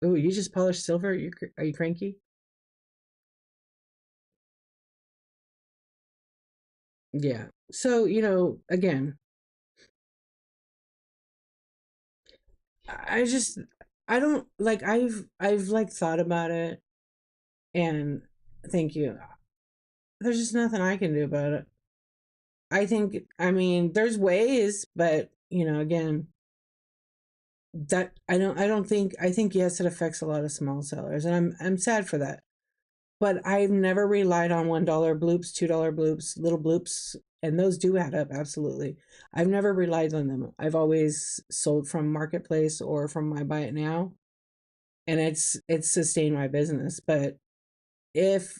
Oh, you just polished silver? Are you cranky? Yeah. So, again, I just I don't like I've like thought about it, and thank you. There's just nothing I can do about it. I mean, there's ways, but again, that I think yes, it affects a lot of small sellers, and I'm sad for that. But I've never relied on $1 bloops, $2 bloops, little bloops, and those do add up, absolutely. I've never relied on them. I've always sold from Marketplace or from my Buy It Now, and it's sustained my business. But if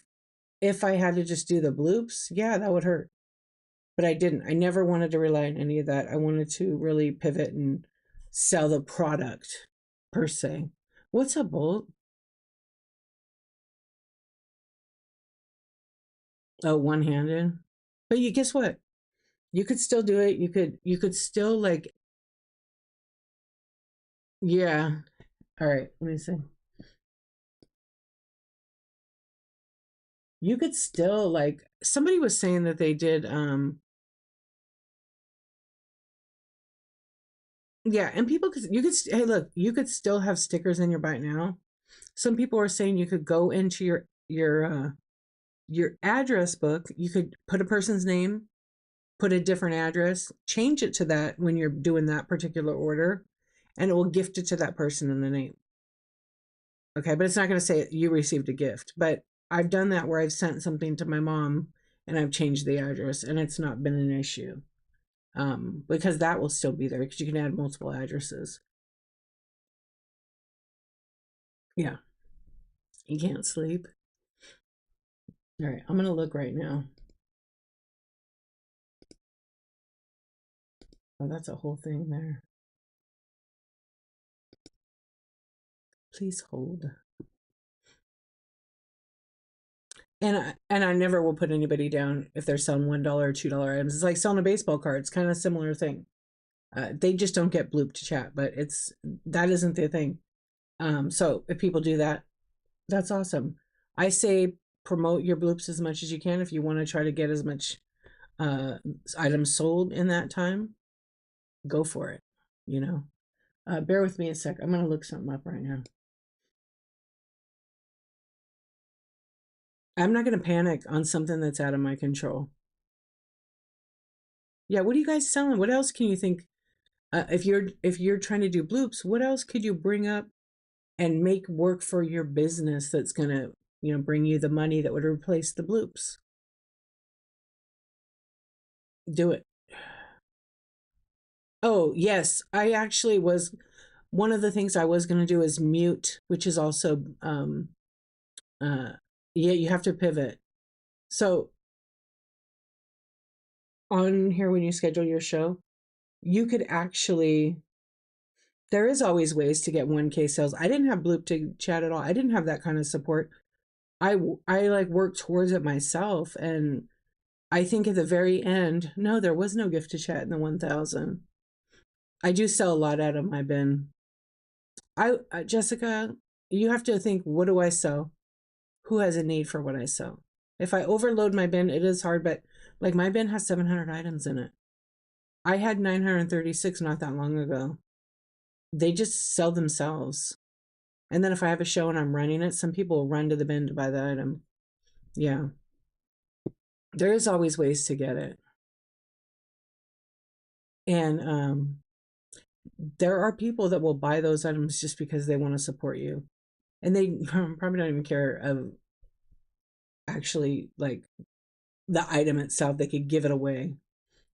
if I had to just do the bloops, yeah, that would hurt. But I didn't. I never wanted to rely on any of that. I wanted to really pivot and sell the product per se. What's up, Bolt? Oh, one handed. But you guess what? You could still do it. You could still like, yeah. All right, let me see. You could still like, somebody was saying that they did yeah, and people could you could hey, look, you could still have stickers in your bite now. Some people are saying you could go into your address book, you could put a person's name, put a different address, change it to that when you're doing that particular order, and it will gift it to that person in the name. Okay, but it's not going to say you received a gift. But I've done that where I've sent something to my mom and I've changed the address, and it's not been an issue. Because that will still be there because you can add multiple addresses. Yeah, you can't sleep. All right, I'm going to look right now. Oh, that's a whole thing there. Please hold. And I never will put anybody down if they're selling $1 or $2 items. It's like selling a baseball card. It's kind of a similar thing. They just don't get blooped to chat, but that isn't the thing. So if people do that, that's awesome. I say promote your bloops as much as you can if you want to try to get as much uh, items sold in that time. Go for it. You know. Bear with me a sec. I'm gonna look something up right now. I'm not gonna panic on something that's out of my control. Yeah. What are you guys selling? What else can you think? If you're trying to do bloops, what else could you bring up and make work for your business that's gonna bring you the money that would replace the bloops? Do it. Oh, yes. I actually was one of the things I was going to do is mute, which is also uh yeah, you have to pivot. So on here when you schedule your show, you could actually there is always ways to get 1K sales. I didn't have Bloop to chat at all. I didn't have that kind of support. I like worked towards it myself, and I think at the very end, no, there was no gift to chat in the 1000. I do sell a lot out of my bin. Jessica, you have to think, what do I sell? Who has a need for what I sell? If I overload my bin, it is hard, but like my bin has 700 items in it. I had 936 not that long ago. They just sell themselves. And then if I have a show and I'm running it, some people will run to the bin to buy the item. Yeah. There is always ways to get it. And there are people that will buy those items just because they want to support you. And they probably don't even care of actually like the item itself. They could give it away.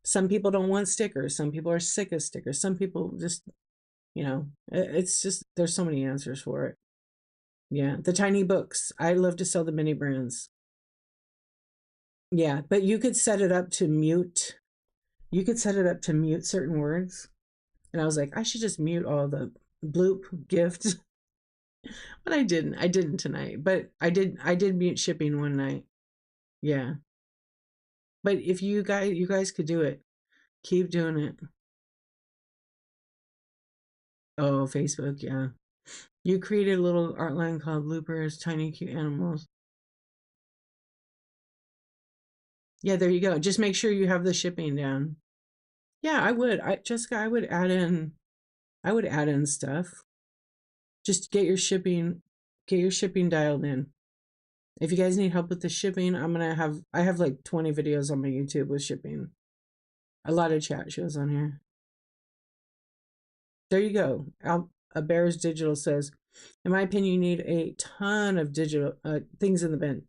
Some people don't want stickers. Some people are sick of stickers. Some people just, it's just, there's so many answers for it. Yeah. The tiny books. I love to sell the mini brands. Yeah. But you could set it up to mute. You could set it up to mute certain words. And I was like, I should just mute all the bloop gifts. But I didn't. I didn't tonight. But I did mute shipping one night. Yeah. But if you guys could do it, keep doing it. Oh, Facebook, yeah. You created a little art line called Loopers, Tiny Cute Animals. Yeah, there you go. Just make sure you have the shipping down. Yeah, I would. Jessica, I would add in stuff. Just get your shipping dialed in. If you guys need help with the shipping, I have like 20 videos on my YouTube with shipping. A lot of chat shows on here. There you go. A Bears Digital says, in my opinion, you need a ton of digital things in the bin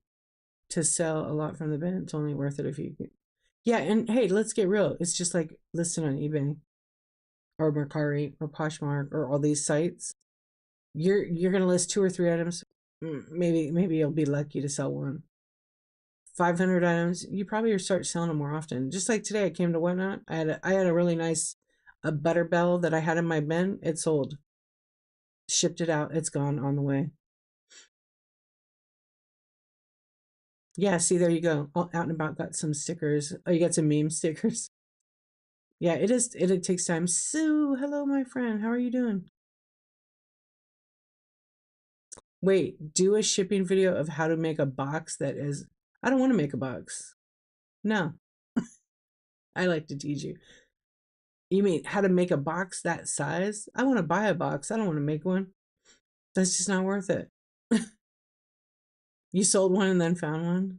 to sell a lot from the bin. It's only worth it if you. Yeah, and hey, let's get real. It's just like listing on eBay or Mercari or Poshmark or all these sites. You're gonna list two or three items. Maybe you'll be lucky to sell one. 500 items, you probably start selling them more often. Just like today, I came to Whatnot. I had a really nice a butter bell that I had in my bin. It sold. Shipped it out. It's gone on the way. Yeah, see, there you go. All out and about, got some stickers. Oh, you got some meme stickers. Yeah, it is. It takes time. Sue, hello, my friend. How are you doing? Wait, do a shipping video of how to make a box that is. I don't want to make a box. No, I like to teach you. You mean how to make a box that size? I want to buy a box. I don't want to make one. That's just not worth it. You sold one and then found one?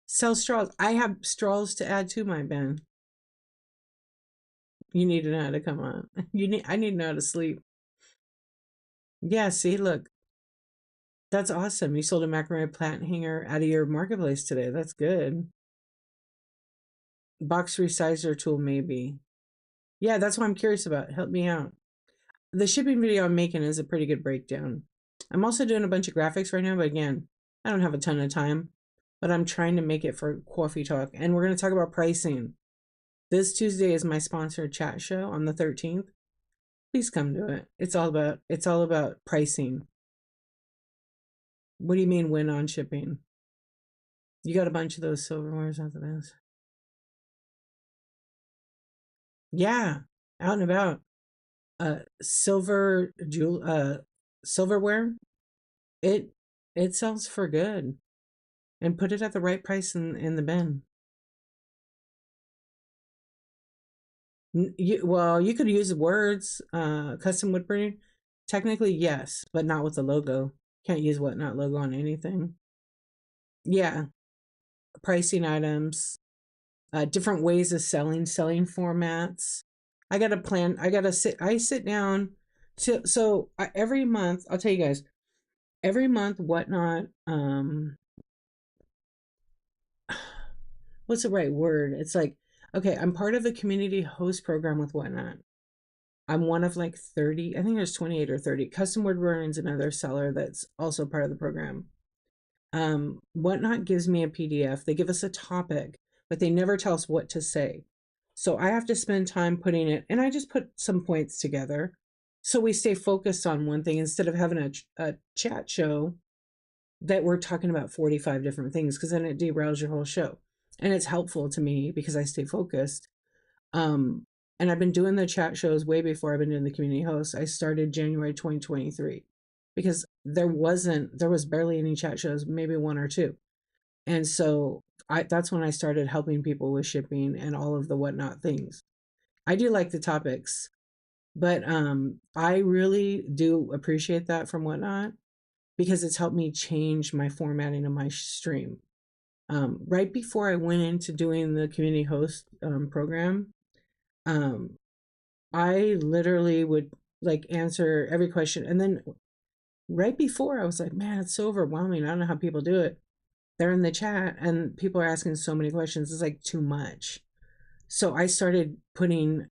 Sell straws. I have straws to add to my bin. You need to know how to come on. I need to know how to sleep. Yeah, see, look. That's awesome. You sold a macrame plant hanger out of your marketplace today. That's good. Box resizer tool, maybe. Yeah, that's what I'm curious about. Help me out. The shipping video I'm making is a pretty good breakdown. I'm also doing a bunch of graphics right now, but again, I don't have a ton of time. But I'm trying to make it for Coffee Talk. And we're going to talk about pricing. This Tuesday is my sponsored chat show on the 13th. Please come to it. It's all about pricing. What do you mean win on shipping? You got a bunch of those silverwares out the best. Yeah, out and about. Silverware. It it sells for good. And put it at the right price in the bin. Well, you could use words, custom wood burning. Technically, yes, but not with the logo. Can't use Whatnot logo on anything. Yeah, pricing items, different ways of selling formats. I got a plan. I sit down. Every month, I'll tell you guys, every month, Whatnot, what's the right word? It's like, okay, I'm part of a community host program with Whatnot. I'm one of like 30, I think there's 28 or 30. Custom Word Burning's another seller that's also part of the program. Whatnot gives me a PDF. They give us a topic, but they never tell us what to say. So I have to spend time putting it, and I just put some points together. So we stay focused on one thing instead of having a chat show that we're talking about 45 different things, because then it derails your whole show. And it's helpful to me because I stay focused. Um, and I've been doing the chat shows way before I've been doing the community host. I started January 2023 because there was barely any chat shows, maybe one or two. And so that's when I started helping people with shipping and all of the Whatnot things. I do like the topics, but I really do appreciate that from Whatnot because it's helped me change my formatting of my stream. Right before I went into doing the community host program, um, I literally would like answer every question. And then right before, I was like, man, it's so overwhelming. I don't know how people do it. They're in the chat and people are asking so many questions. It's like too much. So I started putting,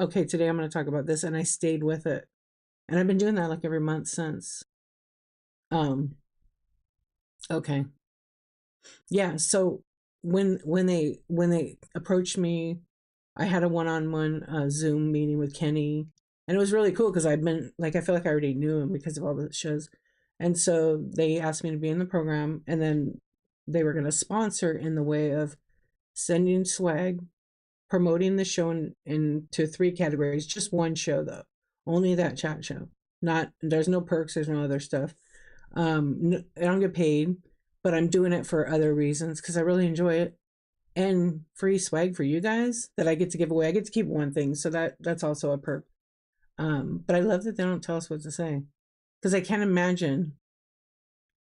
okay, today I'm going to talk about this. And I stayed with it. And I've been doing that like every month since. Um, okay. Yeah. So when they approached me, I had a one-on-one Zoom meeting with Kenny, and it was really cool because I've been like I feel like I already knew him because of all the shows, and so they asked me to be in the program, and then they were going to sponsor in the way of sending swag promoting the show into three categories. Just one show though, only that chat show. Not there's no perks. There's no other stuff. I don't get paid, but I'm doing it for other reasons because I really enjoy it, and free swag for you guys that I get to give away. I get to keep one thing, so that's also a perk. But I love that they don't tell us what to say because I can't imagine.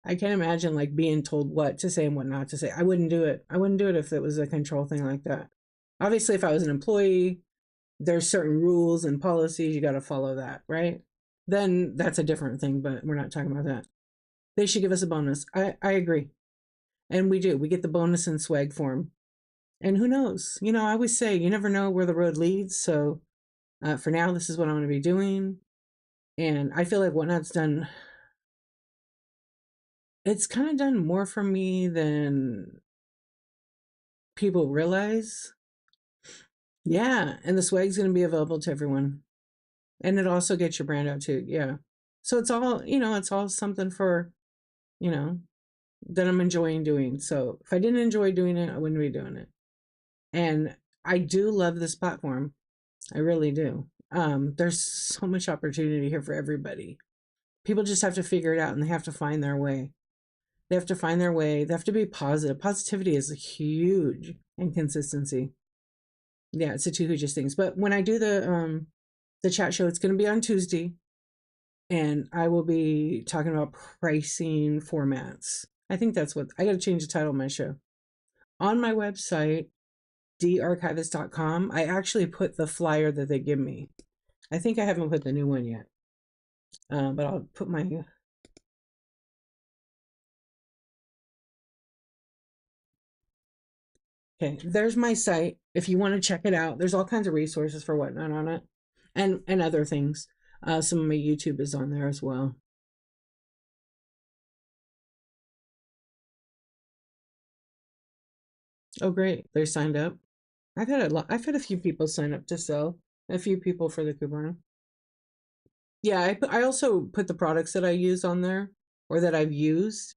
I can't imagine like being told what to say and what not to say. I wouldn't do it. I wouldn't do it if it was a control thing like that. Obviously, if I was an employee, there's certain rules and policies you got to follow that, right? Then that's a different thing, but we're not talking about that. They should give us a bonus. I agree. And we do. We get the bonus in swag form. And who knows? You know, I always say you never know where the road leads. So for now, this is what I'm going to be doing. And I feel like Whatnot's done, it's kind of done more for me than people realize. Yeah. And the swag's going to be available to everyone. And it also gets your brand out too. Yeah. So it's all, it's all something for, you know, that I'm enjoying doing. So if I didn't enjoy doing it, I wouldn't be doing it. And I do love this platform. I really do. There's so much opportunity here for everybody. People just have to figure it out and they have to find their way. They have to find their way. They have to be positive. Positivity is huge, and consistency. Yeah, it's the two hugest things. But when I do the chat show, it's going to be on Tuesday, and I will be talking about pricing formats. I think that's what I got to change the title of my show. On my website, darchivist.com, I actually put the flyer that they give me. I think I haven't put the new one yet, but I'll put my. Okay, there's my site. If you want to check it out, there's all kinds of resources for Whatnot on it, and other things. Some of my YouTube is on there as well. Oh, great! They signed up. I've had a lot. I've had a few people sign up to sell. A few people for the coupon. Yeah, I also put the products that I use on there or that I've used,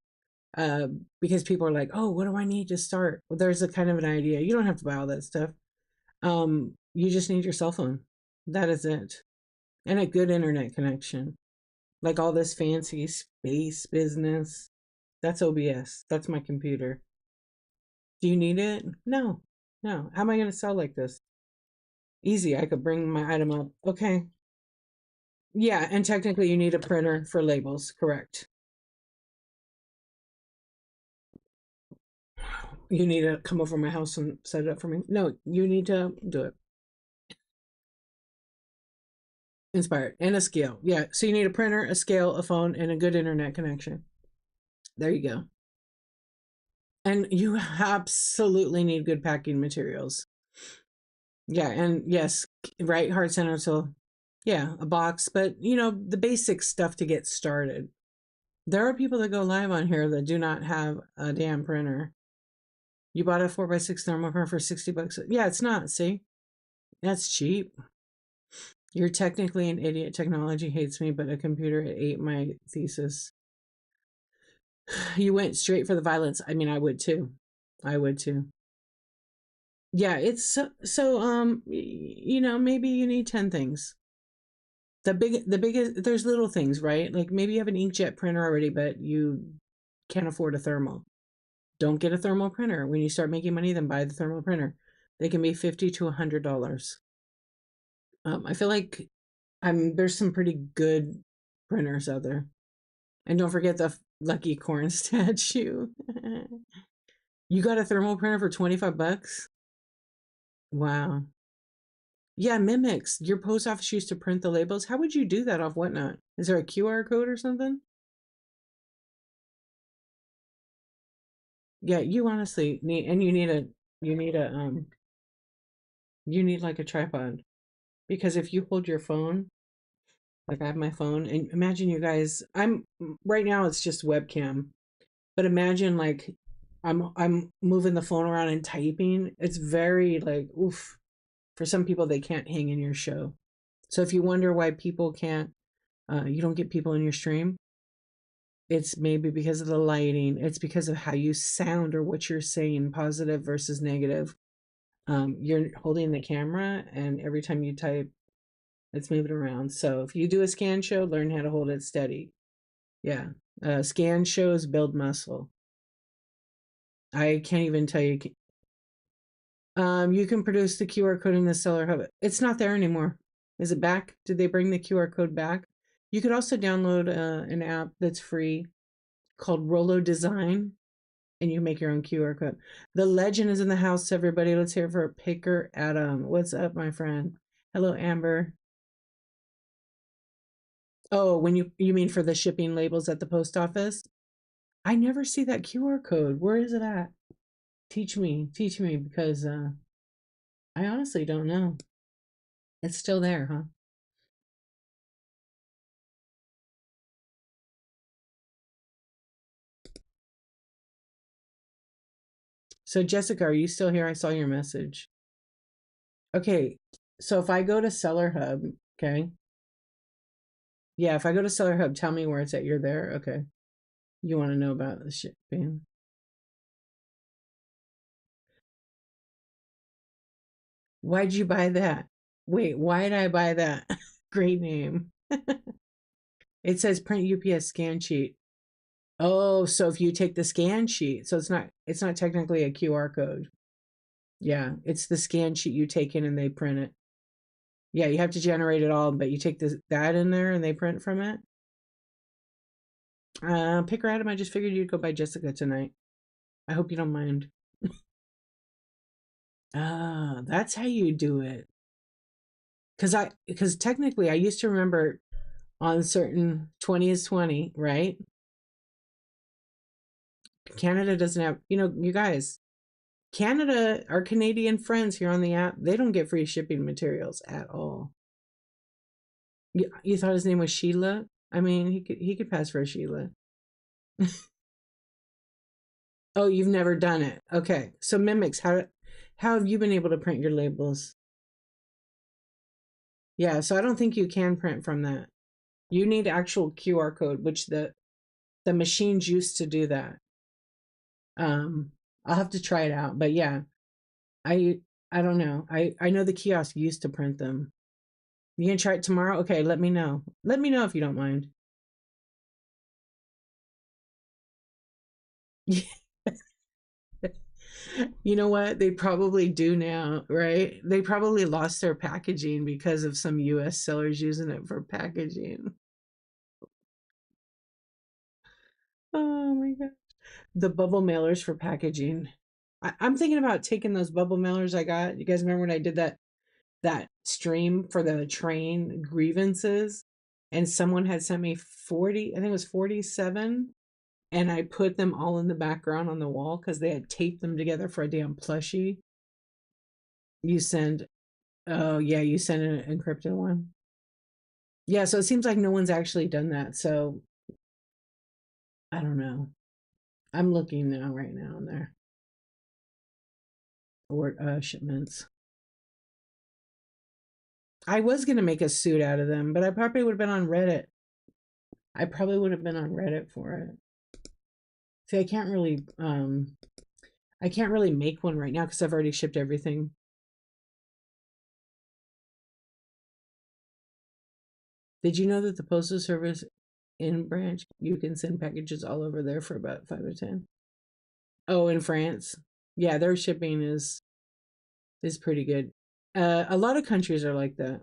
uh, because people are like, "Oh, what do I need to start?" Well, there's a kind of an idea. You don't have to buy all that stuff. You just need your cell phone. That is it, and a good internet connection. Like all this fancy space business, that's OBS. That's my computer. Do you need it? No, no. How am I going to sell like this? Easy. I could bring my item up. Okay. Yeah, and technically you need a printer for labels, correct. You need to come over my house and set it up for me. No, you need to do it. Inspired. And a scale. Yeah. So you need a printer, a scale, a phone, and a good internet connection. There you go. And you absolutely need good packing materials. Yeah, and yes, right, heart center. So yeah, a box, but the basic stuff to get started. There are people that go live on here that do not have a damn printer. You bought a 4x6 thermal printer for $60. Yeah, it's not. See, that's cheap. You're technically an idiot. Technology hates me, but a computer ate my thesis. You went straight for the violence. I mean, I would too. I would too. Yeah, it's maybe you need 10 things. The biggest, there's little things, right? Like maybe you have an inkjet printer already, but you can't afford a thermal. Don't get a thermal printer. When you start making money, then buy the thermal printer. They can be $50 to $100. I feel like there's some pretty good printers out there. And don't forget the Lucky Corn statue. You got a thermal printer for $25? Wow. Yeah, Mimics. Your post office used to print the labels. How would you do that off Whatnot? Is there a QR code or something? Yeah, you honestly need, and you need a, you need like a tripod because if you hold your phone, like I have my phone, and imagine you guys, right now it's just webcam, but imagine like I'm moving the phone around and typing. It's very like oof. For some people, they can't hang in your show. So if you wonder why people can't, you don't get people in your stream, it's maybe because of the lighting. It's because of how you sound or what you're saying, positive versus negative. You're holding the camera, and every time you type, it's moving around. So if you do a scan show, learn how to hold it steady. Yeah. Scan shows build muscle. I can't even tell you. You can produce the QR code in the Seller Hub. It's not there anymore. Is it back? Did they bring the QR code back? You could also download an app that's free called Rolo Design, and you make your own QR code. The legend is in the house, everybody. Let's hear it for Picker Adam. What's up, my friend? Hello, Amber. Oh, when you mean for the shipping labels at the post office? I never see that QR code. Where is it at? Teach me, because I honestly don't know. It's still there, huh? So, Jessica, are you still here? I saw your message. Okay, so if I go to Seller Hub, okay, yeah, if I go to Seller Hub, tell me where it's at. You're there, okay. You want to know about the shipping? Why'd you buy that? Wait, why did I buy that? Great name. It says print UPS scan sheet. Oh, so if you take the scan sheet, so it's not technically a QR code. Yeah, it's the scan sheet you take in and they print it. Yeah, you have to generate it all, but you take that in there and they print from it. Pick her Adam. I just figured you'd go by Jessica tonight. I hope you don't mind. Ah, that's how you do it. Because technically I used to remember on certain 20 is 20, right? Canada doesn't have, you guys, Canada, our Canadian friends here on the app, they don't get free shipping materials at all. You thought his name was Sheila? I mean, he could pass for a Sheila. Oh, you've never done it. Okay. So mimics, how have you been able to print your labels? Yeah, so I don't think you can print from that. You need actual QR code, which the machines used to do that. Um, I'll have to try it out, but yeah, I I don't know. I know the kiosk used to print them. You gonna try it tomorrow? Okay, let me know. Let me know if you don't mind. You know what? They probably do now, right? They probably lost their packaging because of some US sellers using it for packaging. Oh my god. The bubble mailers for packaging. I'm thinking about taking those bubble mailers I got. You guys remember when I did that stream for the train grievances? And someone had sent me 40, I think it was 47, and I put them all in the background on the wall because they had taped them together for a damn plushie. You send, oh yeah, you send an encrypted one. Yeah, so it seems like no one's actually done that. So I don't know. I'm looking now, right now, in there. Or shipments. I was gonna make a suit out of them, but I probably would have been on Reddit. I probably would have been on Reddit for it. See, I can't really make one right now because I've already shipped everything. Did you know that the postal service in branch you can send packages all over there for about 5 to 10? Oh, in France, yeah, their shipping is pretty good. A lot of countries are like that.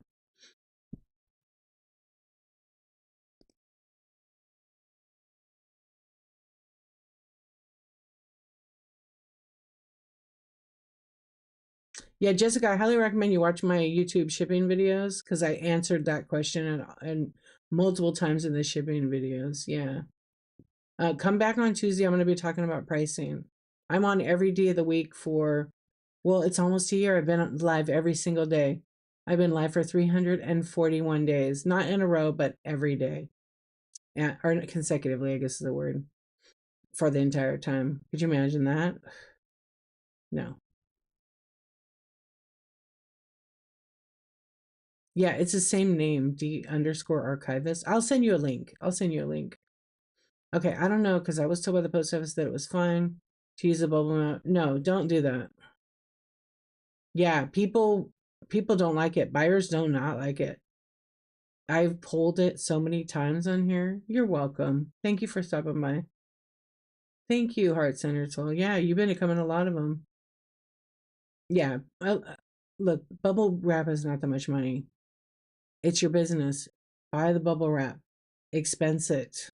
Yeah, Jessica, I highly recommend you watch my YouTube shipping videos because I answered that question and multiple times in the shipping videos. Yeah. Come back on Tuesday. I'm going to be talking about pricing. I'm on every day of the week well, it's almost a year. I've been live every single day. I've been live for 341 days, not in a row, but every day. Yeah, or consecutively, I guess is the word, for the entire time. Could you imagine that? No. Yeah, it's the same name, D underscore archivist. I'll send you a link. I'll send you a link. Okay, I don't know because I was told by the post office that it was fine to use a bubble map. No, don't do that. Yeah, people don't like it. Buyers do not like it. I've pulled it so many times on here. You're welcome. Thank you for stopping by. Thank you, Heart Center Soul. Yeah, you've been becoming a lot of them. Yeah. Look, bubble wrap is not that much money. It's your business. Buy the bubble wrap. Expense it.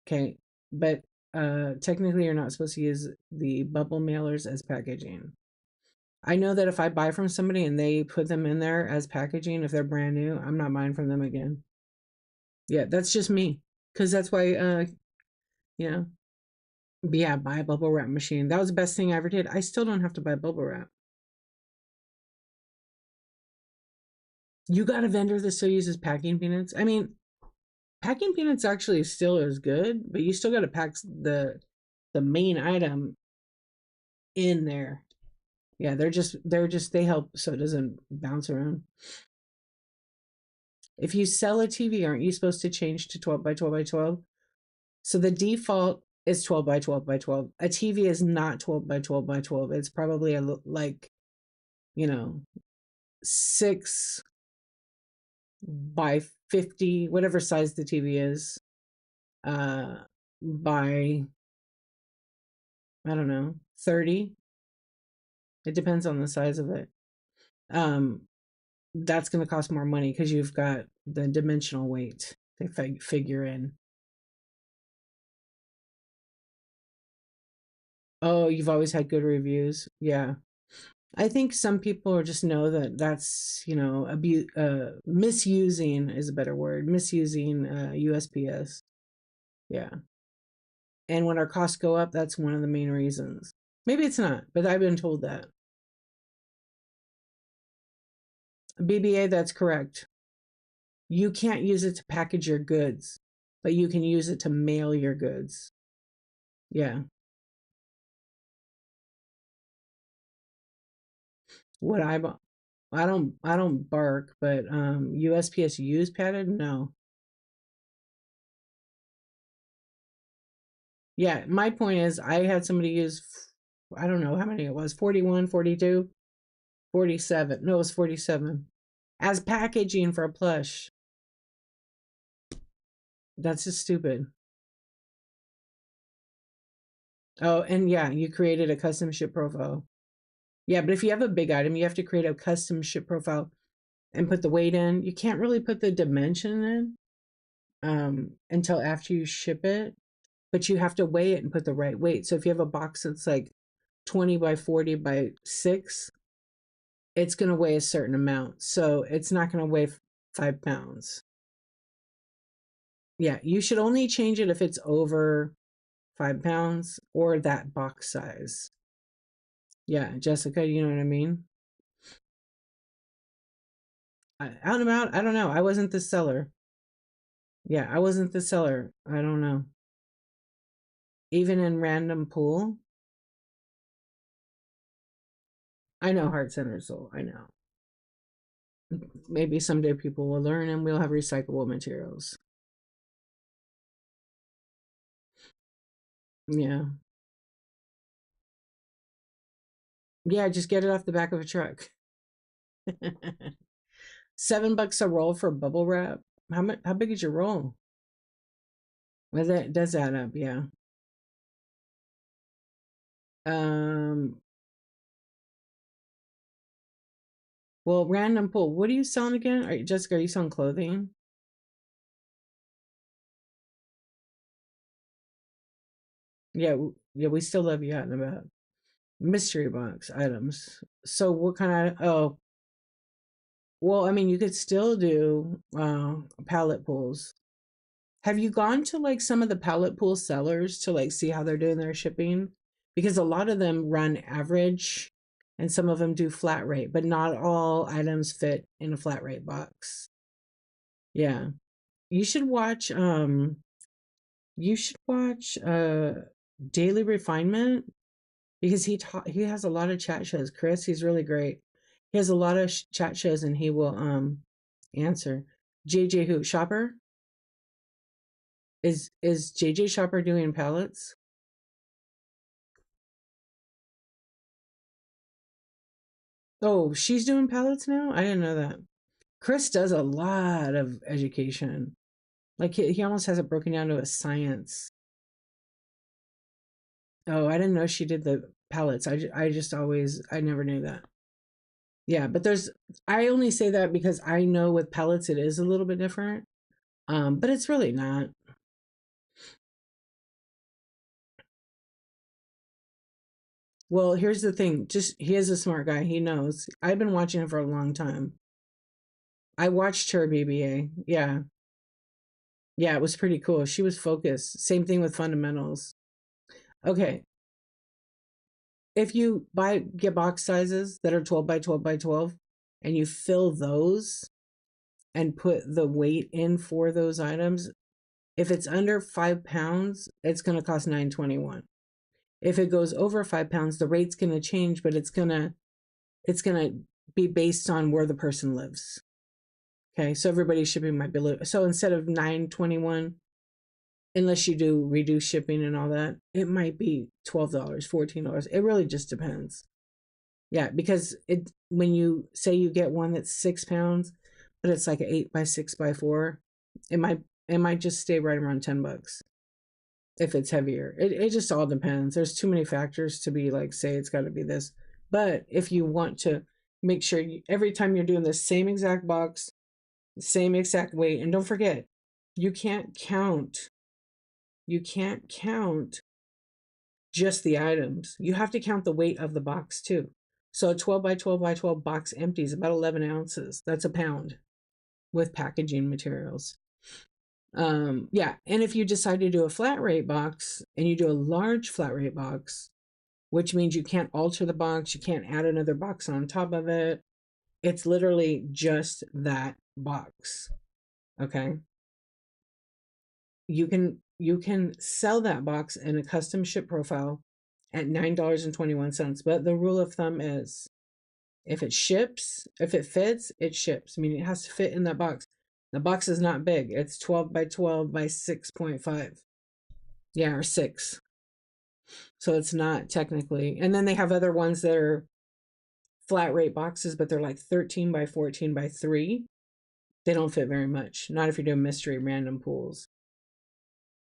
Okay. But technically you're not supposed to use the bubble mailers as packaging. I know that if I buy from somebody and they put them in there as packaging, if they're brand new, I'm not buying from them again. Yeah, that's just me. Cause that's why you know, yeah, buy a bubble wrap machine. That was the best thing I ever did. I still don't have to buy bubble wrap. You got a vendor that still uses packing peanuts? I mean, packing peanuts actually still is good, but you still got to pack the main item in there. Yeah, they're just they help so it doesn't bounce around. If you sell a TV, aren't you supposed to change to 12 by 12 by 12? So the default is 12 by 12 by 12. A TV is not 12 by 12 by 12. It's probably like, you know, 6 by 50, whatever size the TV is, uh, by, I don't know, 30. It depends on the size of it. Um, that's going to cost more money because you've got the dimensional weight to figure in. Oh, you've always had good reviews. Yeah. I think some people just know that that's, misusing is a better word, misusing USPS. Yeah. And when our costs go up, that's one of the main reasons. Maybe it's not, but I've been told that. BBA, that's correct. You can't use it to package your goods, but you can use it to mail your goods. Yeah. What I don't bark, but USPS use padded? No. Yeah, my point is I had somebody use I don't know how many it was, 41, 42, 47. No, it was 47. As packaging for a plush. That's just stupid. Oh, and yeah, you created a custom ship profile. Yeah, but if you have a big item, you have to create a custom ship profile and put the weight in. You can't really put the dimension in until after you ship it, but you have to weigh it and put the right weight. So if you have a box that's like 20 by 40 by 6, it's going to weigh a certain amount. So it's not going to weigh 5 pounds. Yeah, you should only change it if it's over 5 pounds or that box size. Yeah, Jessica, you know what I mean? Out and about, I don't know. I wasn't the seller. Yeah, I wasn't the seller. I don't know. Even in random pool, I know Heart Center Soul. I know. Maybe someday people will learn and we'll have recyclable materials. Yeah. Yeah, just get it off the back of a truck. $7 a roll for bubble wrap. How big is your roll? Well, that does add up, yeah. Um, well, random pull. What are you selling again? Jessica, are you selling clothing? Yeah, yeah, we still love you out and about. Mystery box items. So what kind of, oh, well, I mean, you could still do pallet pulls. Have you gone to like some of the pallet pool sellers to like see how they're doing their shipping? Because a lot of them run average and some of them do flat rate, but not all items fit in a flat rate box. Yeah. You should watch Daily Refinement because he has a lot of chat shows. Chris, he's really great. He has a lot of chat shows and he will answer. JJ who? Shopper? Is JJ Shopper doing pallets? Oh, she's doing pellets now? I didn't know that. Chris does a lot of education. Like he almost has it broken down to a science. Oh, I didn't know she did the pellets. I just always, I never knew that. Yeah, but I only say that because I know with pellets it is a little bit different. But it's really not. Well, here's the thing. Just he is a smart guy. He knows. I've been watching him for a long time. I watched her BBA. Yeah. Yeah, it was pretty cool. She was focused. Same thing with fundamentals. Okay. If you get box sizes that are 12 by 12 by 12 and you fill those and put the weight in for those items, if it's under 5 pounds, it's going to cost 9.21. If it goes over 5 pounds, the rate's going to change, but it's gonna be based on where the person lives. Okay, so everybody's shipping might be so instead of 9.21, unless you do reduce shipping and all that, it might be $12, $14. It really just depends. Yeah, because it when you say you get one that's 6 pounds, but it's like an 8 by 6 by 4, it might just stay right around $10 if it's heavier. It just all depends. There's too many factors to be like say it's got to be this. But if you want to make sure every time you're doing the same exact box, same exact weight, and don't forget, you can't count. You can't count just the items. You have to count the weight of the box too. So a 12 by 12 by 12 box empty is about 11 ounces. That's a pound with packaging materials. Yeah, and if you decide to do a flat rate box and you do a large flat rate box, which means you can't alter the box, you can't add another box on top of it. It's literally just that box. Okay. You can sell that box in a custom ship profile at $9.21. But the rule of thumb is if it fits, it ships. I mean, it has to fit in that box. The box is not big. It's 12 by 12 by 6.5. Yeah, or 6. So it's not technically. And then they have other ones that are flat rate boxes, but they're like 13 by 14 by 3. They don't fit very much. Not if you're doing mystery random pools.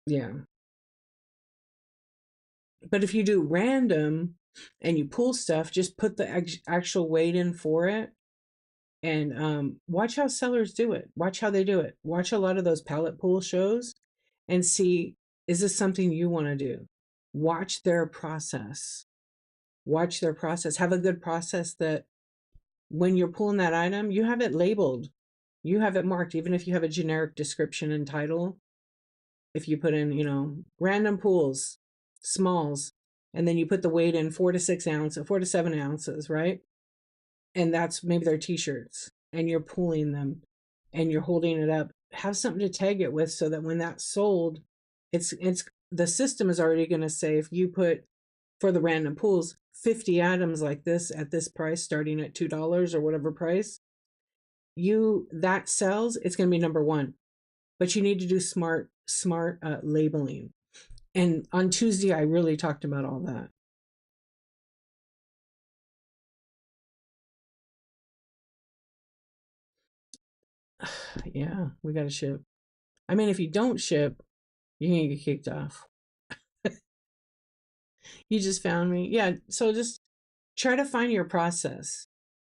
Yeah. But if you do random and you pull stuff, just put the actual weight in for it and watch how sellers do it. Watch how they do it. Watch a lot of those pallet pool shows and see, is this something you want to do? Watch their process. Watch their process. Have a good process that when you're pulling that item, you have it labeled. You have it marked, even if you have a generic description and title. If you put in, random pools, smalls, and then you put the weight in 4 to 6 ounces, 4 to 7 ounces, right? And that's maybe their t-shirts, and you're pulling them and you're holding it up. Have something to tag it with so that when that's sold, it's the system is already going to say if you put for the random pools 50 items like this at this price starting at $2 or whatever price you that sells, it's going to be number one. But you need to do smart labeling. And on Tuesday I really talked about all that. Yeah, we got to ship. I mean, if you don't ship, you're going to get kicked off. You just found me. Yeah, so just try to find your process.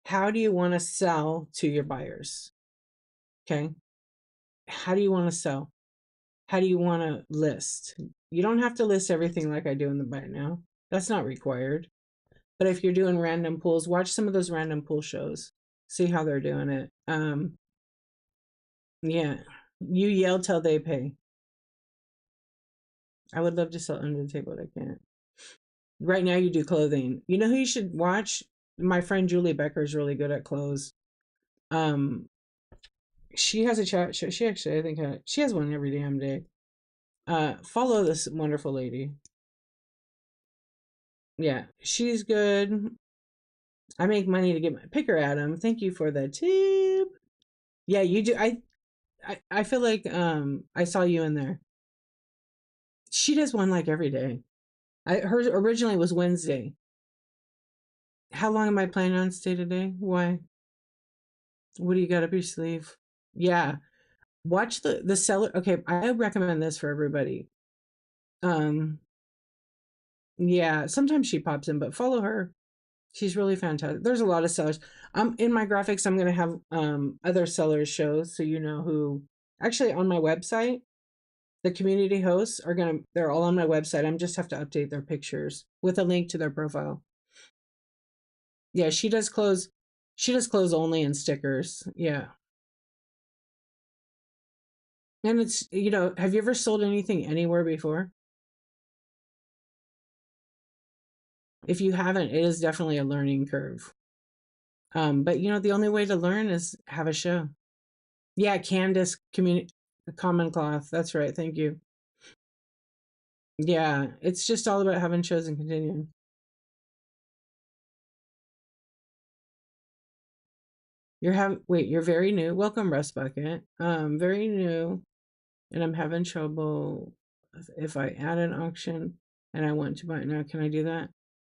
How do you want to sell to your buyers? Okay. How do you want to sell? How do you want to list? You don't have to list everything like I do in the buy now. That's not required. But if you're doing random pools, watch some of those random pool shows. See how they're doing it. Yeah. You yell till they pay. I would love to sell under the table, but I can't. Right now you do clothing. You know who you should watch? My friend Julie Becker is really good at clothes. Um, she has a chat show. She actually, I think, she has one every damn day. Follow this wonderful lady. Yeah, she's good. I make money to get my pick her, Adam. Thank you for the tip. Yeah, you do. I feel like I saw you in there. She does one like every day. Hers originally was Wednesday. How long am I planning on stay today? Why? What do you got up your sleeve? Yeah. Watch the seller. Okay, I recommend this for everybody. Um, yeah, sometimes she pops in, but follow her. She's really fantastic. There's a lot of sellers. In my graphics, I'm gonna have other sellers shows so you know who actually on my website, the community hosts are gonna they're all on my website. I'm just have to update their pictures with a link to their profile. Yeah, she does clothes only and stickers. Yeah. And it's, have you ever sold anything anywhere before? If you haven't, it is definitely a learning curve. But the only way to learn is have a show. Yeah, Candace Common Cloth. That's right. Thank you. Yeah, it's just all about having shows and continuing. You're very new. Welcome, Rust Bucket. Very new, and I'm having trouble if I add an auction and I want to buy it now. Can I do that?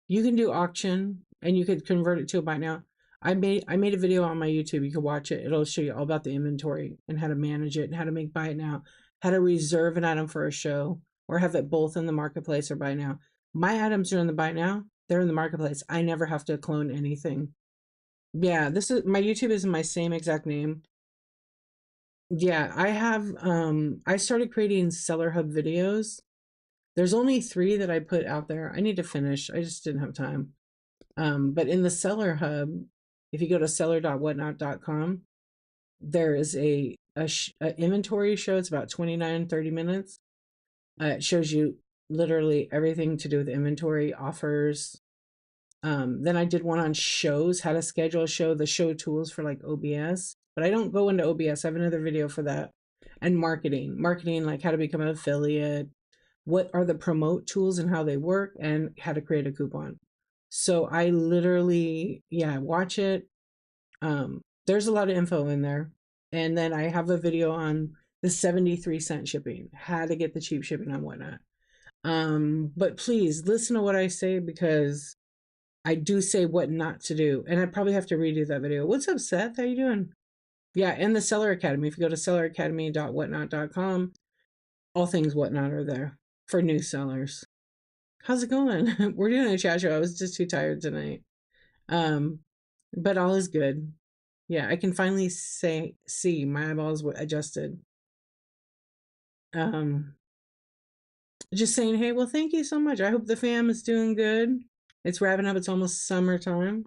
You can do auction and you could convert it to a buy now. I made a video on my YouTube. You can watch it. It'll show you all about the inventory and how to manage it and how to make buy it now, how to reserve an item for a show or have it both in the marketplace or buy now. My items are in the buy now. They're in the marketplace. I never have to clone anything. Yeah, this is my YouTube is my same exact name. Yeah, I started creating Seller Hub videos. There's only 3 that I put out there. I need to finish. I just didn't have time. But in the Seller Hub, if you go to seller.whatnot.com, there is a inventory show. It's about 29-30 minutes. It shows you literally everything to do with inventory, offers. Then I did one on shows, how to schedule a show, the show tools for like OBS. But I don't go into OBS. I have another video for that. And marketing, like how to become an affiliate, what are the promote tools and how they work, and how to create a coupon. So I literally, yeah, watch it. There's a lot of info in there. And then I have a video on the 73-cent shipping, how to get the cheap shipping on Whatnot. But please listen to what I say because I do say what not to do. And I probably have to redo that video. What's up, Seth? How you doing? Yeah, and the Seller Academy. If you go to selleracademy.whatnot.com, all things Whatnot are there for new sellers. How's it going? We're doing a chat show. I was just too tired tonight. Um, but all is good. Yeah, I can finally see my eyeballs adjusted. Um, just saying, hey, well, thank you so much. I hope the fam is doing good. It's wrapping up. It's almost summertime.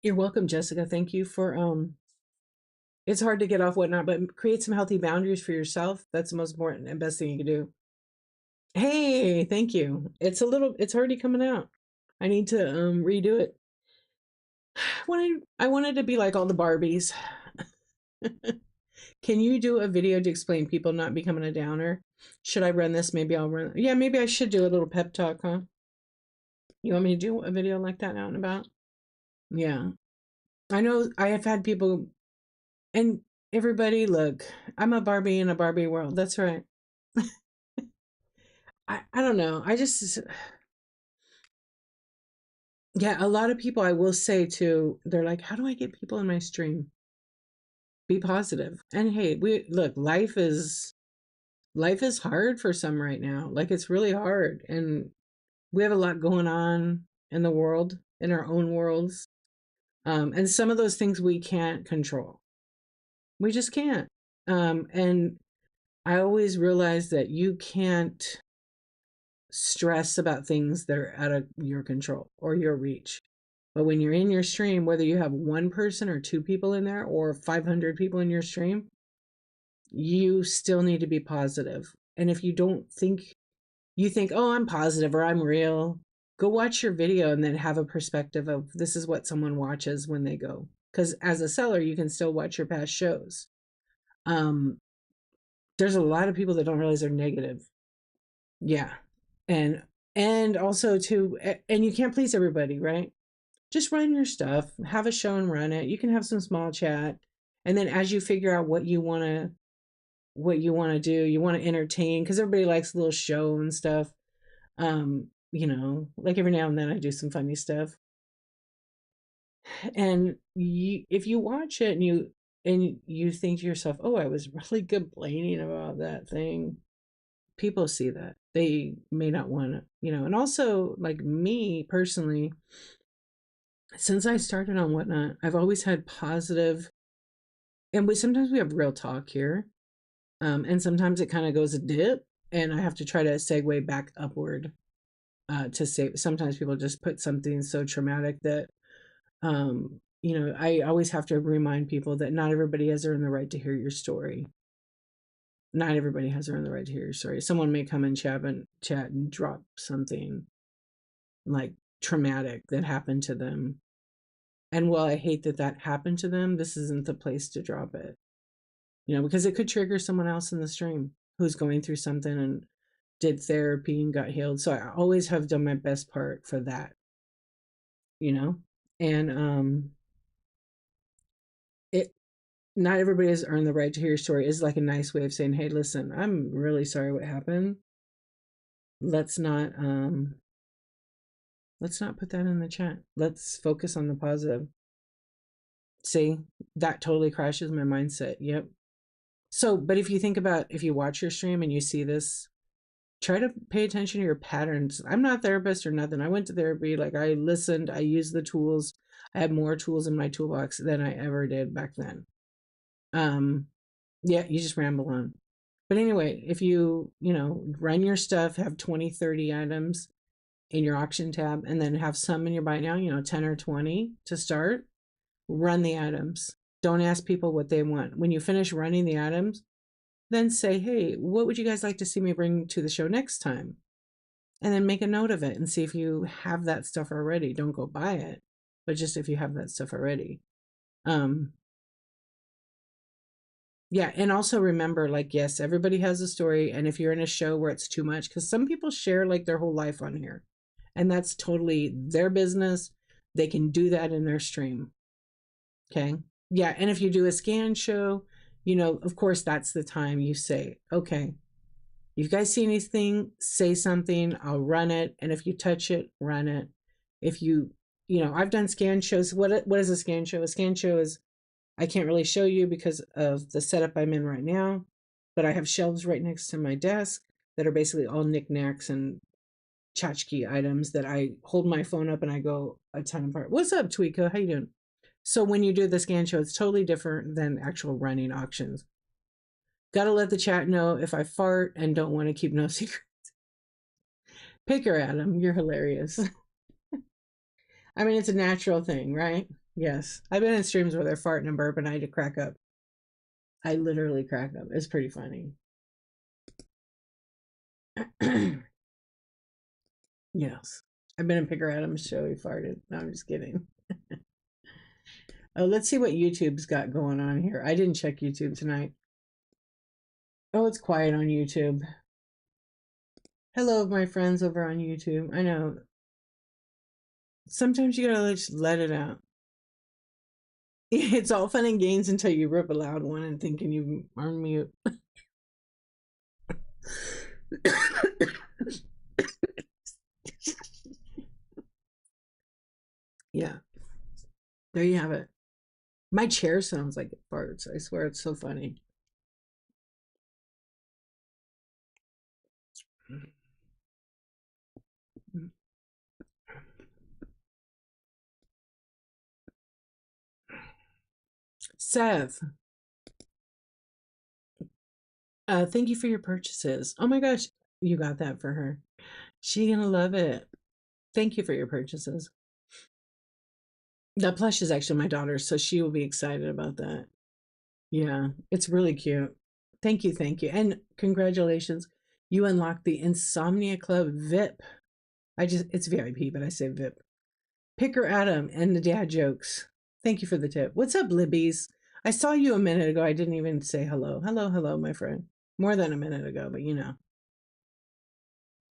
You're welcome, Jessica. Thank you for it's hard to get off Whatnot, but create some healthy boundaries for yourself. That's the most important and best thing you can do. Hey, thank you. It's already coming out. I need to redo it. I wanted to be like all the Barbies. Can you do a video to explain people not becoming a downer? Should I run this? Maybe I'll run. Yeah, maybe I should do a little pep talk, huh? You want me to do a video like that out and about? Yeah. I know I have had people, and everybody, look, I'm a Barbie in a Barbie world. That's right. I don't know. Yeah, a lot of people I will say too, they're like, how do I get people in my stream? Be positive. And hey, life is hard for some right now. Like it's really hard. And we have a lot going on in the world, in our own worlds. And some of those things we can't control. We just can't. And I always realize that you can't stress about things that are out of your control or your reach. But when you're in your stream, whether you have 1 person or 2 people in there or 500 people in your stream, you still need to be positive. And if you think, oh, I'm positive or I'm real, go watch your video and then have a perspective of this is what someone watches when they go. Because as a seller, you can still watch your past shows. Um, there's a lot of people that don't realize they're negative. Yeah. And also too, and you can't please everybody, right? Just run your stuff, have a show and run it. You can have some small chat. And then as you figure out what you want to do, you want to entertain because everybody likes a little show and stuff. like every now and then I do some funny stuff. And if you watch it and you think to yourself, "Oh, I was really complaining about that thing." People see that. They may not want to. And also like me personally, since I started on Whatnot, I've always had positive, and sometimes we have real talk here. And sometimes it kind of goes a dip, and I have to try to segue back upward to say. Sometimes people just put something so traumatic that I always have to remind people that not everybody has earned the right to hear your story. Not everybody has earned the right to hear your story. Someone may come and chat and drop something like traumatic that happened to them. And while I hate that that happened to them, this isn't the place to drop it. Because it could trigger someone else in the stream who's going through something and did therapy and got healed. So I always have done my best part for that, you know? And it not everybody has earned the right to hear your story is like a nice way of saying, "Hey, listen, I'm really sorry what happened. Let's not put that in the chat. Let's focus on the positive." See, that totally crashes my mindset. Yep. So, but if you think about, if you watch your stream and you see this, try to pay attention to your patterns. I'm not a therapist or nothing. I went to therapy. Like, I listened, I used the tools. I have more tools in my toolbox than I ever did back then. Um, yeah, you just ramble on. But anyway, if run your stuff, have 20, 30 items in your auction tab, and then have some in your buy now, 10 or 20 to start, run the items. Don't ask people what they want. When you finish running the items, then say, "Hey, what would you guys like to see me bring to the show next time?" And then make a note of it and see if you have that stuff already. Don't go buy it, but just if you have that stuff already. Um, yeah, and also remember, like, yes, everybody has a story, and if you're in a show where it's too much, because some people share like their whole life on here, and that's totally their business. They can do that in their stream. Okay. Yeah, and if you do a scan show, of course, that's the time you say, "Okay, you guys see anything, say something, I'll run it. And if you touch it, run it." If I've done scan shows. What is a scan show? A scan show is, I can't really show you because of the setup I'm in right now, but I have shelves right next to my desk that are basically all knickknacks and tchotchke items that I hold my phone up and I go a ton apart. What's up, Tweeka? How you doing? So when you do the scan show, it's totally different than actual running auctions. Gotta let the chat know if I fart and don't want to keep no secret. Pick her, Adam. You're hilarious. I mean, it's a natural thing, right? Yes. I've been in streams where they're farting and burping. I had to crack up. I literally crack up. It's pretty funny. Yes. I've been in Picker Adam's show. He farted. No, I'm just kidding. Oh, let's see what YouTube's got going on here. I didn't check YouTube tonight. Oh, it's quiet on YouTube. Hello, my friends over on YouTube. I know. Sometimes you gotta just let it out. It's all fun and games until you rip a loud one and thinking you are mute. Yeah, there you have it. My chair sounds like it farts. I swear, it's so funny. Sev, thank you for your purchases. Oh my gosh, you got that for her. She gonna love it. Thank you for your purchases. That plush is actually my daughter's, so she will be excited about that. Yeah, it's really cute. Thank you, thank you. And congratulations. You unlocked the Insomnia Club VIP. It's VIP, but I say VIP. Picker Adam and the dad jokes. Thank you for the tip. What's up, Libbies? I saw you a minute ago. I didn't even say hello. Hello, hello, my friend. More than a minute ago, but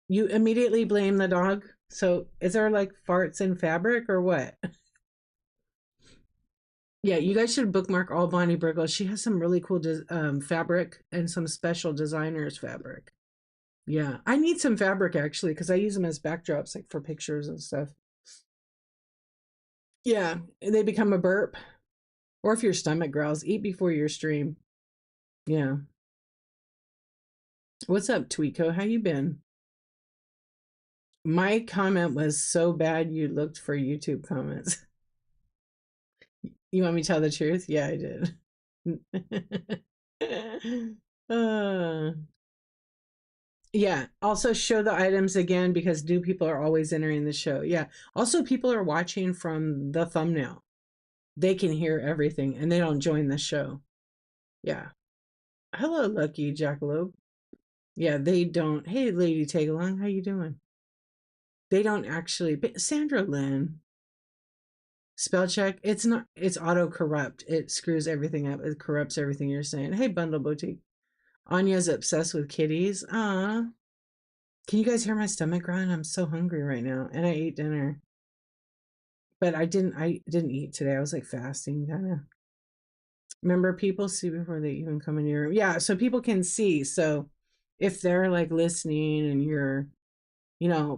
You immediately blame the dog. So is there like farts in fabric or what? Yeah, you guys should bookmark all Bonnie Burgle. She has some really cool fabric and some special designers fabric. Yeah, I need some fabric actually because I use them as backdrops, like for pictures and stuff. Yeah, they become a burp. Or if your stomach growls, eat before your stream. Yeah. What's up, Tweeko? How you been? My comment was so bad you looked for YouTube comments. You want me to tell the truth? Yeah, I did. uh, yeah. Also show the items again because new people are always entering the show. Yeah. Also, people are watching from the thumbnail. They can hear everything and they don't join the show. Yeah. Hello, Lucky Jackalope. Yeah, they don't. Hey, Lady Tagalong, how you doing? They don't actually. But Sandra Lynn, spell check. It's not. It's auto corrupt. It screws everything up. It corrupts everything you're saying. Hey, Bundle Boutique. Anya's obsessed with kitties. Ah, can you guys hear my stomach growling? I'm so hungry right now, and I ate dinner, but I didn't. I didn't eat today. I was like fasting, kind of. Remember, people see before they even come in your room. Yeah, so people can see. So if they're like listening and you're,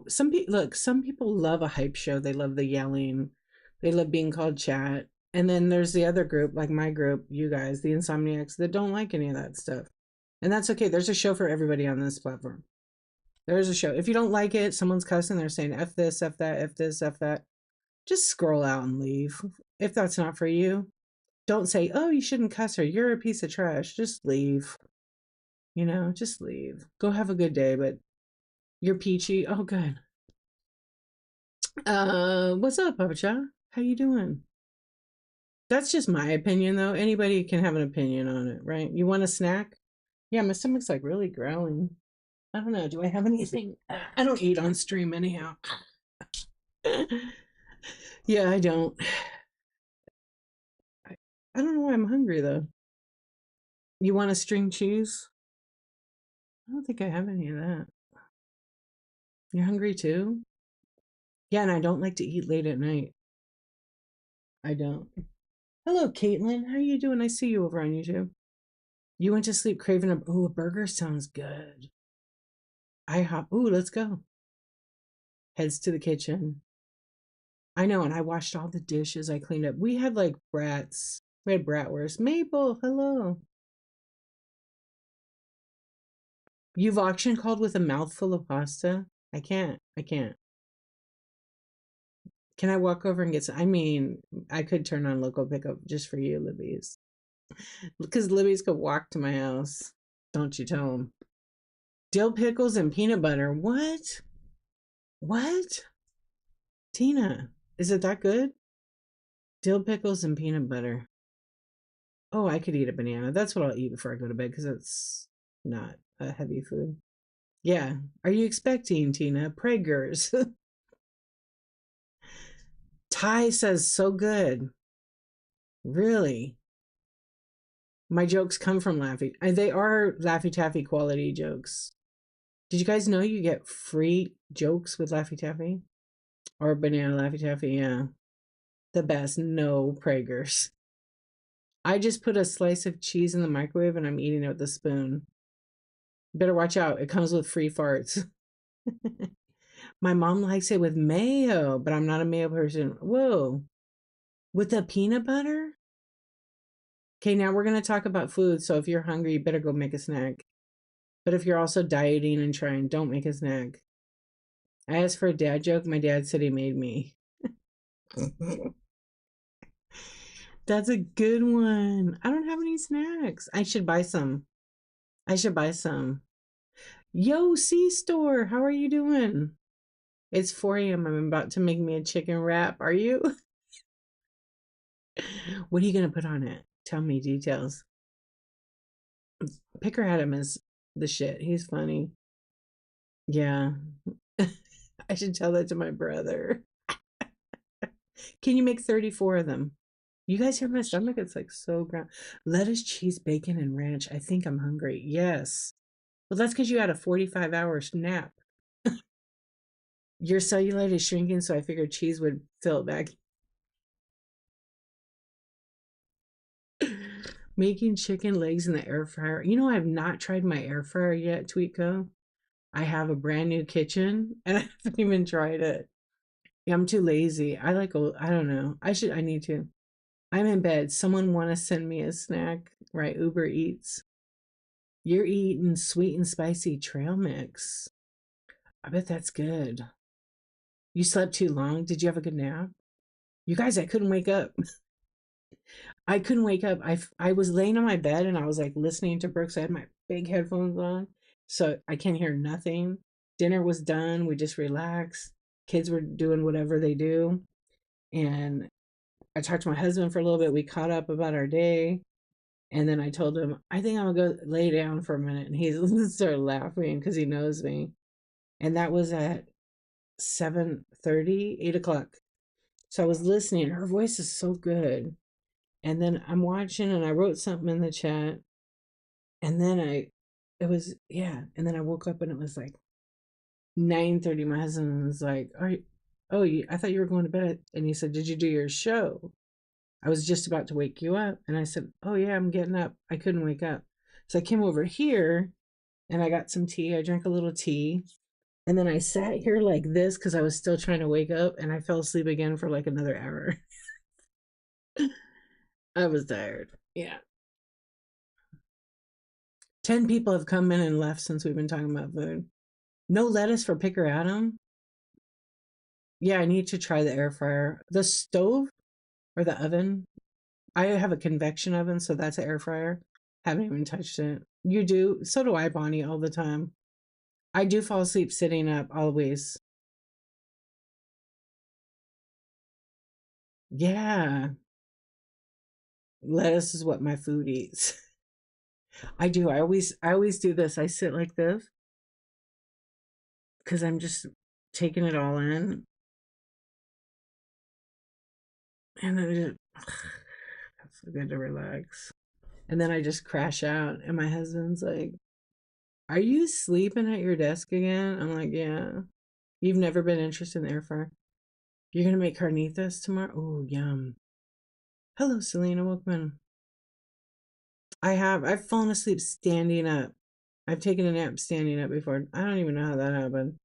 some people look, some people love a hype show. They love the yelling. They love being called chat. And then there's the other group, like my group, you guys, the Insomniacs, that don't like any of that stuff. And that's okay. There's a show for everybody on this platform. There's a show. If you don't like it, someone's cussing, they're saying F this, F that, F this, F that. Just scroll out and leave. If that's not for you, don't say, oh, you shouldn't cuss her. You're a piece of trash. Just leave. Just leave. Go have a good day, but you're peachy. Oh, good. What's up, Papa Cha? How you doing? That's just my opinion, though. Anybody can have an opinion on it, right? You want a snack? Yeah, my stomach's like really growling. I don't know. Do I have anything? I don't eat on stream anyhow. Yeah, I don't. I don't know why I'm hungry though. You want a string cheese? I don't think I have any of that. You're hungry too? Yeah, and I don't like to eat late at night. I don't. Hello, Caitlin. How you doing? I see you over on YouTube. You went to sleep craving a burger sounds good. Ooh, let's go. Heads to the kitchen. I know, and I washed all the dishes. I cleaned up. We had like brats. We had bratwurst. Maple, hello. You've auction called with a mouthful of pasta? I can't. I can't. Can I walk over and get some? I mean, I could turn on local pickup just for you, Libby's. Because Libby's could walk to my house. Don't you tell him. Dill pickles and peanut butter. What? What? Tina, is it that good? Dill pickles and peanut butter. Oh, I could eat a banana. That's what I'll eat before I go to bed because it's not a heavy food. Yeah. Are you expecting, Tina? Prager's. Ty says so good. Really? My jokes come from Laffy. They are Laffy Taffy quality jokes. Did you guys know you get free jokes with Laffy Taffy? Or banana Laffy Taffy? Yeah. The best. No Prager's. I just put a slice of cheese in the microwave and I'm eating it with a spoon. Better watch out. It comes with free farts. My mom likes it with mayo, but I'm not a mayo person. Whoa. With the peanut butter? Okay, now we're going to talk about food. So if you're hungry, you better go make a snack. But if you're also dieting and trying, don't make a snack. I asked for a dad joke. My dad said he made me. That's a good one. I don't have any snacks. I should buy some. I should buy some. Yo, C Store, how are you doing? It's 4 a.m. I'm about to make me a chicken wrap. Are you? What are you going to put on it? Tell me details. Picker had him as the shit. He's funny. Yeah. I should tell that to my brother. Can you make 34 of them? You guys hear my stomach? It's like so ground. Lettuce, cheese, bacon, and ranch. I think I'm hungry. Yes. Well, that's because you had a 45-hour nap. Your cellulite is shrinking, so I figured cheese would fill it back. Making chicken legs in the air fryer. You know, I have not tried my air fryer yet, Tweetco. I have a brand new kitchen and I haven't even tried it. Yeah, I'm too lazy. I like old, I don't know. I need to. I'm in bed. Someone want to send me a snack, right? Uber Eats. You're eating sweet and spicy trail mix. I bet that's good. You slept too long. Did you have a good nap? You guys, I couldn't wake up. I couldn't wake up. I was laying on my bed and I was like listening to Brooks. I had my big headphones on, so I can't hear nothing. Dinner was done. We just relaxed. Kids were doing whatever they do, and I talked to my husband for a little bit. We caught up about our day, and then I told him I think I'm gonna go lay down for a minute, and he started laughing because he knows me. And that was at 7:30, 8 o'clock. So I was listening. Her voice is so good. And then I'm watching and I wrote something in the chat. And then it was, yeah. And then I woke up and it was like 9:30. My husband was like, oh, I thought you were going to bed. And he said, did you do your show? I was just about to wake you up. And I said, oh, yeah, I'm getting up. I couldn't wake up. So I came over here and I got some tea. I drank a little tea. And then I sat here like this because I was still trying to wake up and I fell asleep again for like another hour. I was tired. Yeah. 10 people have come in and left since we've been talking about food. No lettuce for Picker Adam? Yeah, I need to try the air fryer. The stove or the oven? I have a convection oven, so that's an air fryer. Haven't even touched it. You do? So do I, Bonnie, all the time. I do fall asleep sitting up always. Yeah, lettuce is what my food eats. I do. I always do this. I sit like this because I'm just taking it all in, and then it that's so good to relax. And then I just crash out, and my husband's like, "Are you sleeping at your desk again?" I'm like, "Yeah." You've never been interested in the air fryer? You're gonna make carnitas tomorrow? Oh, yum! Hello, Selena. Welcome. I have. I've fallen asleep standing up. I've taken a nap standing up before. I don't even know how that happened.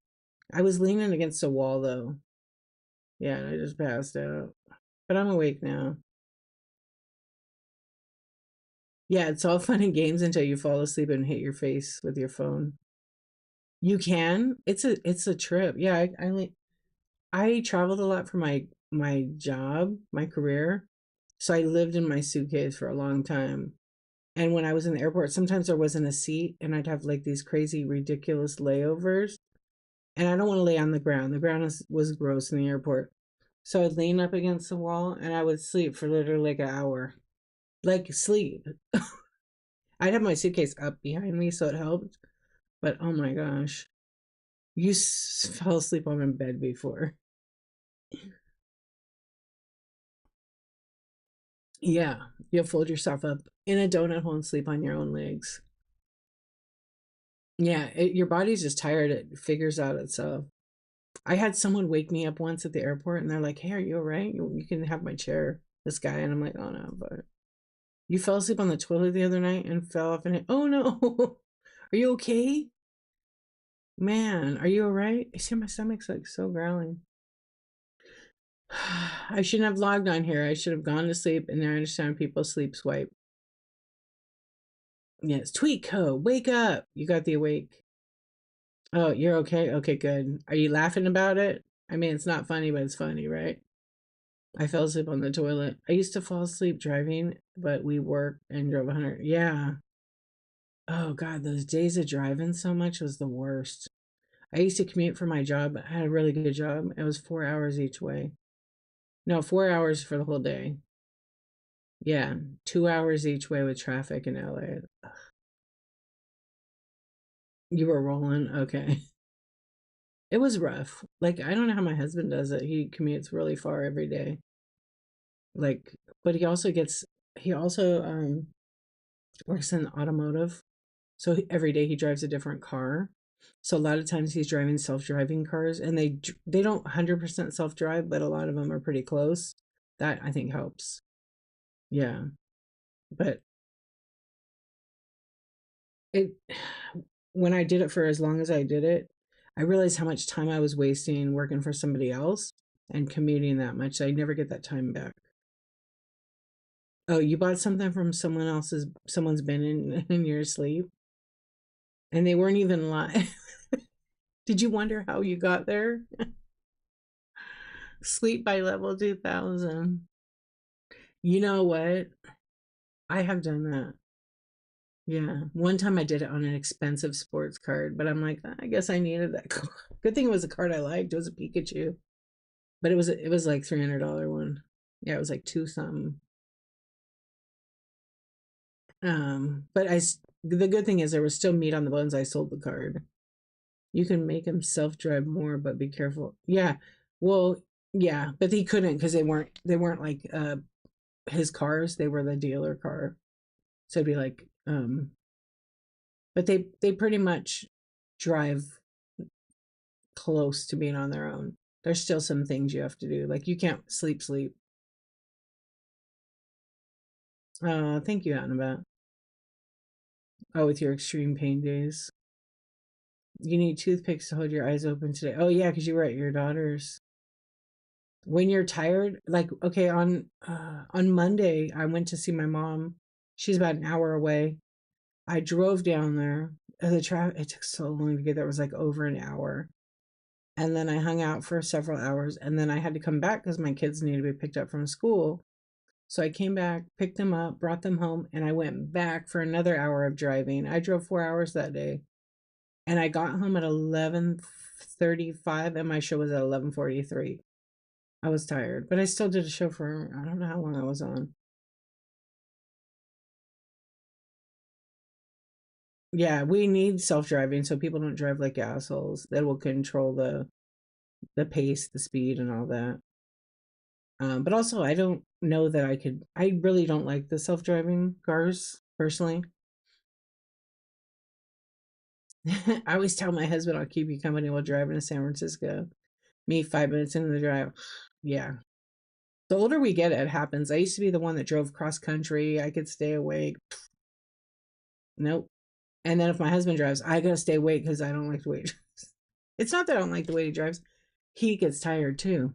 I was leaning against a wall though. Yeah, and I just passed out. But I'm awake now. Yeah, it's all fun and games until you fall asleep and hit your face with your phone. You can. It's a trip. Yeah, I traveled a lot for my job, my career. So I lived in my suitcase for a long time. And when I was in the airport, sometimes there wasn't a seat and I'd have like these crazy ridiculous layovers. And I don't want to lay on the ground. The ground was gross in the airport. So I'd lean up against the wall and I would sleep for literally like an hour. Like sleep. I'd have my suitcase up behind me so it helped. But oh my gosh. Fell asleep on my bed before. Yeah, you'll fold yourself up in a donut hole and sleep on your own legs. Yeah, your body's just tired. It figures out itself. I had someone wake me up once at the airport and they're like, hey, are you all right? You can have my chair, this guy. And I'm like, oh no, but you fell asleep on the toilet the other night and fell off and hit. Oh no, are you okay? Man, are you all right? I see my stomach's like so growling. I shouldn't have logged on here. I should have gone to sleep and now I understand people sleep swipe. Yes, Tweet Code, wake up. You got the awake. Oh, you're okay? Okay, good. Are you laughing about it? I mean, it's not funny, but it's funny, right? I fell asleep on the toilet. I used to fall asleep driving, but we worked and drove 100. Yeah. Oh, God, those days of driving so much was the worst. I used to commute for my job. I had a really good job. It was 4 hours each way. No, 4 hours for the whole day. Yeah, 2 hours each way with traffic in LA. You were rolling? Okay. It was rough. Like, I don't know how my husband does it. He commutes really far every day. Like, but he also works in automotive. So every day he drives a different car. So a lot of times he's driving self-driving cars and they don't 100% self-drive, but a lot of them are pretty close. That I think helps. Yeah. But it when I did it for as long as I did it, I realized how much time I was wasting working for somebody else and commuting that much. I never get that time back. Oh, you bought something from someone's been in your sleep and they weren't even live. Did you wonder how you got there? Sleep by level 2000. You know what? I have done that. Yeah. One time I did it on an expensive sports card, but I'm like, I guess I needed that card. Good thing it was a card I liked. It was a Pikachu. But it was like $300 one. Yeah, it was like two something. But the good thing is there was still meat on the bones. I sold the card. You can make him self drive more, but be careful. Yeah, well, yeah, but he couldn't because they weren't like his cars. They were the dealer car. So it'd be like, but they pretty much drive close to being on their own. There's still some things you have to do, like you can't sleep. Thank you, Annabelle. Oh, with your extreme pain days. You need toothpicks to hold your eyes open today. Oh yeah, because you were at your daughter's. When you're tired, like okay, on Monday I went to see my mom. She's about an hour away. I drove down there. The traffic it took so long to get there. It was like over an hour. And then I hung out for several hours and then I had to come back because my kids needed to be picked up from school. So I came back, picked them up, brought them home, and I went back for another hour of driving. I drove 4 hours that day. And I got home at 11:35 and my show was at 11:43. I was tired, but I still did a show for I don't know how long I was on. Yeah, we need self-driving so people don't drive like assholes that will control the pace, the speed and all that. But also I don't know that I really don't like the self-driving cars personally. I always tell my husband I'll keep you company while driving to San Francisco. Me 5 minutes into the drive. Yeah. The older we get, it happens. I used to be the one that drove cross country. I could stay awake. Nope. And then if my husband drives, I gotta stay awake because I don't like the way he drives. It's not that I don't like the way he drives. He gets tired too.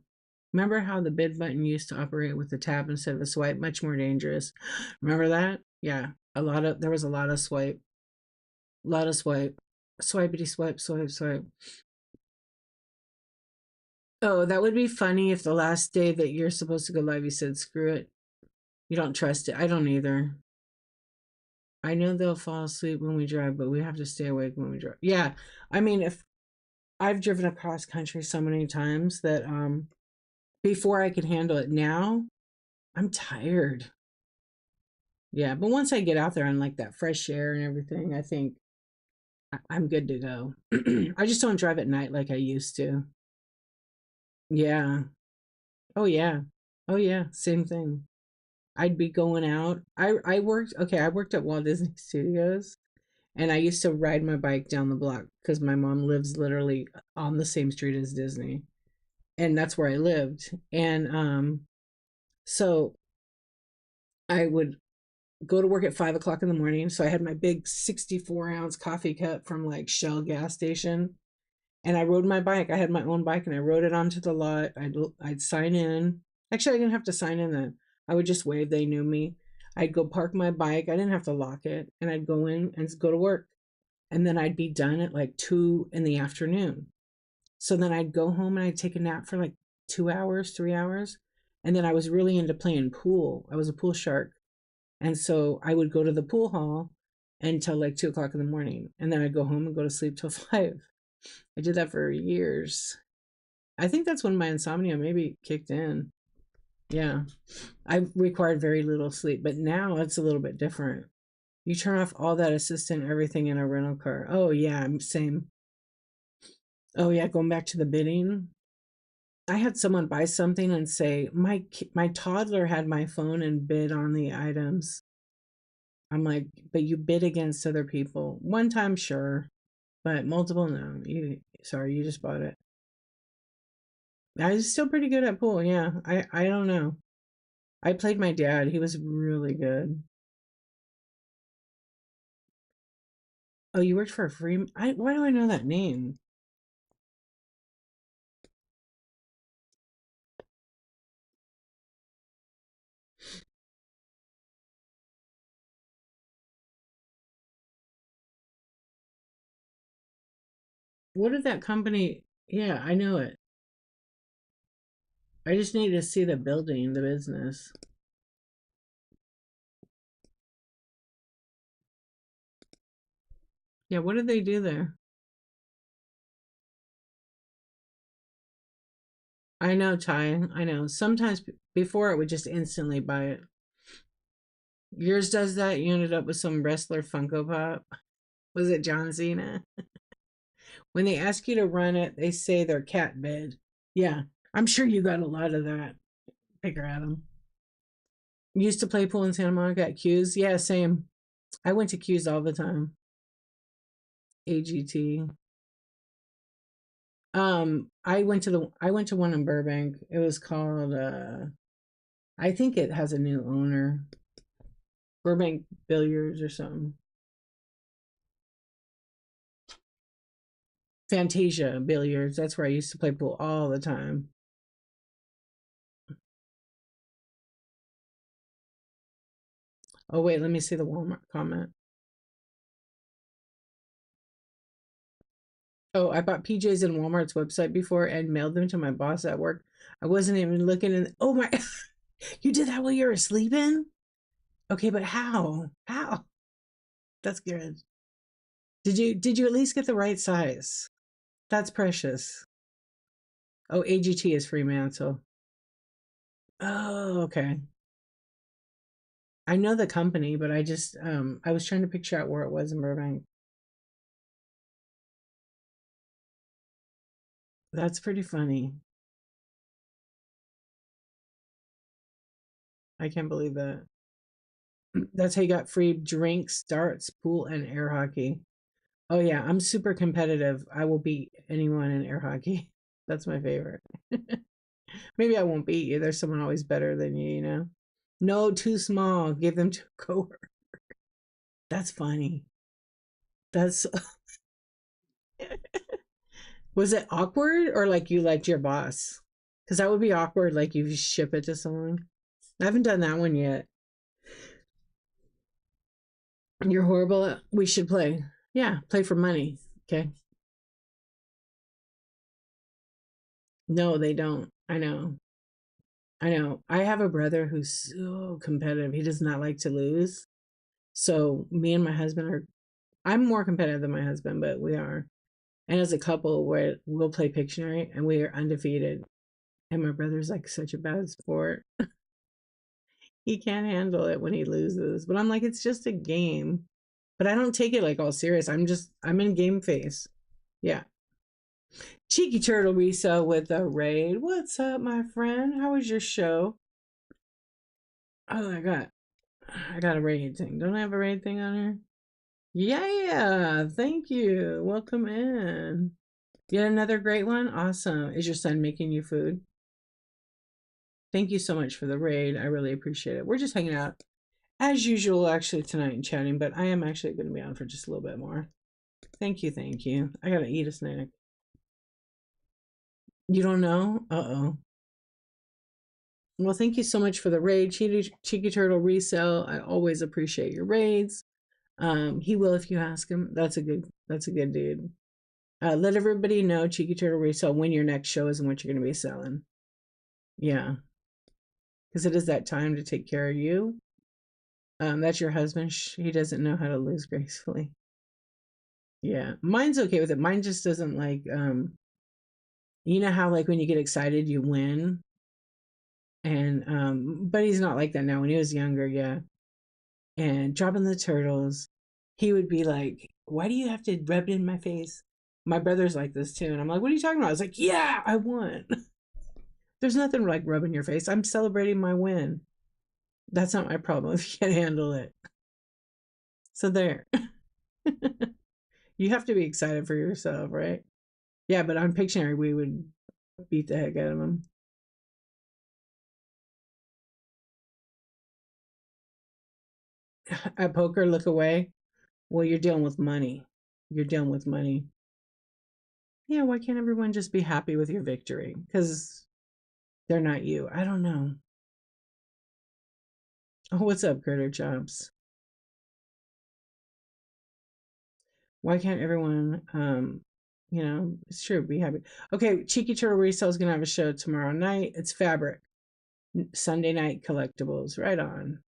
Remember how the bid button used to operate with the tab instead of a swipe? Much more dangerous. Remember that? Yeah. There was a lot of swipe. A lot of swipe. Swipey swipe, swipe, swipe. Oh, that would be funny if the last day that you're supposed to go live, you said, screw it. You don't trust it. I don't either. I know they'll fall asleep when we drive, but we have to stay awake when we drive. Yeah. I mean, if I've driven across country so many times that before I could handle it now, I'm tired. Yeah, but once I get out there and like that fresh air and everything, I think I'm good to go. I just don't drive at night like I used to. Yeah. Oh yeah. Oh yeah, same thing. I'd be going out. I worked at Walt Disney Studios and I used to ride my bike down the block because my mom lives literally on the same street as Disney. And that's where I lived. And so I would go to work at 5 o'clock in the morning. So I had my big 64-ounce coffee cup from like Shell gas station. And I rode my bike. I had my own bike and I rode it onto the lot. I'd sign in. Actually, I didn't have to sign in then. I would just wave. They knew me. I'd go park my bike. I didn't have to lock it. And I'd go in and go to work. And then I'd be done at like 2 in the afternoon. So then I'd go home and I'd take a nap for like 2 hours, 3 hours. And then I was really into playing pool. I was a pool shark. And so I would go to the pool hall until like 2 o'clock in the morning. And then I'd go home and go to sleep till 5. I did that for years. I think that's when my insomnia maybe kicked in. Yeah. I required very little sleep, but now it's a little bit different. You turn off all that assistant everything in a rental car. Oh yeah, same. Oh yeah, going back to the bidding. I had someone buy something and say, my toddler had my phone and bid on the items. I'm like, but you bid against other people. One time, sure, but multiple, no. Sorry, you just bought it. I was still pretty good at pool. Yeah, I don't know. I played my dad. He was really good. Oh, you worked for a free. Why do I know that name? What did that company? Yeah, I know it. I just need to see the building, the business. Yeah, what did they do there? I know, Ty. I know. Sometimes before it would just instantly buy it. Yours does that. You ended up with some wrestler Funko Pop. Was it John Cena? When they ask you to run it, they say they're cat bed. Yeah, I'm sure you got a lot of that. Picker Adam. Used to play pool in Santa Monica at Q's. Yeah, same. I went to Q's all the time. AGT. I went to one in Burbank. It was called I think it has a new owner. Burbank Billiards or something. Fantasia Billiards. That's where I used to play pool all the time. Oh wait, let me see the Walmart comment. Oh, I bought PJs in Walmart's website before and mailed them to my boss at work. I wasn't even looking in. Oh my, you did that while you were sleeping? Okay, but how? How? That's good. Did you at least get the right size? That's precious. Oh, AGT is Fremantle. Oh, okay. I know the company, but I was trying to picture out where it was in Burbank. That's pretty funny. I can't believe that. That's how you got free drinks, darts, pool, and air hockey. Oh yeah, I'm super competitive. I will beat anyone in air hockey. That's my favorite. Maybe I won't beat you. There's someone always better than you, you know? No, too small. Give them to a coworker. That's funny. That's Was it awkward or like you liked your boss? Because that would be awkward, like you ship it to someone. I haven't done that one yet. You're horrible. We should play. Yeah, play for money. Okay. No, they don't. I know. I know. I have a brother who's so competitive. He does not like to lose. So me and my husband are. I'm more competitive than my husband, but we are. And as a couple, we'll play Pictionary, and we are undefeated. And my brother's like such a bad sport. He can't handle it when he loses. But I'm like, it's just a game. But I don't take it like all serious. I'm in game face. Yeah. Cheeky Turtle Resale with a raid. What's up, my friend? How was your show? Oh, I got a raid thing. Don't I have a raid thing on here? Yeah, thank you. Welcome in. Yet another great one. Awesome. Is your son making you food? Thank you so much for the raid. I really appreciate it. We're just hanging out as usual, actually, tonight and chatting, but I am actually going to be on for just a little bit more. Thank you, thank you. I gotta eat a snack. You don't know? Uh-oh. Well, thank you so much for the raid, Cheeky Turtle Resale. I always appreciate your raids. He will if you ask him. That's a good dude. Let everybody know, Cheeky Turtle Resale, when your next show is and what you're gonna be selling. Yeah, because it is that time to take care of you. That's your husband. He doesn't know how to lose gracefully. Yeah, mine's okay with it. Mine just doesn't like. You know how like when you get excited, you win, and but he's not like that now. When he was younger, yeah, and dropping the turtles, he would be like, "Why do you have to rub it in my face?" My brother's like this too, and I'm like, "What are you talking about?" I was like, "Yeah, I won." There's nothing like rubbing your face. I'm celebrating my win. That's not my problem if you can't handle it. So there. You have to be excited for yourself, right? Yeah, but on Pictionary, we would beat the heck out of him. At poker, look away. Well, you're dealing with money. You're dealing with money. Yeah, why can't everyone just be happy with your victory? Because they're not you. I don't know. Oh, what's up, Critter Chops? Why can't everyone, it's true, be happy. Okay, Cheeky Turtle Resale is going to have a show tomorrow night. It's Fabric. Sunday night collectibles. Right on.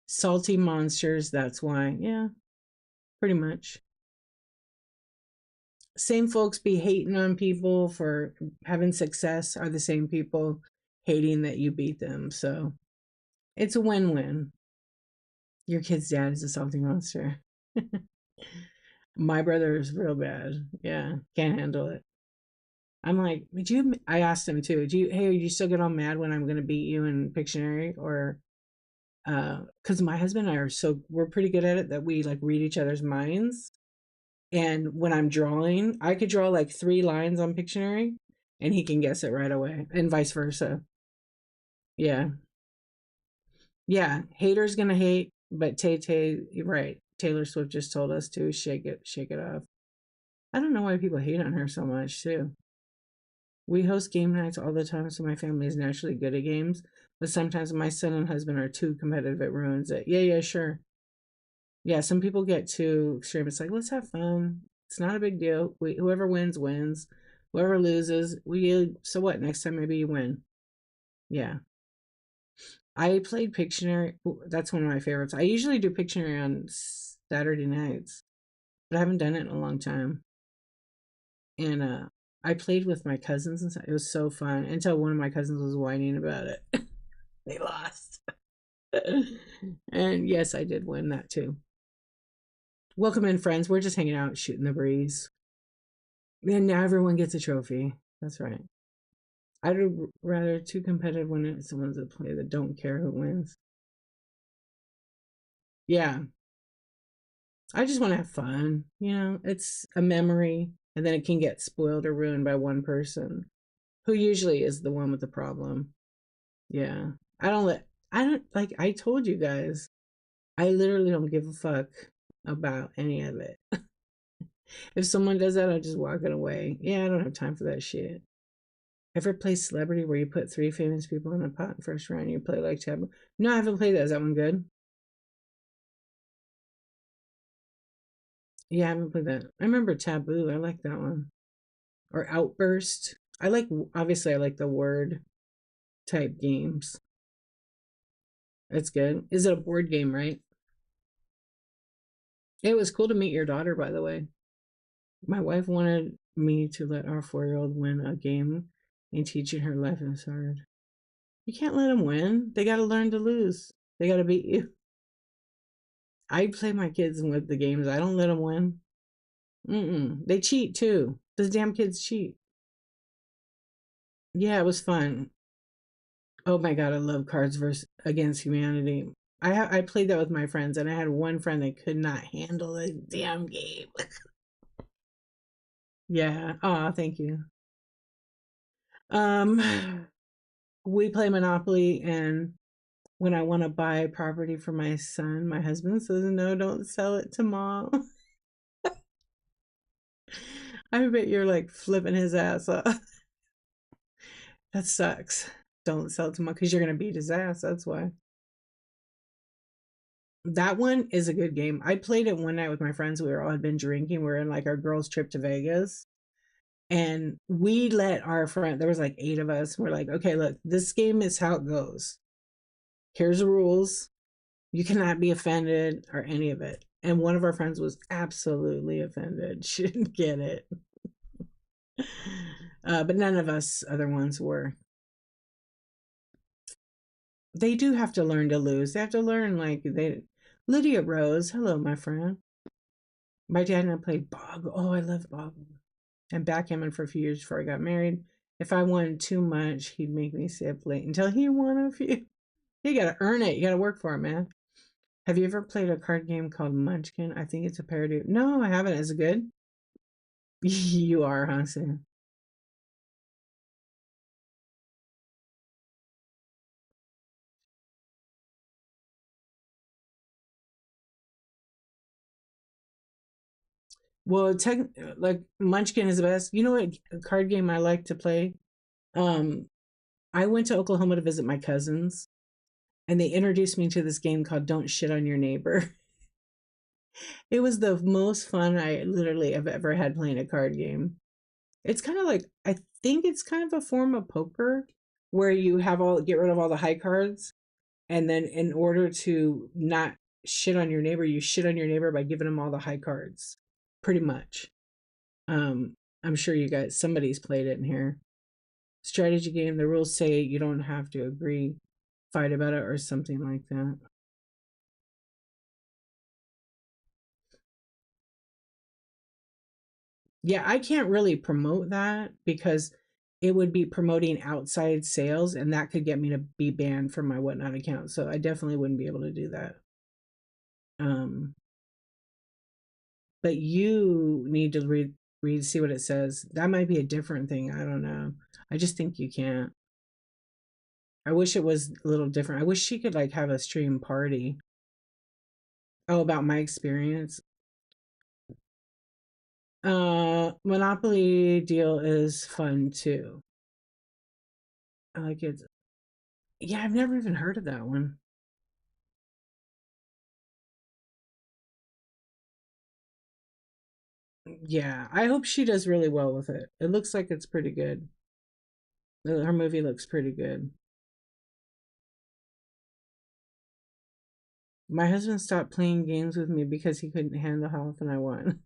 Salty monsters, that's why. Yeah, pretty much. Same folks be hating on people for having success are the same people hating that you beat them. So it's a win win. Your kid's dad is a salty monster. My brother is real bad. Yeah, can't handle it. I'm like, would you? I asked him too. Do you? Hey, are you still get all mad when I'm gonna beat you in Pictionary, or because my husband and I are we're pretty good at it that we like read each other's minds. And when I'm drawing, I could draw like 3 lines on Pictionary, and he can guess it right away, and vice versa. Yeah, yeah. Haters gonna hate, but Tay Tay, you're right. Taylor Swift just told us to shake it off. I don't know why people hate on her so much too. We host game nights all the time, so my family is naturally good at games. But sometimes my son and husband are too competitive, it ruins it. Yeah, yeah, sure. Yeah, some people get too extreme. It's like, let's have fun. It's not a big deal. Whoever wins, wins. Whoever loses, so what? Next time, maybe you win. Yeah. I played Pictionary. That's one of my favorites. I usually do Pictionary on Saturday nights, but I haven't done it in a long time. And I played with my cousins and stuff. It was so fun until one of my cousins was whining about it. They lost. And yes, I did win that too. Welcome in, friends. We're just hanging out, shooting the breeze. And now everyone gets a trophy. That's right. I'd rather too competitive when it's someone's a play that don't care who wins. Yeah, I just want to have fun. It's a memory, and then it can get spoiled or ruined by one person, who usually is the one with the problem. Yeah, I don't like. I told you guys, I literally don't give a fuck about any of it. If someone does that, I just walk it away. Yeah, I don't have time for that shit. Ever play Celebrity where you put 3 famous people in a pot in first round and you play like Taboo? No, I haven't played that. Is that one good? Yeah, I haven't played that. I remember Taboo. I like that one. Or Outburst. Obviously, I like the word type games. That's good. Is it a board game, right? It was cool to meet your daughter, by the way. My wife wanted me to let our 4-year-old win a game and teaching her life is hard. You can't let them win. They got to learn to lose. They got to beat you. I play my kids with the games. I don't let them win. Mm-mm. They cheat too. Those damn kids cheat. Yeah, it was fun. Oh my god, I love Cards versus Against Humanity. I played that with my friends, and I had one friend that could not handle the damn game. Yeah. Oh, thank you. Um, we play Monopoly, and when I want to buy property for my son, my husband says, "No, don't sell it to mom." I bet you're like flipping his ass off. That sucks. Don't sell it to mom because you're gonna beat his ass. That's why. That one is a good game. I played it one night with my friends. We were all had been drinking. We were in like our girls' trip to Vegas. And we let our friend, there was like 8 of us. We're like, okay, look, this game is how it goes. Here's the rules. You cannot be offended or any of it. And one of our friends was absolutely offended. She didn't get it. But none of us other ones were. They do have to learn to lose. They have to learn Lydia Rose, hello, my friend. My dad and I played Boggle. Oh, I love Boggle. And backgammon for a few years before I got married. If I won too much, he'd make me stay up late until he won a few. You gotta earn it. You gotta work for it, man. Have you ever played a card game called Munchkin? I think it's a parody. No, I haven't. Is it good? You are, huh, Sam? Well, like Munchkin is the best. You know what card game I like to play? Um, I went to Oklahoma to visit my cousins, and they introduced me to this game called Don't Shit on Your Neighbor. It was the most fun I literally have ever had playing a card game. It's kind of like, I think it's kind of a form of poker where you have all get rid of all the high cards, and then in order to not shit on your neighbor, you shit on your neighbor by giving them all the high cards, pretty much. Um, I'm sure you guys somebody's played it in here. Strategy game. The rules say you don't have to agree, fight about it, or something like that. Yeah, I can't really promote that because it would be promoting outside sales, and that could get me to be banned from my whatnot account. So I definitely wouldn't be able to do that. Um, but you need to read see what it says. That might be a different thing. I don't know. I just think you can't. I wish it was a little different. I wish she could like have a stream party. Oh, about my experience. Monopoly deal is fun too. I like it. Yeah, I've never even heard of that one. Yeah, I hope she does really well with it. It looks like it's pretty good. Her movie looks pretty good. My husband stopped playing games with me because he couldn't handle how often I won.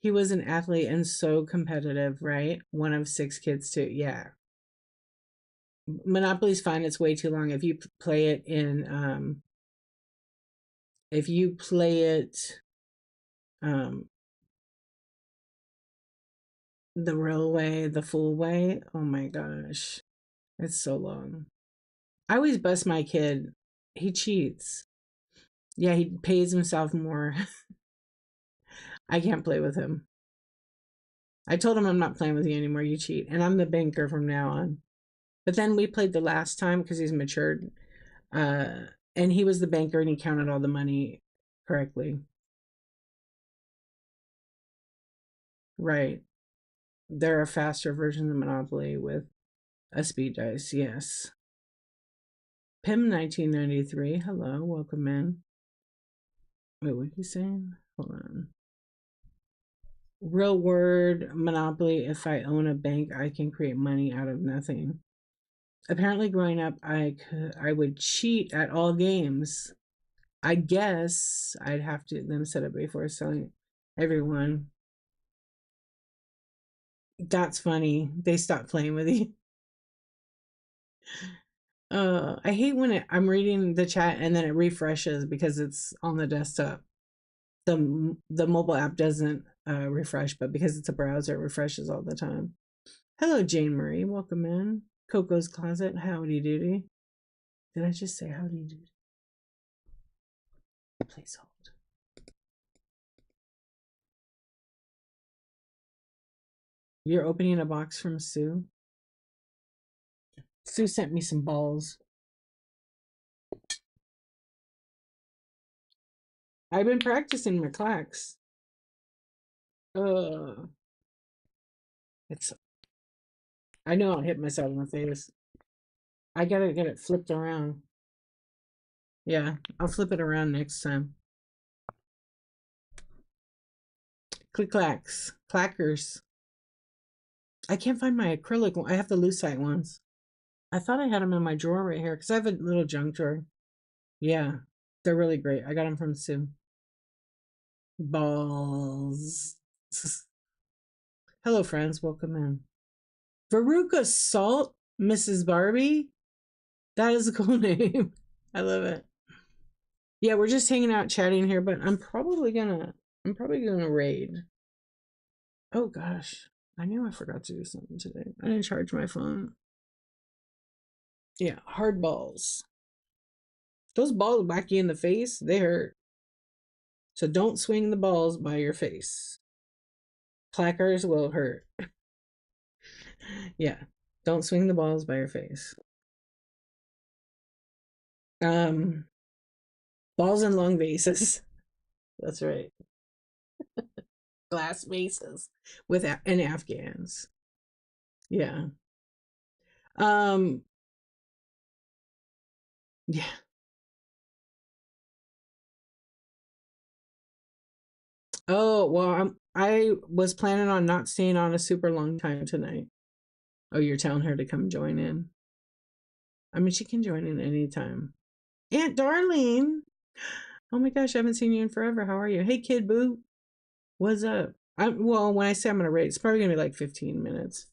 He was an athlete and so competitive, right? One of six kids, too. Yeah. Monopoly's fine. It's way too long. Play it in, if you play it, um, the real way, the full way, oh my gosh, it's so long. I always bust my kid. He cheats. Yeah, he pays himself more. I can't play with him. I told him I'm not playing with you anymore. You cheat, and I'm the banker from now on. But then we played the last time because he's matured, uh, and he was the banker and he counted all the money correctly. Right. They're a faster version of Monopoly with a speed dice. Yes. Pim 1993. Hello, welcome in. Wait, what are you saying? Hold on. Real word Monopoly. If I own a bank, I can create money out of nothing. Apparently, growing up, I would cheat at all games. I guess I'd have to them set up before selling everyone. That's funny. They stopped playing with you. I hate when I'm reading the chat and then it refreshes because it's on the desktop. The mobile app doesn't refresh, but because it's a browser, it refreshes all the time. Hello, Jane Marie. Welcome in. Coco's Closet. Howdy doody. Did I just say howdy doody? Please hold. You're opening a box from Sue. Sue sent me some balls. I've been practicing my clacks. Uh, it's. I know I'll hit myself in the face. I gotta get it flipped around. Yeah, I'll flip it around next time. Click clacks, clackers. I can't find my acrylic one. I have the lucite ones. I thought I had them in my drawer right here because I have a little junk drawer. Yeah, they're really great. I got them from Sue. Balls. Hello, friends. Welcome in. Veruca Salt, Mrs. Barbie. That is a cool name. I love it. Yeah, we're just hanging out, chatting here, but I'm probably gonna raid. Oh gosh, I knew I forgot to do something today. I didn't charge my phone. Yeah, hard balls. Those balls whack you in the face, they hurt. So don't swing the balls by your face. Clackers will hurt. Yeah, don't swing the balls by your face. Um, balls and long vases. That's right. glass vases with and Afghans. Yeah. Um. Yeah. Oh well, I was planning on not staying on a super long time tonight. Oh, you're telling her to come join in. I mean, she can join in anytime. Aunt Darlene. Oh my gosh, I haven't seen you in forever. How are you? Hey, kid boo. What's up? Well, when I say I'm gonna rate, it's probably gonna be like 15 minutes.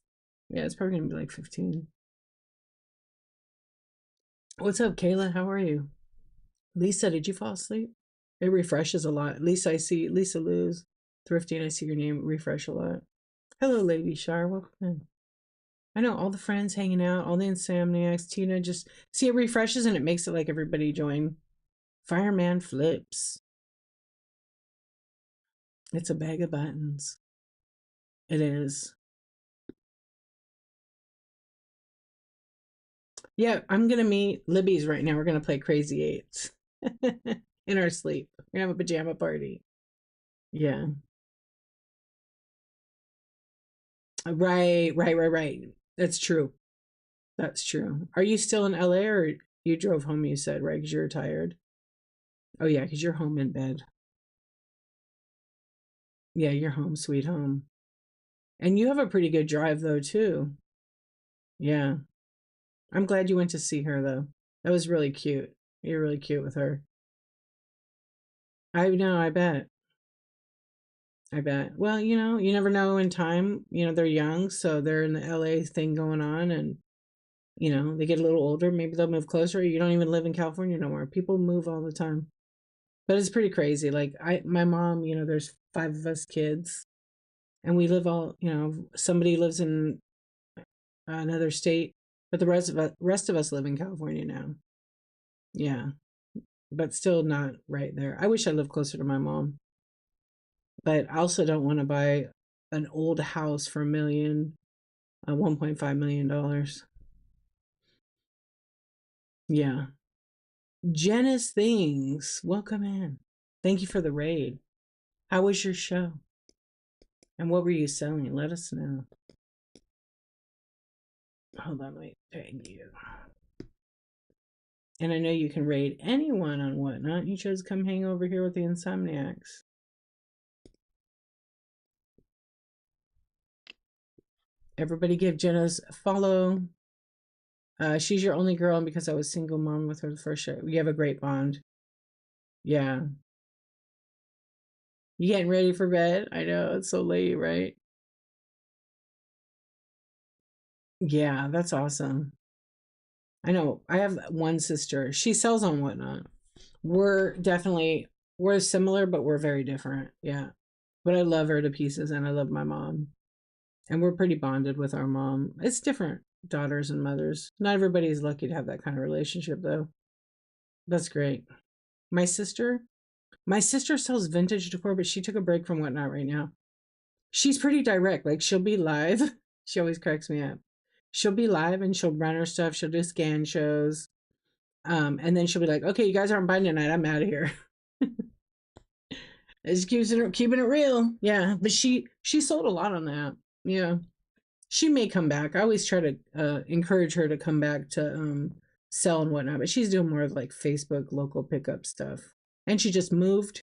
Yeah, it's probably gonna be like 15. What's up, Kayla? How are you? Lisa, did you fall asleep? It refreshes a lot. Lisa, I see Lisa Luz. Thrifty, and I see your name refresh a lot. Hello, Lady Shar. Welcome in. I know all the friends hanging out, all the Insomniacs. Tina just see it refreshes and it makes it like everybody join. Fireman flips. It's a bag of buttons. It is. Yeah, I'm gonna meet Libby's right now. We're gonna play Crazy Eights in our sleep. We're gonna have a pajama party. Yeah. Right. That's true. That's true. Are you still in LA or you drove home? You said right because you're tired. Oh yeah, because you're home in bed. Yeah, you're home, sweet home. And you have a pretty good drive though too. Yeah. I'm glad you went to see her though. That was really cute. You're really cute with her. I know, I bet. I bet. Well, you never know in time. They're young, so they're in the LA thing going on and they get a little older, maybe they'll move closer. You don't even live in California no more. People move all the time. But it's pretty crazy. Like my mom, there's five of us kids and we live all, somebody lives in another state, but the rest of us live in California now. Yeah, but still not right there. I wish I lived closer to my mom, but I also don't want to buy an old house for 1.5 million dollars. Yeah. Janice Things, welcome in. Thank you for the raid. How was your show? And what were you selling? Let us know. Hold on, wait. Thank you. And I know you can raid anyone on Whatnot. You chose to come hang over here with the Insomniacs. Everybody give Jenna's a follow. She's your only girl, and because I was single mom with her the first show. We have a great bond. Yeah. You getting ready for bed? I know, it's so late, right? Yeah, that's awesome. I know. I have one sister. She sells on Whatnot. We're similar, but we're very different. Yeah. But I love her to pieces and I love my mom. And we're pretty bonded with our mom. It's different, daughters and mothers. Not everybody is lucky to have that kind of relationship though. That's great. My sister, my sister sells vintage decor, but she took a break from Whatnot right now. She's pretty direct. Like she'll be live. She always cracks me up. She'll be live and she'll run her stuff. She'll do scan shows. And then she'll be like, "Okay, you guys aren't buying tonight. I'm out of here." It's keeping it real. Yeah, but she sold a lot on that. Yeah, she may come back. I always try to encourage her to come back to sell and whatnot. But she's doing more of like Facebook local pickup stuff. And she just moved.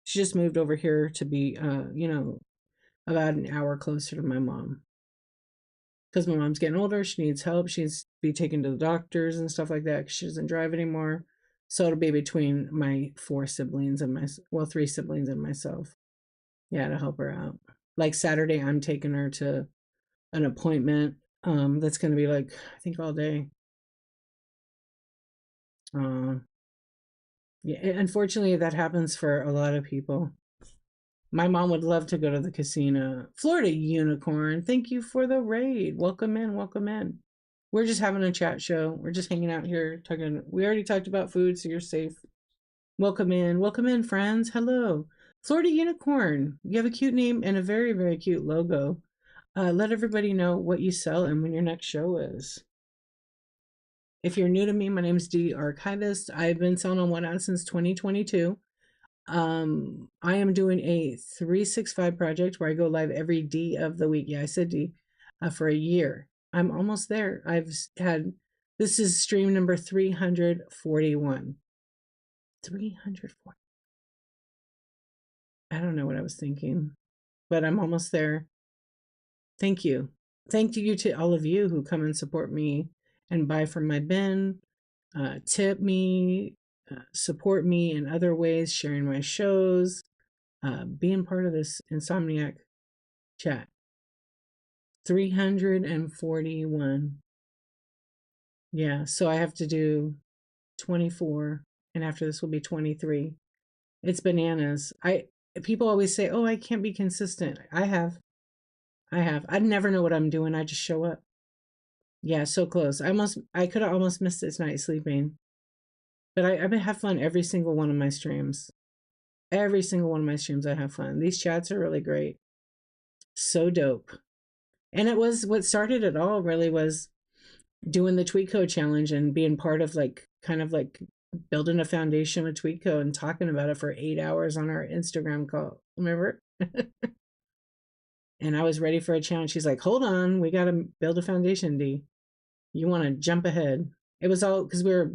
She just moved over here to be about an hour closer to my mom because my mom's getting older. She needs help. She needs to be taken to the doctors and stuff like that because she doesn't drive anymore. So it'll be between my four siblings and three siblings and myself. Yeah, to help her out. Like Saturday, I'm taking her to an appointment. That's going to be like I think all day. Uh, yeah, unfortunately, that happens for a lot of people. My mom would love to go to the casino. Florida Unicorn, thank you for the raid. Welcome in, welcome in. We're just having a chat show. We're just hanging out here talking. We already talked about food, so you're safe. Welcome in, friends. Hello, Florida Unicorn. You have a cute name and a very, very cute logo. Let everybody know what you sell and when your next show is. If you're new to me, my name is DEE Archivist. I've been selling on Whatnot since 2022. I am doing a 365 project where I go live every D of the week. Yeah, I said D, for a year. I'm almost there. Had, this is stream number 341. 340. I don't know what I was thinking, but I'm almost there. Thank you. Thank you to all of you who come and support me and buy from my bin, tip me, support me in other ways, sharing my shows, being part of this Insomniac chat. 341. Yeah, so I have to do 24, and after this will be 23. It's bananas. I People always say, "Oh, I can't be consistent." I never know what I'm doing. I just show up. Yeah, so close. I could have almost missed this night sleeping. But I've been have fun every single one of my streams. Every single one of my streams I have fun. These chats are really great. So dope. And it was what started it all really was doing the tweet code challenge and being part of like kind of like building a foundation with tweet code and talking about it for 8 hours on our Instagram call. Remember? And I was ready for a challenge. She's like, hold on, we got to build a foundation, D. You want to jump ahead. It was all because we were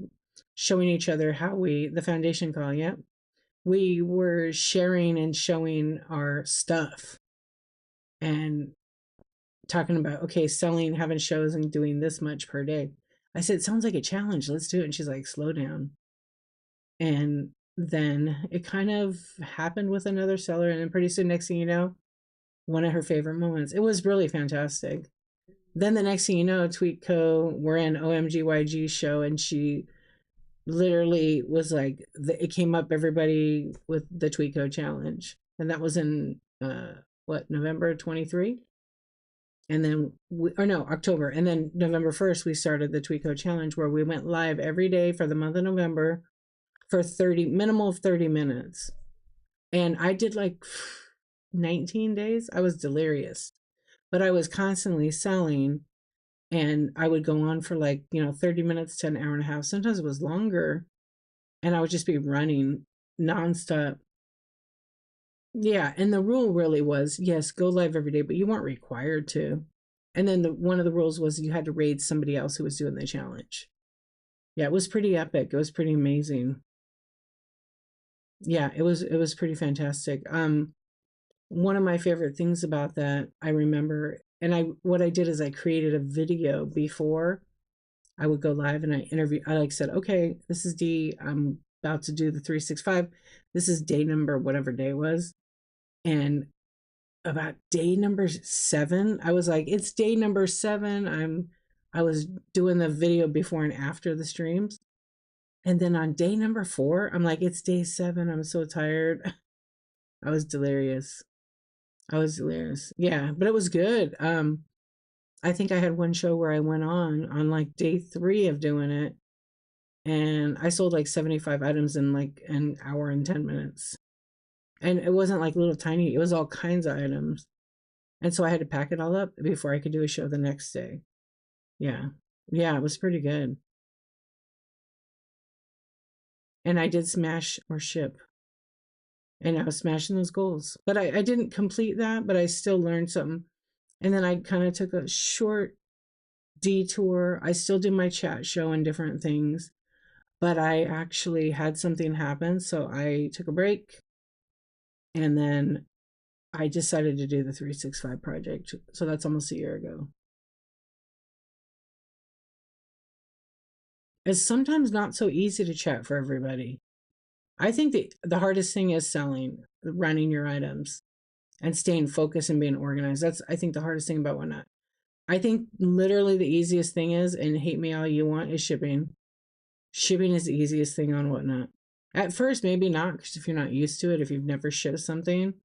showing each other how the foundation call, yeah. We were sharing and showing our stuff and talking about, okay, selling, having shows and doing this much per day. I said, sounds like a challenge. Let's do it. And she's like, slow down. And then it kind of happened with another seller. And then pretty soon, next thing you know, one of her favorite moments. It was really fantastic. Then the next thing you know, Tweetco, we're in OMGYG show, and she literally was like, it came up everybody with the Tweetco challenge. And that was in, November 23? And then, or no, October. And then November 1st, we started the Tweetco challenge where we went live every day for the month of November for 30, minimal of 30 minutes. And I did like 19 days. I was delirious, but I was constantly selling, and I would go on for like, 30 minutes to an hour and a half. Sometimes it was longer, and I would just be running nonstop. Yeah. And the rule really was, yes, go live every day, but you weren't required to. And then one of the rules was you had to raid somebody else who was doing the challenge. Yeah, it was pretty epic. It was pretty amazing. Yeah, it was pretty fantastic. One of my favorite things about that, I remember, and what I did is I created a video before I would go live, and I like said, okay, this is D. I'm about to do the 365. This is day number, whatever day it was. And about day number 7, I was like, it's day number 7. I was doing the video before and after the streams. And then on day number 4, I'm like, it's day 7. I'm so tired. I was delirious. I was delirious. Yeah, but it was good. I think I had one show where I went on like day 3 of doing it, and I sold like 75 items in like an hour and 10 minutes. And it wasn't like little tiny, it was all kinds of items. And so I had to pack it all up before I could do a show the next day. Yeah. Yeah, it was pretty good. And I did smash or ship. And I was smashing those goals. But I didn't complete that, but I still learned something. And then I kind of took a short detour. I still do my chat show and different things, but I actually had something happen. So I took a break, and then I decided to do the 365 project. So that's almost a year ago. It's sometimes not so easy to chat for everybody. I think the hardest thing is selling, running your items, and staying focused and being organized. That's, I think, the hardest thing about Whatnot. I think literally the easiest thing is, and hate me all you want, is shipping. Shipping is the easiest thing on Whatnot. At first, maybe not, because if you're not used to it, if you've never shipped something,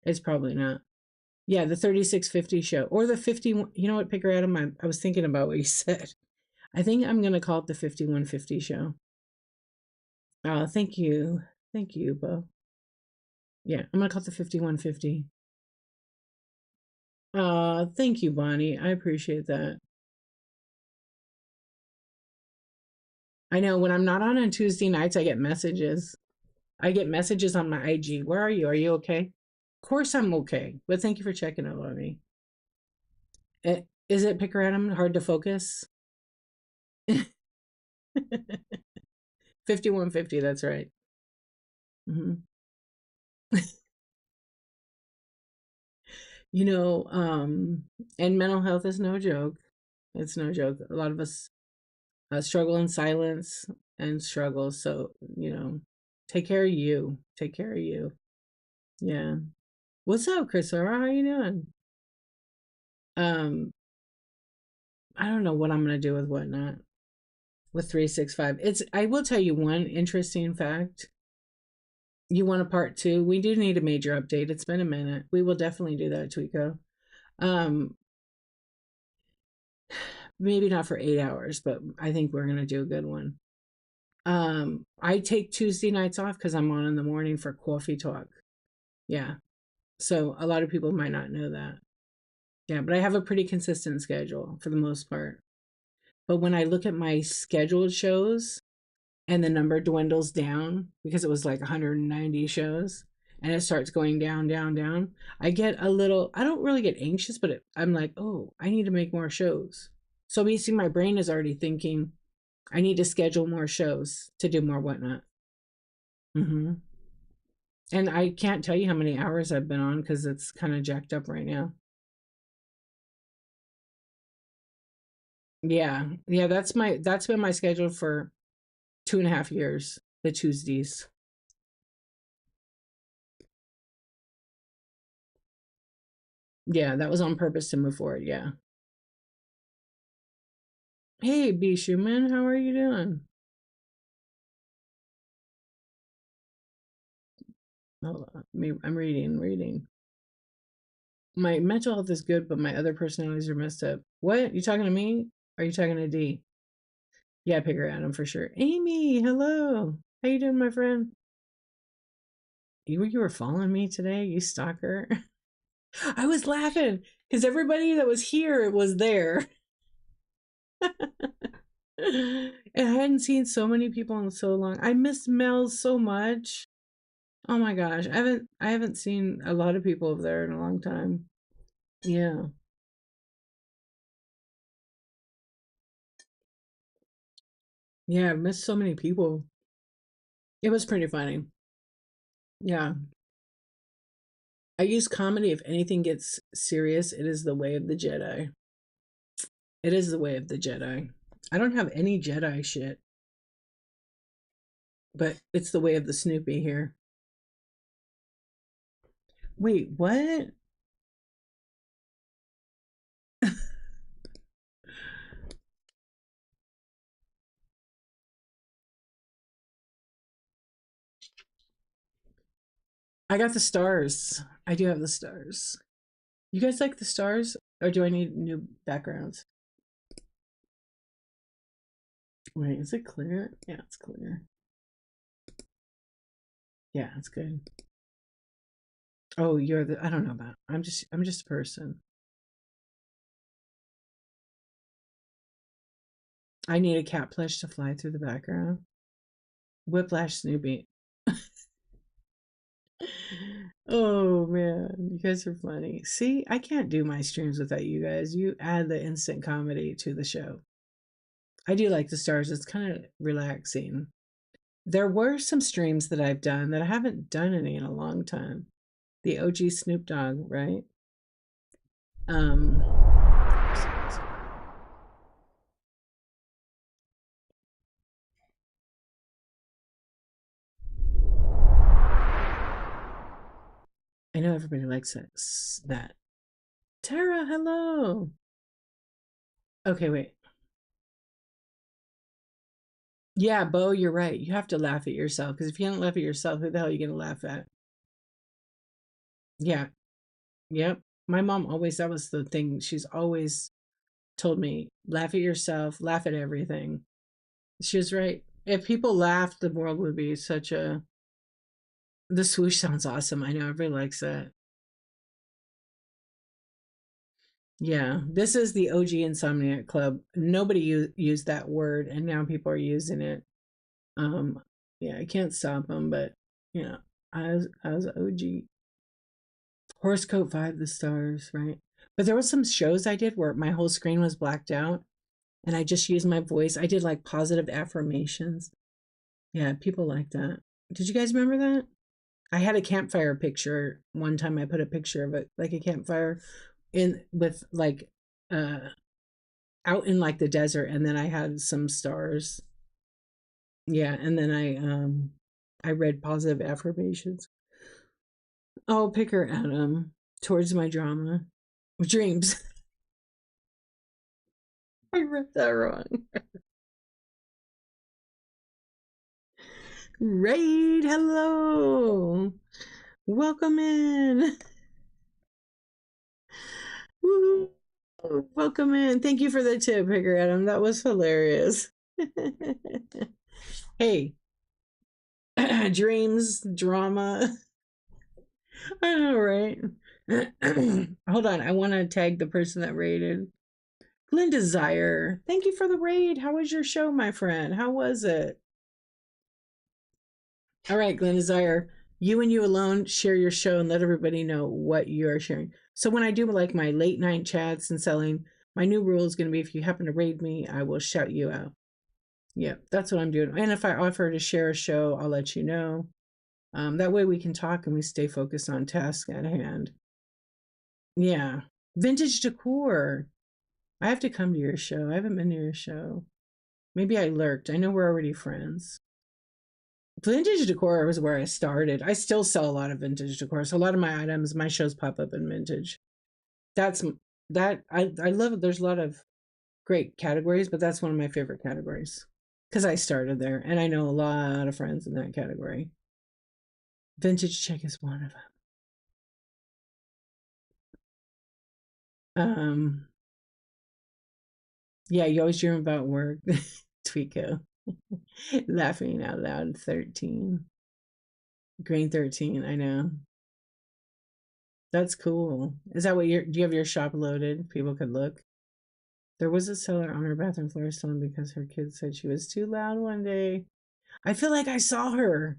it's probably not. Yeah, the 3650 show or the 51. You know what, Picker Adam? I was thinking about what you said. I think I'm gonna call it the 5150 show. Oh, thank you, Bo. Yeah, I'm gonna call it the 5150. Thank you, Bonnie. I appreciate that. I know when I'm not on Tuesday nights, I get messages. I get messages on my IG. Where are you? Are you okay? Of course I'm okay, but thank you for checking up on me. Is it pick random hard to focus? 5150, that's right. Hmm. You know, and mental health is no joke. It's no joke. A lot of us struggle in silence and struggle. So, take care of you. Take care of you. Yeah. What's up, Chris? How are you doing? Um, I don't know what I'm gonna do with whatnot with 365. I will tell you one interesting fact. You want a part two? We do need a major update. It's been a minute. We will definitely do that, Tweeko. Um, maybe not for 8 hours, but I think we're gonna do a good one. I take Tuesday nights off because I'm on in the morning for coffee talk. Yeah. So a lot of people might not know that. Yeah, but I have a pretty consistent schedule for the most part. But when I look at my scheduled shows and the number dwindles down because it was like 190 shows and it starts going down, down, down, I get a little, I don't really get anxious, but I'm like, oh, I need to make more shows. So basically, my brain is already thinking, I need to schedule more shows to do more whatnot. Hmm. And I can't tell you how many hours I've been on because it's kind of jacked up right now. Yeah. Yeah, that's been my schedule for 2.5 years, the Tuesdays. Yeah, that was on purpose to move forward. Yeah. Hey, B Schumann, how are you doing? Hold on. I'm reading. My mental health is good, but my other personalities are messed up. What? You talking to me? Are you talking to D? Yeah, pick her Adam for sure. Amy, hello. How you doing, my friend? You were following me today, you stalker. I was laughing because everybody that was here was there. And I hadn't seen so many people in so long. I missed Mel so much. Oh my gosh. I haven't seen a lot of people over there in a long time. Yeah. Yeah, I've missed so many people. It was pretty funny. Yeah. I use comedy if anything gets serious. It is the way of the Jedi. It is the way of the Jedi. I don't have any Jedi shit, but it's the way of the Snoopy here. Wait, what? I got the stars. I do have the stars. You guys like the stars? Or do I need new backgrounds? Wait, is it clear? Yeah, it's clear. Yeah, it's good. Oh, you're the I don't know about. I'm just a person. I need a cat plush to fly through the background. Whiplash Snoopy. Oh man, you guys are funny. See, I can't do my streams without you guys. You add the instant comedy to the show. I do like the stars. It's kind of relaxing. There were some streams that I've done that I haven't done any in a long time. The OG Snoop Dogg, right? Um, I know everybody likes that. Tara, hello. Okay, wait. Yeah, Bo, you're right. You have to laugh at yourself because if you don't laugh at yourself, who the hell are you gonna laugh at? Yeah, yep. My mom always, that was the thing. She's always told me, laugh at yourself, laugh at everything. She was right. If people laughed, the world would be such a. The swoosh sounds awesome. I know everybody likes that. Yeah, this is the OG Insomniac Club. Nobody used that word, and now people are using it. Um, yeah, I can't stop them, but Yeah, I was OG. Horoscope 5, the stars, right? But there was some shows I did where my whole screen was blacked out and I just used my voice. I did like positive affirmations. Yeah, people like that. Did you guys remember that? I had a campfire picture one time. I put a picture of it, like a campfire in with like uh out in like the desert, and then I had some stars. Yeah, and then I read positive affirmations. Oh, pick her Adam towards my drama. Dreams. I read that wrong. Raid, hello. Welcome in. Woo. Welcome in. Thank you for the tip, Picker Adam. That was hilarious. Hey, dreams, drama. I know, right? Hold on. I want to tag the person that raided. Glenn Desire. Thank you for the raid. How was your show, my friend? How was it? All right, Glenn Desire. You and you alone share your show and let everybody know what you're sharing. So when I do like my late night chats and selling, my new rule is going to be if you happen to raid me, I will shout you out. Yeah, that's what I'm doing. And if I offer to share a show, I'll let you know. That way we can talk and we stay focused on task at hand. Yeah. Vintage decor. I have to come to your show. I haven't been to your show. Maybe I lurked. I know we're already friends. Vintage decor was where I started. I still sell a lot of vintage decor. So a lot of my items, my shows pop up in vintage. That's that I love it. There's a lot of great categories, but that's one of my favorite categories because I started there and I know a lot of friends in that category. Vintage check is one of them. Yeah, you always dream about work. Tweako. Laughing out loud. 13. Green 13, I know. That's cool. Is that what do you have your shop loaded? People could look. There was a seller on her bathroom floor selling because her kids said she was too loud one day. I feel like I saw her.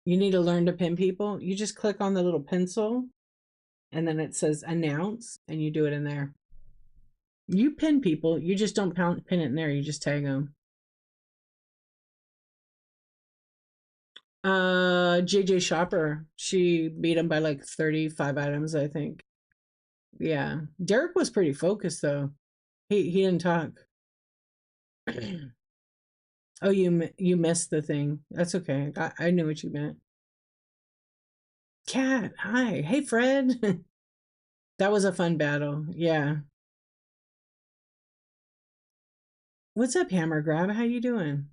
You need to learn to pin people. You just click on the little pencil and then it says announce and you do it in there. You pin people. You just don't pin it in there. You just tag them. JJ Shopper. She beat him by like 35 items, I think. Yeah. Derek was pretty focused though. He didn't talk. Oh, you missed the thing. That's okay. I knew what you meant. Cat, hi. Hey, Fred. That was a fun battle. Yeah. What's up, Hammer Grab? How you doing?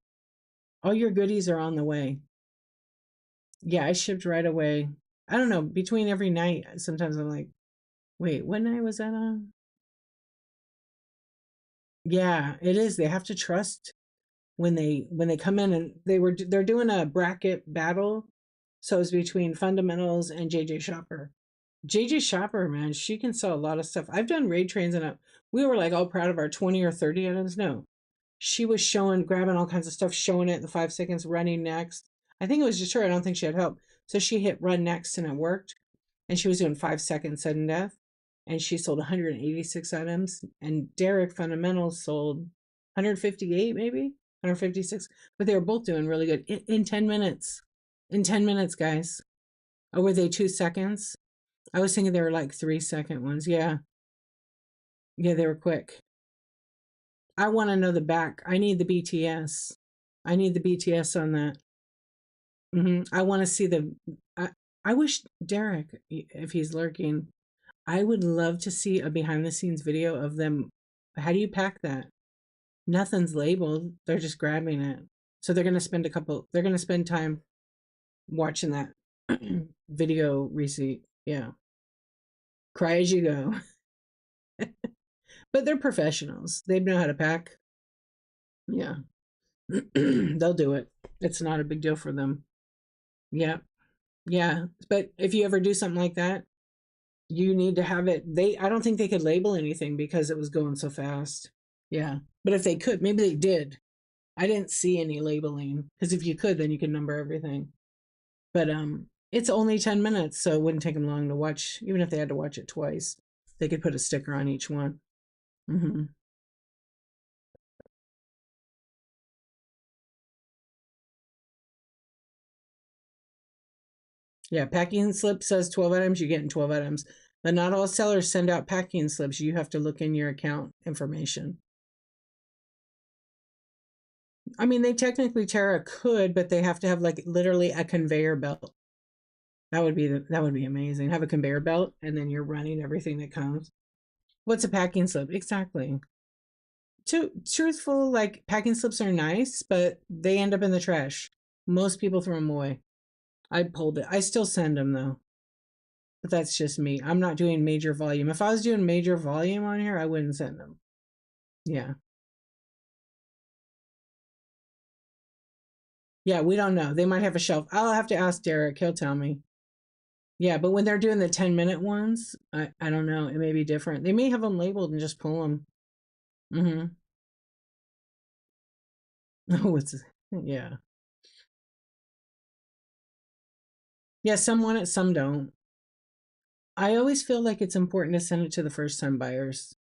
All your goodies are on the way. Yeah, I shipped right away. I don't know, between every night, sometimes I'm like, wait, what night was that on? Yeah, it is. They have to trust when they come in, and they're doing a bracket battle. So it's between fundamentals and JJ Shopper. JJ Shopper, man, she can sell a lot of stuff. I've done raid trains and we were like all proud of our 20 or 30 items. No, she was showing, grabbing all kinds of stuff, showing it in the 5 seconds, running next. I think it was just her. I don't think she had help. So she hit run next and it worked. And she was doing 5 seconds sudden death. And she sold 186 items. And Derek Fundamentals sold 158, maybe 156. But they were both doing really good in 10 minutes. In 10 minutes, guys. Oh, were they 2 seconds? I was thinking they were like 3 second ones. Yeah. Yeah, they were quick. I want to know the back. I need the BTS. I need the BTS on that. I want to see the. I wish Derek, if he's lurking, I would love to see a behind the scenes video of them. How do you pack that? Nothing's labeled. They're just grabbing it. So they're going to spend time watching that video receipt. Yeah. Cry as you go. But they're professionals. They know how to pack. Yeah. They'll do it. It's not a big deal for them. Yeah. Yeah. But if you ever do something like that, you need to have it. I don't think they could label anything because it was going so fast. Yeah. But if they could, maybe they did. I didn't see any labeling because if you could, then you could number everything. But it's only 10 minutes, so it wouldn't take them long to watch. Even if they had to watch it twice, they could put a sticker on each one. Hmm. Yeah, packing slip says 12 items, you get in 12 items. But not all sellers send out packing slips. You have to look in your account information. I mean, they technically Terra could, but they have to have like literally a conveyor belt. That would be amazing. Have a conveyor belt and then you're running everything that comes. What's a packing slip? Exactly. Truthful, like packing slips are nice, but they end up in the trash. Most people throw them away. I pulled it. I still send them though. But that's just me. I'm not doing major volume. If I was doing major volume on here, I wouldn't send them. Yeah. Yeah, we don't know. They might have a shelf. I'll have to ask Derek. He'll tell me. Yeah, but when they're doing the 10-minute ones, I don't know. It may be different. They may have them labeled and just pull them. Mm-hmm. Oh, it's, yeah. Yeah, some want it, some don't. I always feel like it's important to send it to the first time buyers.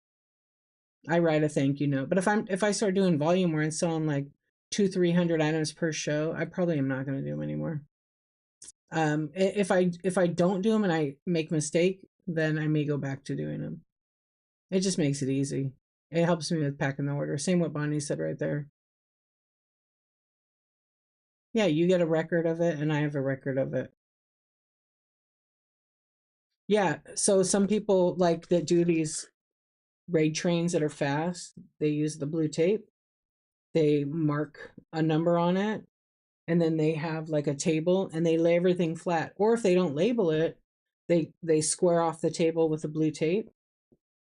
I write a thank you note. But if I start doing volume where I'm selling like 300 items per show, I probably am not going to do them anymore. If I don't do them and I make a mistake, then I may go back to doing them. It just makes it easy. It helps me with packing the order. Same what Bonnie said right there. Yeah, you get a record of it, and I have a record of it. Yeah, so some people like that do these raid trains that are fast. They use the blue tape. They mark a number on it, and then they have like a table, and they lay everything flat. Or if they don't label it, they square off the table with the blue tape,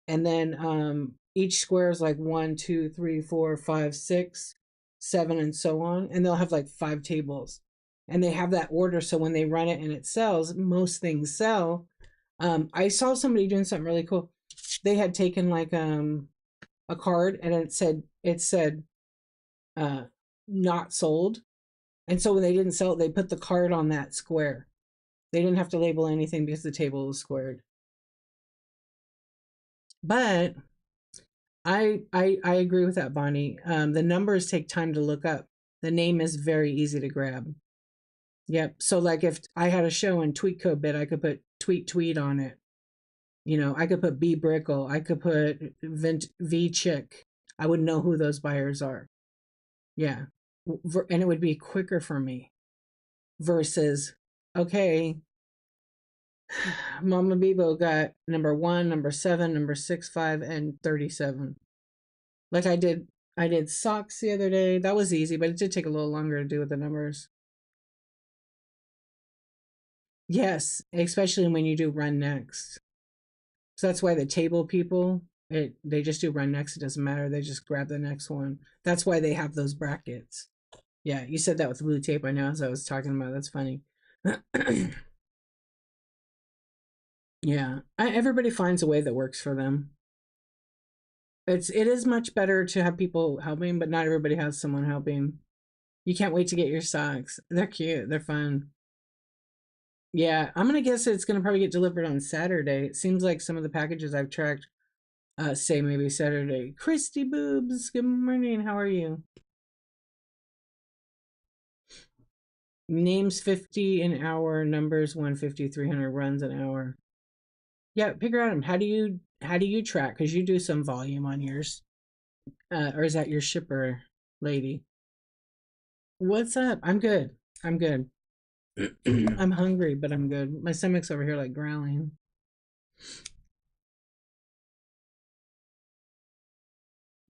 and then each square is like 1, 2, 3, 4, 5, 6, 7, and so on, and they'll have like 5 tables, and they have that order, so when they run it and it sells, most things sell. I saw somebody doing something really cool. They had taken like a card, and it said uh not sold, and so when they didn't sell it, they put the card on that square. They didn't have to label anything because the table was squared. But I agree with that, Bonnie. The numbers take time to look up. The name is very easy to grab. Yep. So like if I had a show in tweet code bit, I could put tweet on it. I could put B Brickle. I could put V Chick. I would know who those buyers are. Yeah. And it would be quicker for me versus, okay, Mama Bebo got number 1, number 7, number 6, 5, and 37. Like I did socks the other day. That was easy, but it did take a little longer to do with the numbers. Yes, especially when you do run next. So that's why the table people, they just do run next. It doesn't matter. They just grab the next one. That's why they have those brackets. Yeah, you said that with blue tape. I know as I was talking about. That's funny. Yeah, everybody finds a way that works for them. It is much better to have people helping, but not everybody has someone helping. You can't wait to get your socks. They're cute. They're fun. Yeah, I'm gonna guess it's gonna probably get delivered on Saturday. It seems like some of the packages I've tracked say maybe Saturday. Christy Boobs, good morning. How are you? Names 50 an hour, numbers 150, 300 runs an hour. Yeah, figure out how do you track? Because you do some volume on yours. Or is that your shipper lady? What's up? I'm good. I'm good. I'm hungry, but I'm good. My stomach's over here like growling.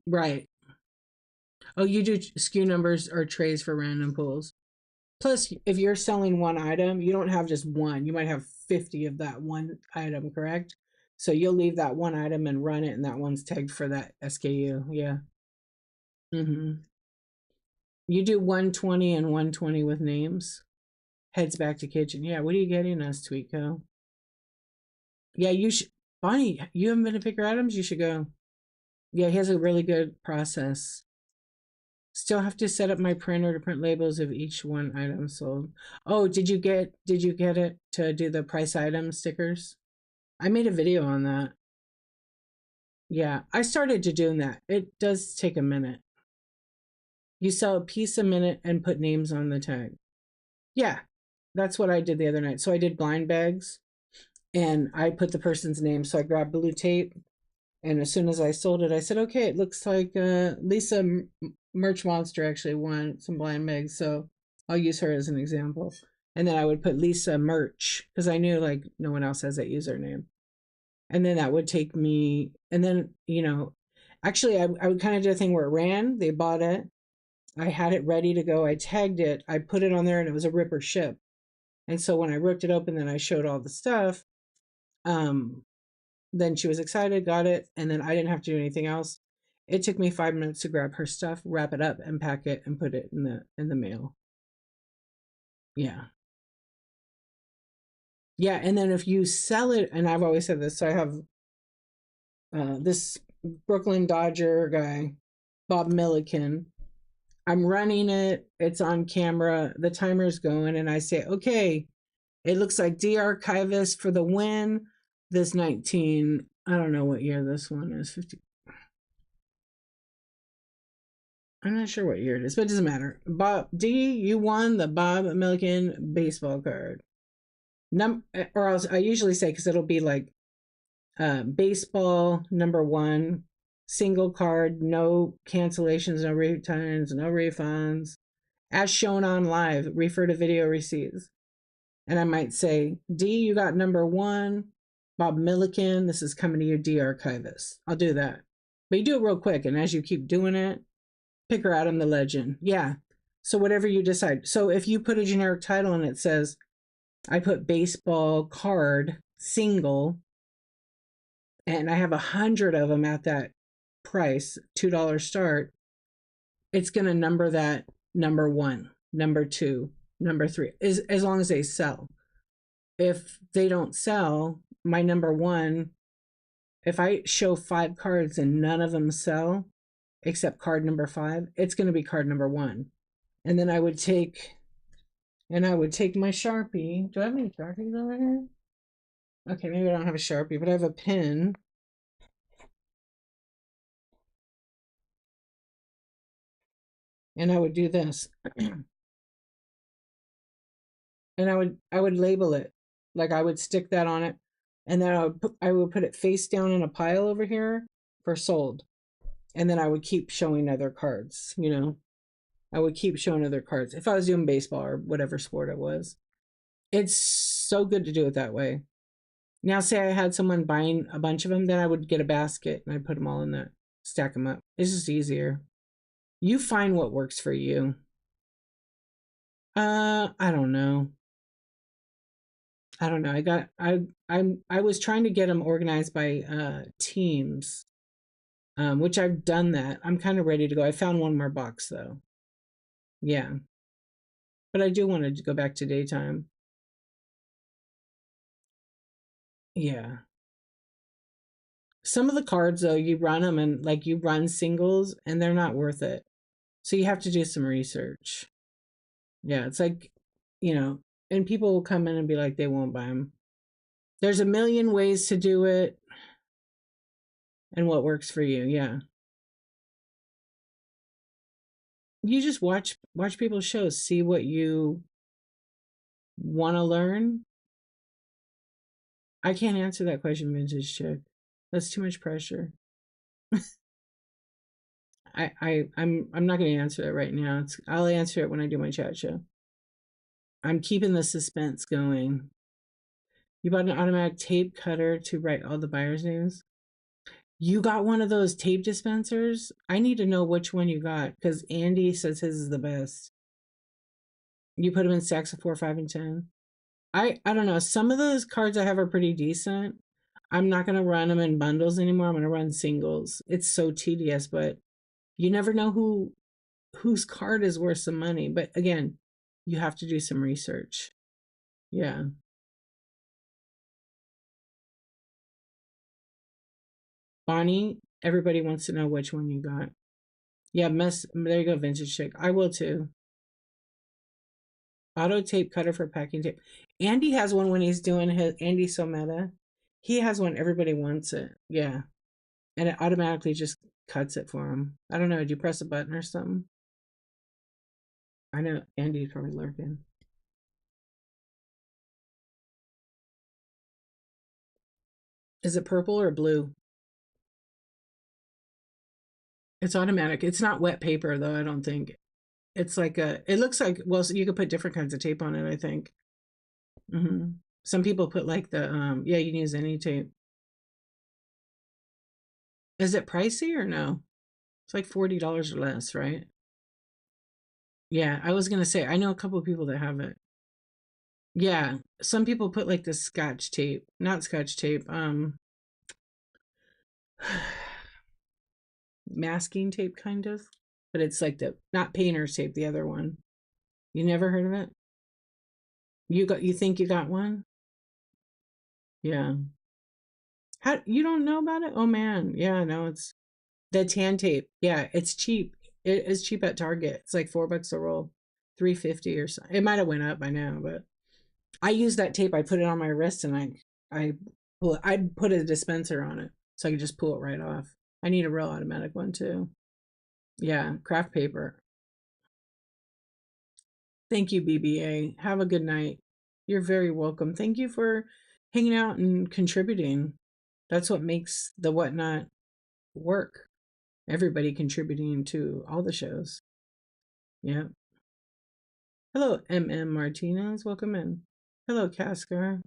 Right. Oh, you do SKU numbers or trays for random pulls. Plus, if you're selling one item, you don't have just one. You might have 50 of that one item, correct? So you'll leave that one item and run it, and that one's tagged for that SKU. Yeah. Mm-hmm. You do 120 and 120 with names. Heads back to kitchen. Yeah. What are you getting us, Tweetco? Yeah, you should. Bonnie, you haven't been to Picker Adams? You should go. Yeah, he has a really good process. Still have to set up my printer to print labels of each one item sold. Oh, did you get it to do the price item stickers? I made a video on that. Yeah, I started to doing that. It does take a minute. You sell a piece a minute and put names on the tag. Yeah, that's what I did the other night. So I did blind bags and I put the person's name. So I grabbed blue tape, and as soon as I sold it, I said, okay, it looks like Lisa Merch Monster actually won some blind bags. So I'll use her as an example. And then I would put Lisa Merch because I knew like no one else has that username. And then that would take me, and then, actually, I would kind of do a thing where it ran, they bought it, I had it ready to go, I tagged it, I put it on there, and it was a rip or ship. And so when I ripped it open, then I showed all the stuff. Um, then she was excited, got it, and then I didn't have to do anything else. It took me 5 minutes to grab her stuff, wrap it up, and pack it, and put it in the mail. Yeah, yeah. And then if you sell it, and I've always said this, so I have this Brooklyn Dodger guy, Bob Milliken. I'm running it. It's on camera. The timer's going, and I say, okay, it looks like de-archivist for the win. This 19, I don't know what year this one is. 50. I'm not sure what year it is, but it doesn't matter. Bob D, you won the Bob Milliken baseball card. Or else I usually say because it'll be like baseball number one, single card, no cancellations, no returns, no refunds. As shown on live, refer to video receipts. And I might say, D, you got number one, Bob Milliken, this is coming to you, D Archivist. I'll do that. But you do it real quick, and as you keep doing it, picker Adam the Legend. Yeah. So whatever you decide. So if you put a generic title and it says, I put baseball card single, and I have 100 of them at that price, $2 start, it's going to number that number one, number two, number three, as long as they sell. If they don't sell, my number one, if I show 5 cards and none of them sell except card number 5, it's going to be card number 1. And then I would take my Sharpie. Do I have any Sharpies over here? Okay, maybe I don't have a Sharpie, but I have a pen. And I would do this. And I would label it. Like I would stick that on it. And then I would put it face down in a pile over here for sold. And then I would keep showing other cards. I would keep showing other cards if I was doing baseball or whatever sport it was. It's so good to do it that way. Now, say I had someone buying a bunch of them, then I would get a basket and I put them all in there, stack them up. It's just easier. You find what works for you. I don't know. I don't know. I was trying to get them organized by teams, which I've done that. I'm kind of ready to go. I found one more box though. Yeah, but I do want to go back to daytime. Yeah. Some of the cards though, you run them and like you run singles and they're not worth it. So you have to do some research. Yeah, it's like, and people will come in and be like they won't buy them. There's a million ways to do it and what works for you. Yeah. You just watch people's shows, see what you want to learn. I can't answer that question, vintage chick. That's too much pressure. I'm not going to answer it right now. I'll answer it when I do my chat show. I'm keeping the suspense going. You bought an automatic tape cutter to write all the buyers' names. You got one of those tape dispensers? I need to know which one you got because Andy says his is the best. You put them in stacks of 4, 5, and 10. I don't know. Some of those cards I have are pretty decent. I'm not gonna run them in bundles anymore. I'm gonna run singles. It's so tedious, but you never know whose card is worth some money. But again, you have to do some research. Yeah. Bonnie, everybody wants to know which one you got. Yeah, mess. There you go, vintage chick. I will too. Auto tape cutter for packing tape. Andy has one when he's doing his. Andy's so meta. He has one. Everybody wants it. Yeah, and it automatically just cuts it for him. I don't know. Do you press a button or something? I know Andy's probably lurking. Is it purple or blue? It's automatic. It's not wet paper though. I don't think. It's like a. It looks like well, so you could put different kinds of tape on it. I think. Some people put like the yeah, you can use any tape. Is it pricey or no? It's like $40 or less, right? Yeah, I was gonna say I know a couple of people that have it. Yeah, some people put like the scotch tape, not scotch tape, masking tape kind of, but it's like the not painter's tape, the other one. You never heard of it? You think you got one? Yeah. How you don't know about it? Oh man, yeah, no, it's the tan tape. Yeah, it's cheap. It is cheap at Target. It's like $4 a roll, 350 or so. It might have went up by now, but I use that tape. I put it on my wrist and I pull it. I put a dispenser on it so I could just pull it right off. I need a real automatic one too. Yeah, craft paper. Thank you, BBA. Have a good night. You're very welcome. Thank you for hanging out and contributing. That's what makes the whatnot work. Everybody contributing to all the shows. Yeah. Hello, MM Martinez. Welcome in. Hello, Casker.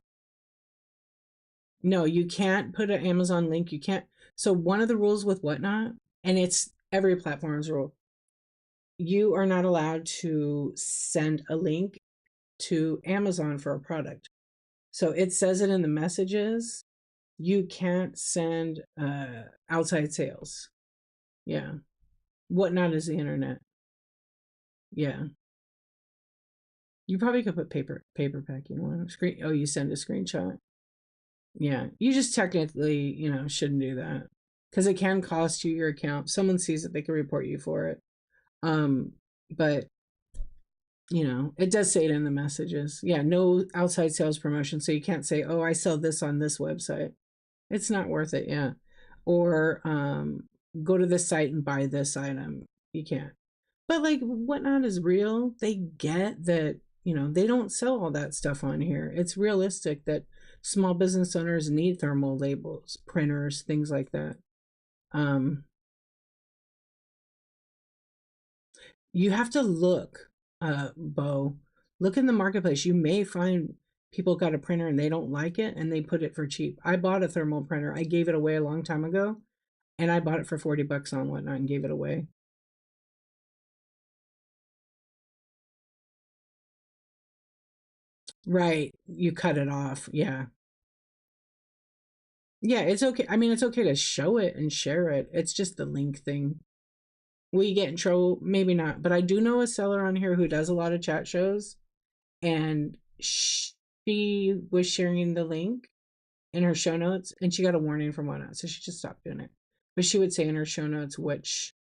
No, you can't put an Amazon link. You can't. So one of the rules with Whatnot, and it's every platform's rule, you are not allowed to send a link to Amazon for a product. So it says it in the messages. You can't send outside sales. Yeah. Whatnot is the internet. Yeah. You probably could put paper packing one screen. Oh, you send a screenshot. Yeah, you just technically, shouldn't do that because it can cost you your account. Someone sees it, they can report you for it. Um, but it does say it in the messages. Yeah, no outside sales promotion, so you can't say, "Oh, I sell this on this website." It's not worth it. Yeah, or go to this site and buy this item. You can't. But like Whatnot is real. They get that, they don't sell all that stuff on here. It's realistic that small business owners need thermal labels, printers, things like that. Um, you have to look, Bo. Look in the marketplace. You may find people got a printer and they don't like it and they put it for cheap. I bought a thermal printer. I gave it away a long time ago and I bought it for $40 on Whatnot and gave it away. Right. You cut it off. Yeah. Yeah, it's okay. I mean, it's okay to show it and share it. It's just the link thing. Will you get in trouble? Maybe not. But I do know a seller on here who does a lot of chat shows, and she was sharing the link in her show notes, and she got a warning from one out, so she just stopped doing it. But she would say in her show notes which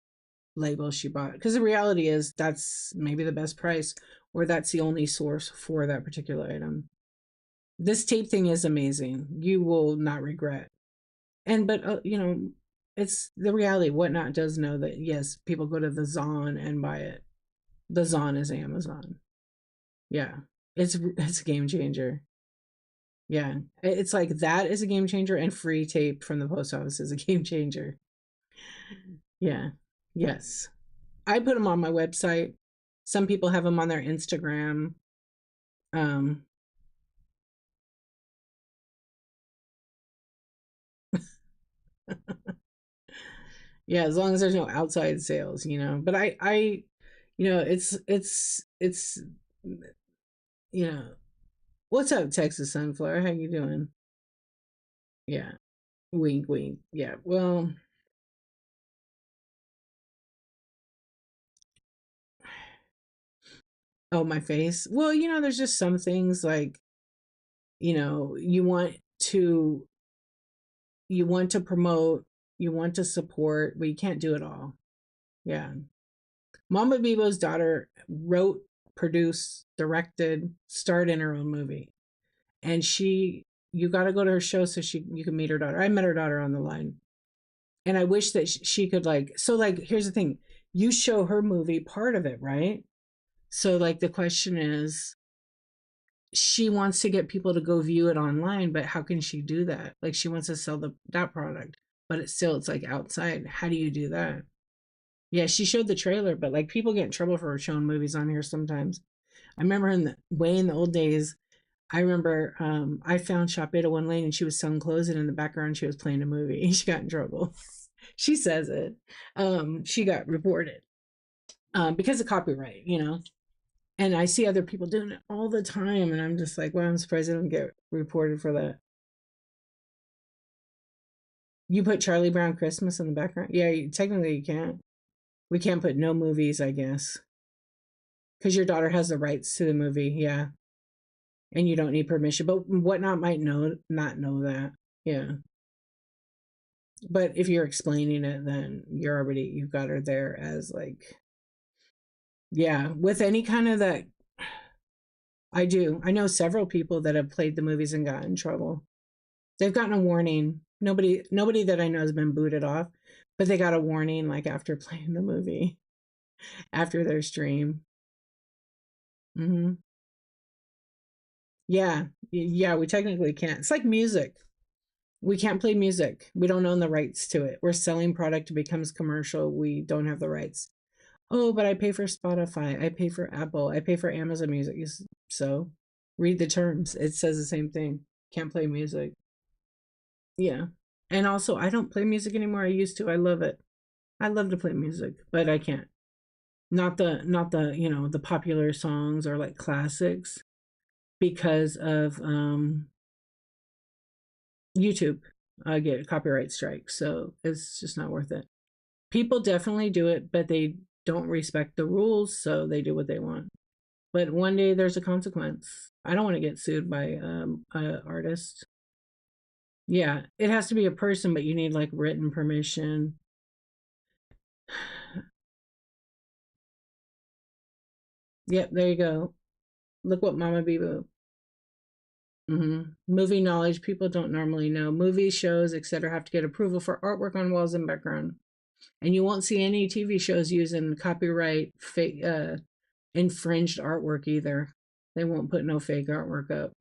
label she bought, because the reality is that's maybe the best price, or that's the only source for that particular item. This tape thing is amazing. You will not regret. And but it's the reality. Whatnot does know that yes, people go to the Zon and buy it. The Zon is Amazon. Yeah, it's a game changer. Yeah, it's like that is a game changer, and free tape from the post office is a game changer. Yeah, yes, I put them on my website. Some people have them on their Instagram. Um, yeah, as long as there's no outside sales. But it's you know what's up, Texas Sunflower? How you doing? Yeah, wink, wink. Yeah, well, oh, my face. Well, there's just some things like you to you want to promote, you want to support, but you can't do it all. Yeah. Mama Bebo's daughter wrote, produced, directed, starred in her own movie. And you got to go to her show so you can meet her daughter. I met her daughter on the line. And I wish that she could like, here's the thing. You show her movie part of it, right? So like the question is, she wants to get people to go view it online, but how can she do that? Like she wants to sell that product, but it's like outside. How do you do that? Yeah, she showed the trailer, but like people get in trouble for showing movies on here sometimes. I remember in the old days, I remember I found Shop 801 Lane and she was selling clothes, and in the background she was playing a movie and she got in trouble. She says it. She got reported because of copyright, you know. And I see other people doing it all the time, and I'm just like, well, I'm surprised I don't get reported for that. You put Charlie Brown Christmas in the background? Yeah, technically you can't. We can't put no movies, I guess, because your daughter has the rights to the movie. Yeah, and you don't need permission. But Whatnot might not know that. Yeah, but if you're explaining it, then you've got her there as like, yeah, with any kind of that. I do. I know several people that have played the movies and got in trouble. They've gotten a warning. Nobody that I know has been booted off, but they got a warning like after playing the movie, after their stream. Hmm. Yeah, yeah, we technically can't. It's like music. We can't play music. We don't own the rights to it. We're selling product, it becomes commercial. We don't have the rights. Oh, but I pay for Spotify. I pay for Apple. I pay for Amazon Music. So read the terms. It says the same thing. Can't play music. Yeah. And also, I don't play music anymore. I used to. I love it. I love to play music, but I can't. Not the the popular songs or like classics because of YouTube. I get a copyright strike, so it's just not worth it. People definitely do it, but they don't respect the rules, so they do what they want. But one day there's a consequence. I don't want to get sued by an artist. Yeah, it has to be a person, but you need like written permission. Yep, there you go. Look what Mama Bebo. Movie knowledge people don't normally know. Movies, shows, etc. have to get approval for artwork on walls and background. And you won't see any TV shows using copyright fake infringed artwork either. They won't put no fake artwork up,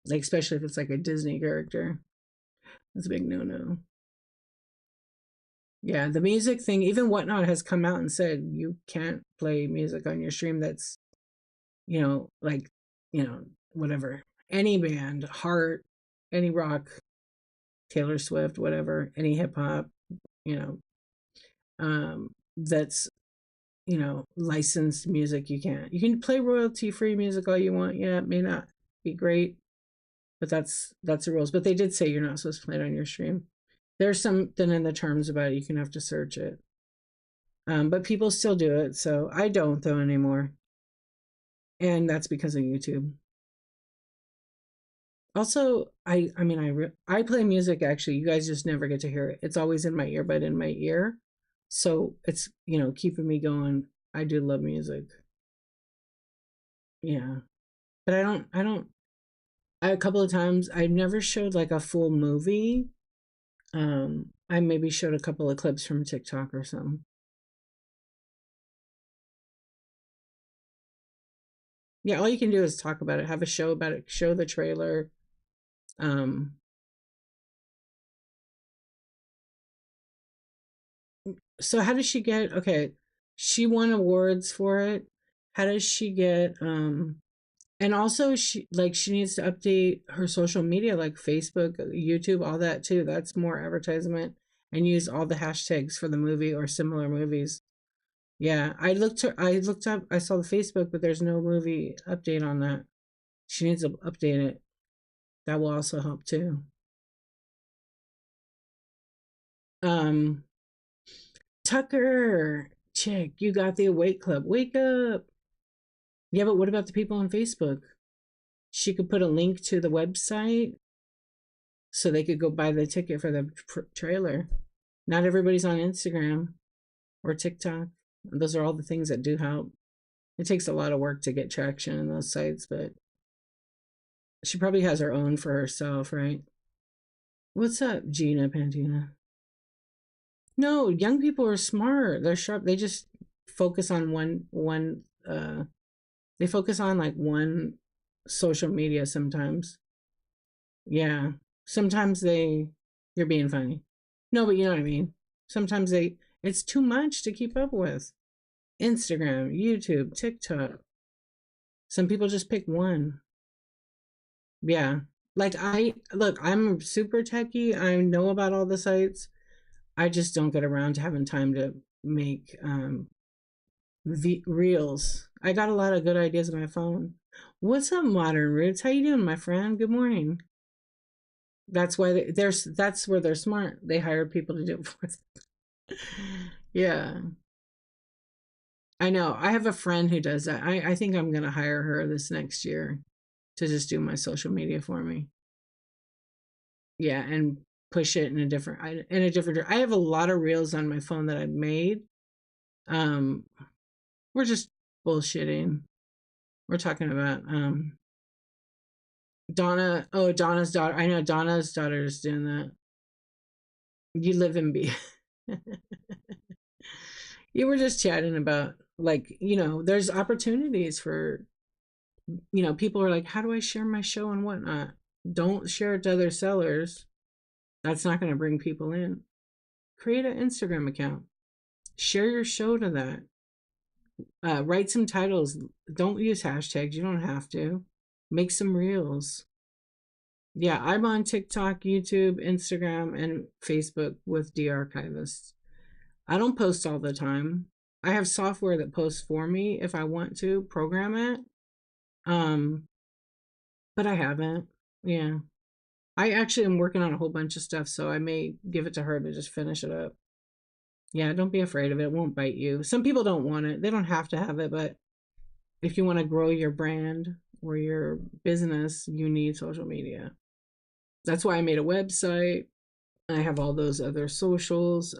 like especially if it's like a Disney character. That's a big no-no. Yeah, the music thing, even Whatnot has come out and said you can't play music on your stream that's, like, whatever. Any band, Heart, any rock, Taylor Swift, whatever, any hip hop, you know, that's, licensed music you can't. You can play royalty free music all you want. Yeah, it may not be great, but that's the rules. But they did say you're not supposed to play it on your stream. There's something in the terms about it. You can have to search it. But people still do it, so I don't though anymore, and that's because of YouTube. Also, I play music. Actually, you guys just never get to hear it. It's always in my earbud in my ear, so it's keeping me going. I do love music. Yeah, but a couple of times I've never showed like a full movie. I maybe showed a couple of clips from TikTok or something. Yeah, all you can do is talk about it, have a show about it, show the trailer. Um, so how does she get, okay, she won awards for it. How does she get, and also she needs to update her social media like Facebook, YouTube, all that too. That's more advertisement, and use all the hashtags for the movie or similar movies. Yeah, I looked up, I saw the Facebook, but there's no movie update on that. She needs to update it. That will also help too. Um, Tucker, chick, you got the Awake Club. Wake up. Yeah, but what about the people on Facebook? She could put a link to the website so they could go buy the ticket for the trailer. Not everybody's on Instagram. or TikTok. Those are all the things that do help. It takes a lot of work to get traction in those sites, but she probably has her own for herself, right? What's up, Gina Pantina? No, young people are smart. They're sharp. They just focus on one they focus on like one social media sometimes. Yeah. Sometimes you're being funny. No, but you know what I mean. Sometimes it's too much to keep up with. Instagram, YouTube, TikTok. Some people just pick one. Yeah. Like I'm super techie. I know about all the sites. I just don't get around to having time to make reels. I got a lot of good ideas on my phone. What's up, Modern Roots? How you doing, my friend? Good morning. That's why that's where they're smart. They hire people to do it for them. Yeah, I know. I have a friend who does that. I think I'm gonna hire her this next year to just do my social media for me. Yeah, and push it in a different. I have a lot of reels on my phone that I've made. Um, we're just bullshitting. We're talking about Donna. Oh, Donna's daughter. I know Donna's daughter is doing that. You live in B. You were just chatting about like there's opportunities for people are like, how do I share my show and whatnot? Don't share it to other sellers. That's not going to bring people in. Create an Instagram account. Share your show to that. Write some titles. Don't use hashtags. You don't have to. Make some reels. Yeah, I'm on TikTok, YouTube, Instagram, and Facebook with de-archivists. I don't post all the time. I have software that posts for me if I want to program it. Um, but I haven't. Yeah. I actually am working on a whole bunch of stuff, so I may give it to her to just finish it up. Yeah, don't be afraid of it. It won't bite you. Some people don't want it. They don't have to have it, but if you want to grow your brand or your business, you need social media. That's why I made a website. I have all those other socials.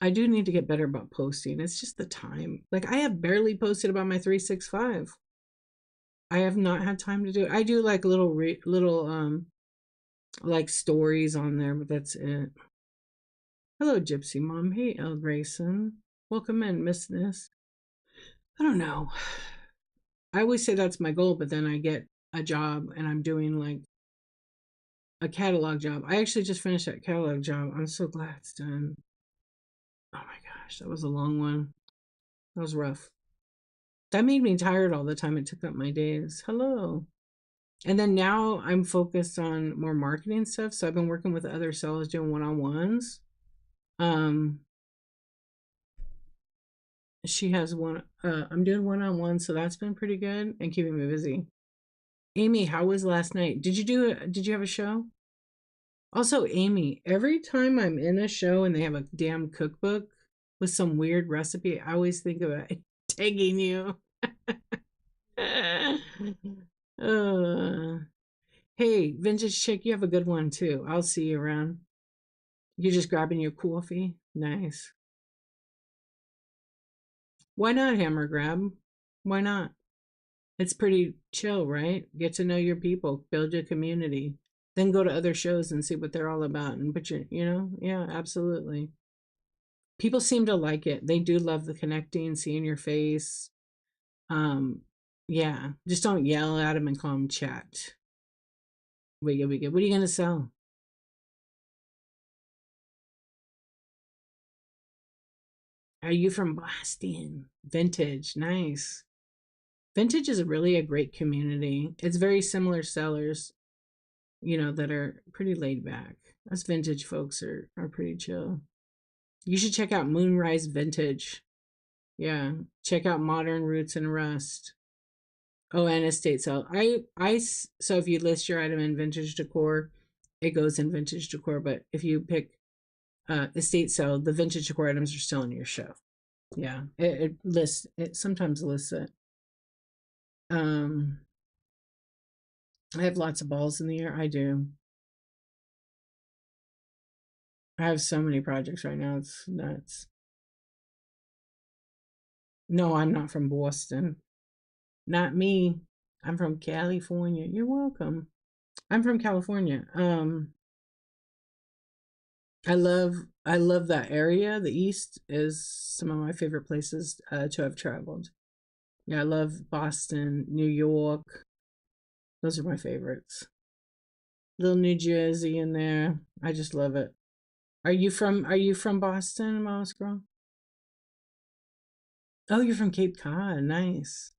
I do need to get better about posting. It's just the time. Like I have barely posted about my 365. I have not had time to do it. I do like little like stories on there, but that's it. Hello, Gypsy Mom. Hey, El Grayson. Welcome in, Miss Ness. I don't know. I always say that's my goal, but then I get a job and I'm doing like a catalog job. I actually just finished that catalog job. I'm so glad it's done. Oh my gosh, that was a long one. That was rough. That made me tired all the time. It took up my days. Hello. And then now I'm focused on more marketing stuff. So I've been working with other sellers doing one-on-ones. Um, she has one. I'm doing one-on-one, so that's been pretty good and keeping me busy. Amy, how was last night? Did you have a show? Also, Amy, every time I'm in a show and they have a damn cookbook with some weird recipe, I always think about tagging you. uh, hey, Vintage Chick, you have a good one too. I'll see you around. You're just grabbing your coffee? Nice. Why not hammer grab? Why not? It's pretty chill, right? Get to know your people, build your community, then go to other shows and see what they're all about and put yeah, absolutely. People seem to like it. They do love the connecting, seeing your face. Um, yeah, just don't yell at them and call them chat. We get. What are you gonna sell? Are you from Boston? Vintage, nice. Vintage is really a great community. It's very similar sellers, that are pretty laid back. Us vintage folks are pretty chill. You should check out Moonrise Vintage. Yeah, check out Modern Roots and Rust. Oh, and estate sale. So if you list your item in vintage decor, it goes in vintage decor. But if you pick estate sale, the vintage decor items are still in your show. Yeah, it sometimes lists it. Um, I have lots of balls in the air. I do. I have so many projects right now. It's nuts. No, I'm not from Boston. Not me. I'm from California. You're welcome. I'm from California. I love that area. The East is some of my favorite places to have traveled. Yeah, I love Boston, New York. Those are my favorites. Little New Jersey in there. I just love it. Are you from Boston, Mouse Girl? Oh, you're from Cape Cod. Nice.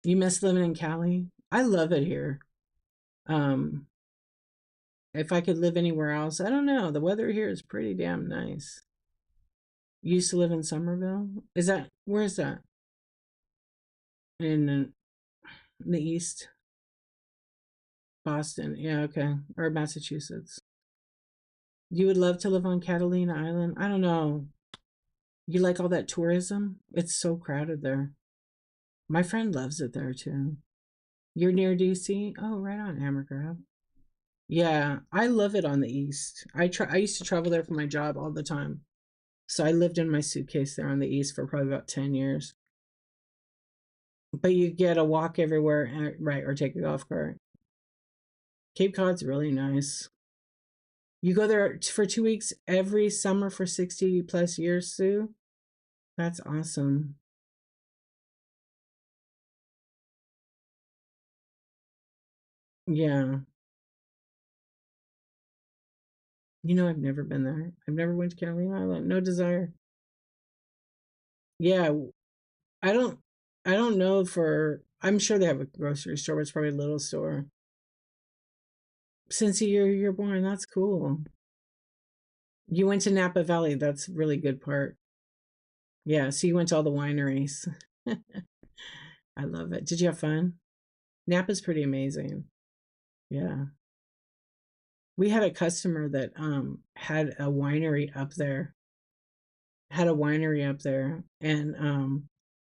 You miss living in Cali? I love it here. Um, if I could live anywhere else, I don't know. The weather here is pretty damn nice. You used to live in Somerville? Where is that? In the east? Boston. Yeah, okay. Or Massachusetts. You would love to live on Catalina Island? I don't know. You like all that tourism? It's so crowded there. My friend loves it there too. You're near DC? Oh, right on, Ambergris. Yeah, I love it on the east. I used to travel there for my job all the time. So I lived in my suitcase there on the east for probably about 10 years. But you get a walk everywhere, right, or take a golf cart. Cape Cod's really nice. You go there for 2 weeks every summer for 60 plus years, Sue? That's awesome. Yeah. I've never been there. I've never went to Catalina Island. No desire. Yeah, I don't I don't know for I'm sure they have a grocery store, but it's probably a little store. Since the year you're born, that's cool. You went to Napa Valley, that's a really good part. Yeah, so you went to all the wineries. I love it. Did you have fun? Napa's pretty amazing. Yeah. We had a customer that had a winery up there and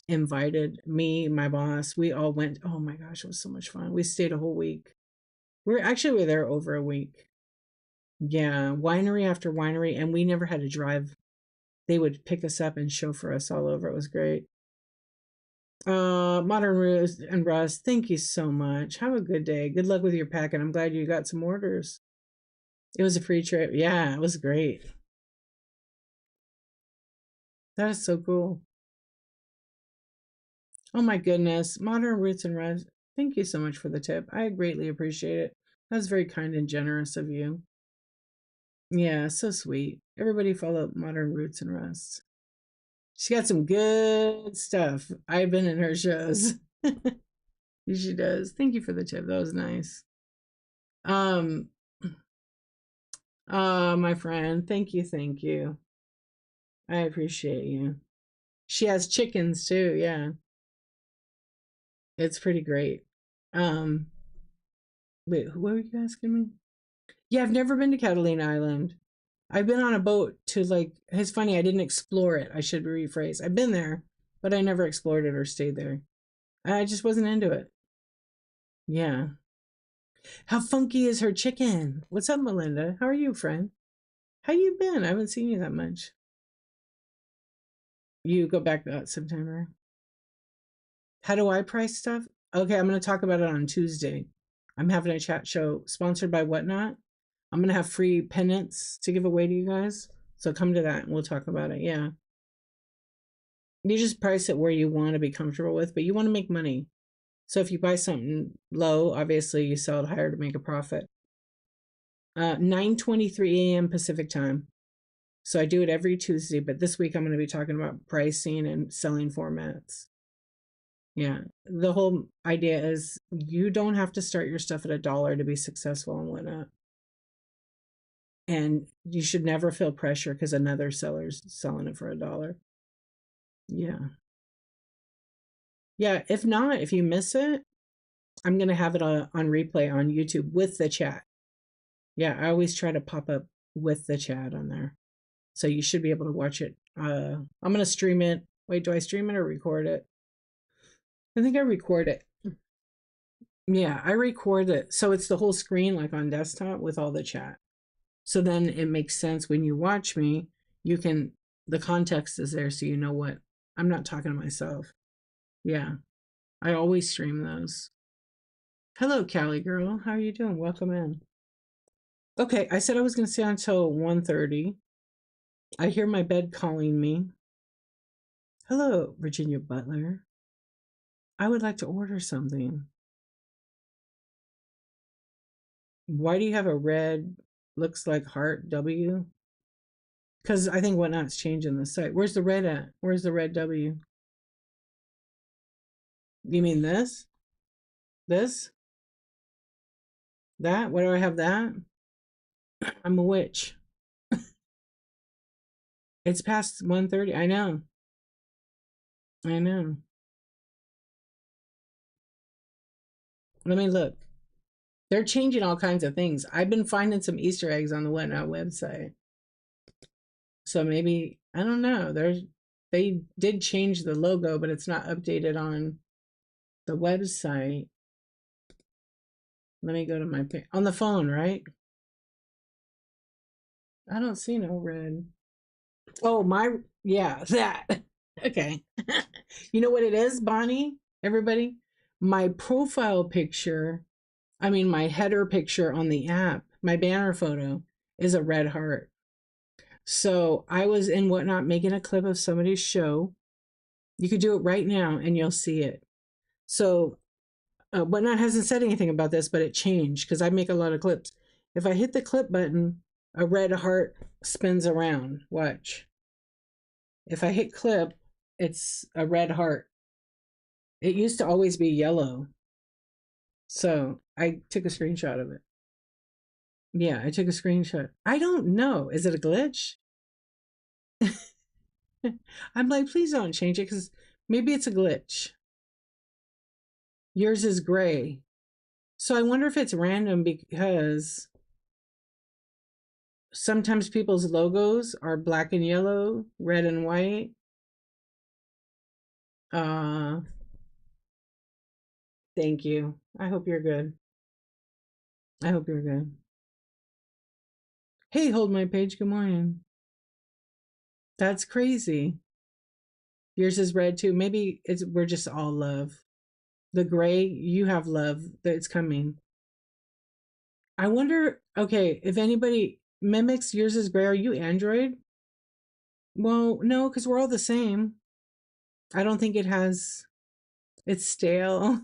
invited me, my boss. We all went. Oh my gosh, it was so much fun. We stayed a whole week. We were there over a week. Yeah, winery after winery, and we never had to drive. They would pick us up and chauffeur us all over. It was great. Modern Rose and Russ, thank you so much. Have a good day. Good luck with your packing. I'm glad you got some orders. It was a free trip. Yeah, it was great. That is so cool. Oh my goodness. Modern Roots and Russ, thank you so much for the tip. I greatly appreciate it. That was very kind and generous of you. Yeah, so sweet. Everybody follow Modern Roots and Rust. She got some good stuff. I've been in her shows. She does. Thank you for the tip. That was nice. Um, my friend, thank you, thank you. I appreciate you. She has chickens too, yeah. It's pretty great. Um, wait, what were you asking me? Yeah, I've never been to Catalina Island. I've been on a boat to it's funny, I didn't explore it. I should rephrase. I've been there, but I never explored it or stayed there. I just wasn't into it. Yeah. How funky is her chicken? What's up, Melinda? How are you, friend? How you been? I haven't seen you that much. You go back that September. How do I price stuff? Okay, I'm going to talk about it on Tuesday. I'm having a chat show sponsored by Whatnot. I'm going to have free pennants to give away to you guys. So come to that and we'll talk about it. Yeah. You just price it where you want to be comfortable with, but you want to make money. So if you buy something low, obviously you sell it higher to make a profit. 9:23 a.m. Pacific time. So I do it every Tuesday, but this week I'm going to be talking about pricing and selling formats. Yeah. The whole idea is you don't have to start your stuff at $1 to be successful and whatnot. And you should never feel pressure because another seller's selling it for $1. Yeah. Yeah. If not, if you miss it, I'm going to have it on replay on YouTube with the chat. Yeah. I always try to pop up with the chat on there. So you should be able to watch it. I'm going to stream it. Wait, do I stream it or record it? I think I record it. Yeah, I record it. So it's the whole screen like on desktop with all the chat. So then it makes sense when you watch me, you can, the context is there so you know what. I'm not talking to myself. Yeah. I always stream those. Hello, Callie girl. How are you doing? Welcome in. Okay, I said I was going to stay until 1:30. I hear my bed calling me. Hello, Virginia Butler. I would like to order something. Why do you have a red, looks like heart W? Because I think Whatnot's changing the site. Where's the red at? Where's the red W? You mean this? This? That? Why do I have that? I'm a witch. It's past 1:30. I know. I know. Let me look. They're changing all kinds of things. I've been finding some Easter eggs on the Whatnot website. So maybe, I don't know. They did change the logo, but it's not updated on the website. Let me go to my on the phone, right? I don't see no red. Oh, my, yeah, that. Okay. You know what it is, Bonnie? Everybody? My profile picture, I mean, my header picture on the app, my banner photo is a red heart. So I was in Whatnot making a clip of somebody's show. You could do it right now and you'll see it. So Whatnot hasn't said anything about this, but it changed because I make a lot of clips. If I hit the clip button, a red heart spins around. Watch. If I hit clip, it's a red heart. It used to always be yellow. So I took a screenshot of it. Yeah, I took a screenshot. I don't know. Is it a glitch? I'm like, please don't change it because maybe it's a glitch. Yours is gray. So I wonder if it's random because sometimes people's logos are black and yellow, red and white. Uh, thank you. I hope you're good. I hope you're good. Hey, hold my page. Good morning. That's crazy. Yours is red too. Maybe we're just all love. The gray, you have love. It's coming. I wonder, okay, if anybody mimics yours is gray, are you Android? Well, no, because we're all the same. I don't think it has, it's stale.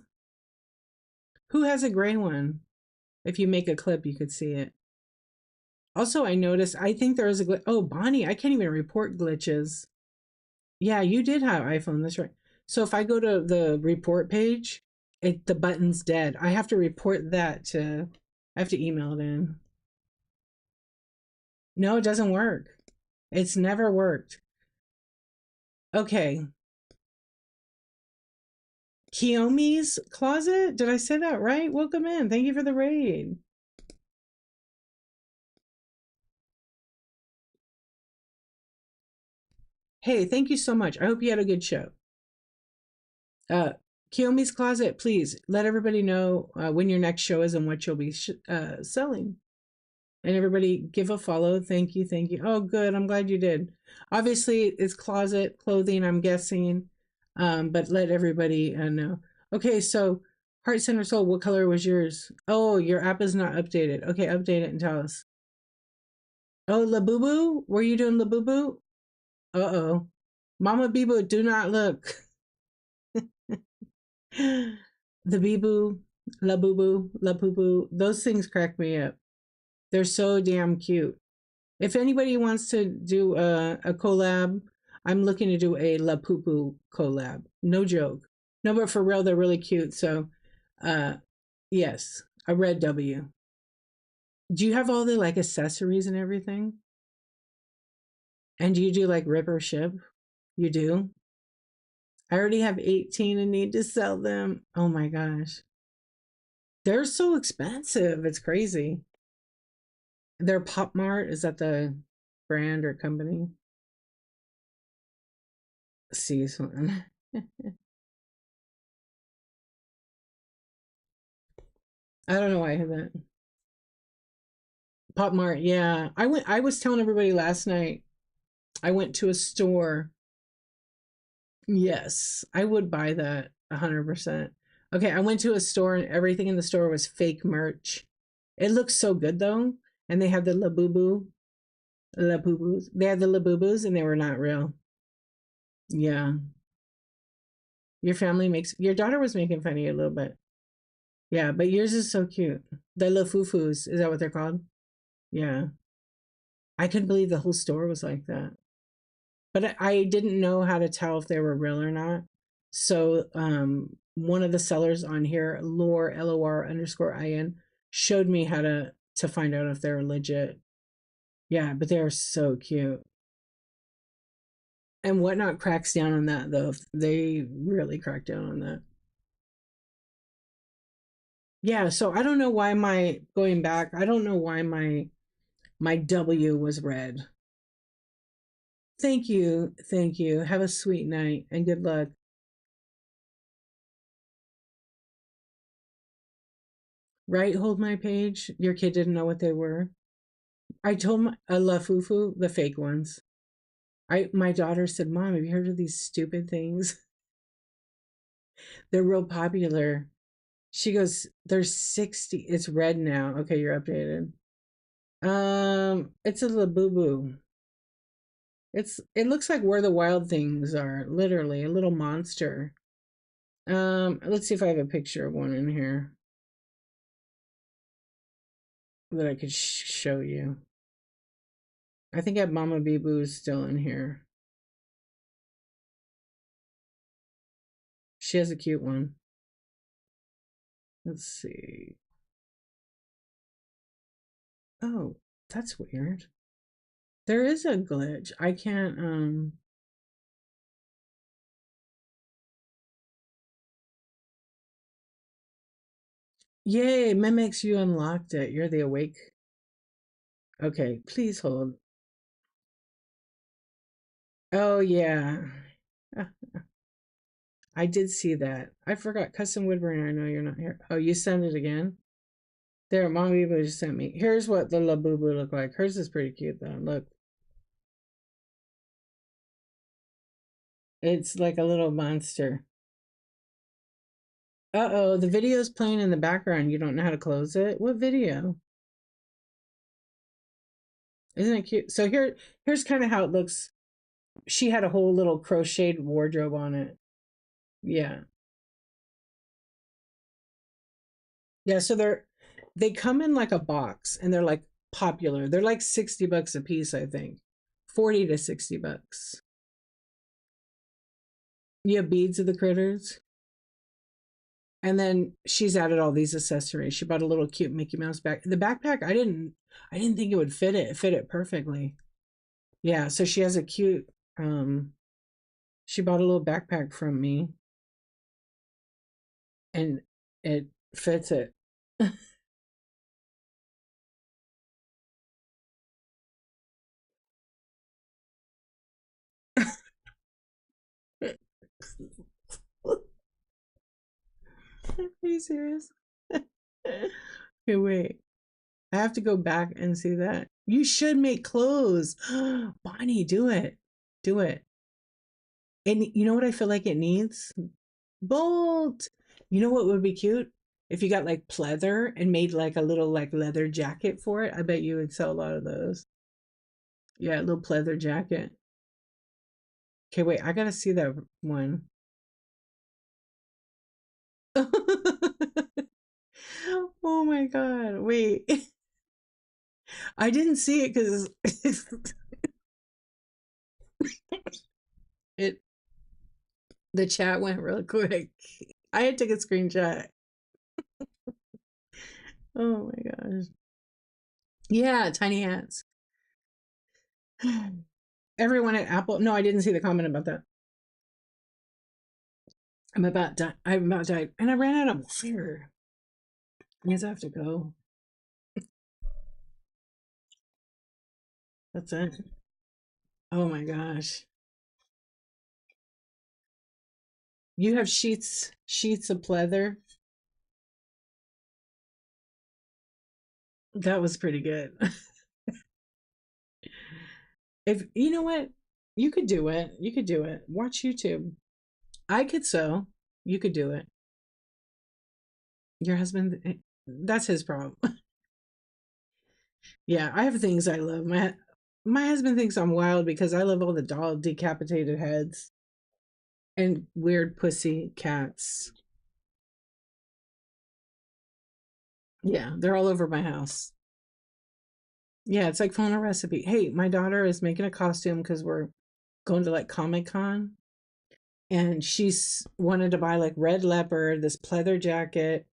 Who has a gray one? If you make a clip, you could see it. Also, I noticed, I think there is a glitch. Oh, Bonnie, I can't even report glitches. Yeah, you did have iPhone. That's right. So if I go to the report page, the button's dead. I have to report that to, I have to email it in. No, it doesn't work. It's never worked. Okay. Kiyomi's Closet? Did I say that right? Welcome in. Thank you for the raid. Hey, thank you so much. I hope you had a good show. Uh, Kiyomi's Closet, please let everybody know when your next show is and what you'll be selling. And everybody give a follow. Thank you. Thank you. Oh, good. I'm glad you did. Obviously, it's closet clothing, I'm guessing. But let everybody know. Okay, so Heart Center Soul, what color was yours? Oh, your app is not updated. Okay, update it and tell us. Oh, Labubu? Were you doing Labubu? Uh-oh. Mama Bibu, do not look. The Bibu, Labubu, Lapupu, those things crack me up. They're so damn cute. If anybody wants to do a collab, I'm looking to do a La Poo Poo collab. No joke. No, but for real, they're really cute. So, uh, yes, a red W. Do you have all the like accessories and everything? And do you do like rip or ship? You do? I already have 18 and need to sell them. Oh my gosh. They're so expensive. It's crazy. They're Pop Mart. Is that the brand or company? See one. I don't know why I have that. Pop Mart, yeah. I was telling everybody last night, I went to a store. Yes, I would buy that 100%. Okay, I went to a store and everything in the store was fake merch. It looks so good though. And they had the Labubus. They had the Labubus and they were not real. Yeah. Your family makes, your daughter was making fun of you a little bit. Yeah, but yours is so cute. The Lafufus, is that what they're called? Yeah. I couldn't believe the whole store was like that. But I didn't know how to tell if they were real or not. So one of the sellers on here, Lor__IN, showed me how to find out if they're legit. Yeah, but they're so cute. And Whatnot cracks down on that though. They really crack down on that. Yeah, so I don't know why my going back, I don't know why my W was red. Thank you. Thank you. Have a sweet night and good luck. Right, hold my page. Your kid didn't know what they were. I told my La Fufu, the fake ones. My daughter said, "Mom, have you heard of these stupid things? They're real popular." She goes, "There's 60. It's red now." Okay, you're updated. It's a Labubu. It looks like where the wild things are, literally, a little monster. Let's see if I have a picture of one in here that I could show you. I think I have Mama Bibu's still in here. She has a cute one. Let's see. Oh, that's weird. There is a glitch. I can't Yay, Mimics, you unlocked it. You're the awake. Okay, please hold. Oh yeah. Ah, I did see that. I forgot. Custom Woodburn, I know you're not here. Oh, you sent it again? There, Mom Bebo just sent me. Here's what the Labubu look like. Hers is pretty cute though. Look. It's like a little monster. Uh-oh, the video's playing in the background. You don't know how to close it? What video? Isn't it cute? So here's kind of how it looks. She had a whole little crocheted wardrobe on it. Yeah. Yeah, so they come in like a box and they're like popular. They're like $60 a piece, I think. 40 to $60. You have beads of the critters. And then she's added all these accessories. She bought a little cute Mickey Mouse back. The backpack, I didn't think it would fit it. It fit it perfectly. Yeah, so she has a cute she bought a little backpack from me and it fits it. Are you serious? Okay, wait. I have to go back and see that. You should make clothes. Bonnie, do it. Do it. And you know what I feel like it needs? Bolt. You know what would be cute? If you got like pleather and made like a little like leather jacket for it. I bet you would sell a lot of those. Yeah, a little pleather jacket. Okay, wait, I gotta see that one. Oh my god, wait. I didn't see it because it the chat went real quick. I had to take a screenshot. Oh my gosh. Yeah, tiny hats. Everyone at Apple. No, I didn't see the comment about that. I'm about died. And I ran out of water. I guess I have to go. That's it. Oh my gosh. You have sheets of pleather. That was pretty good. If you know what, you could do it. You could do it. Watch YouTube. I could sew. You could do it. Your husband, that's his problem. Yeah, I have things I love. My husband thinks I'm wild because I love all the doll decapitated heads and weird pussy cats. Yeah, they're all over my house. Yeah, it's like phone a recipe. Hey, my daughter is making a costume because we're going to like Comic Con, and she's wanted to buy like red leopard, this pleather jacket,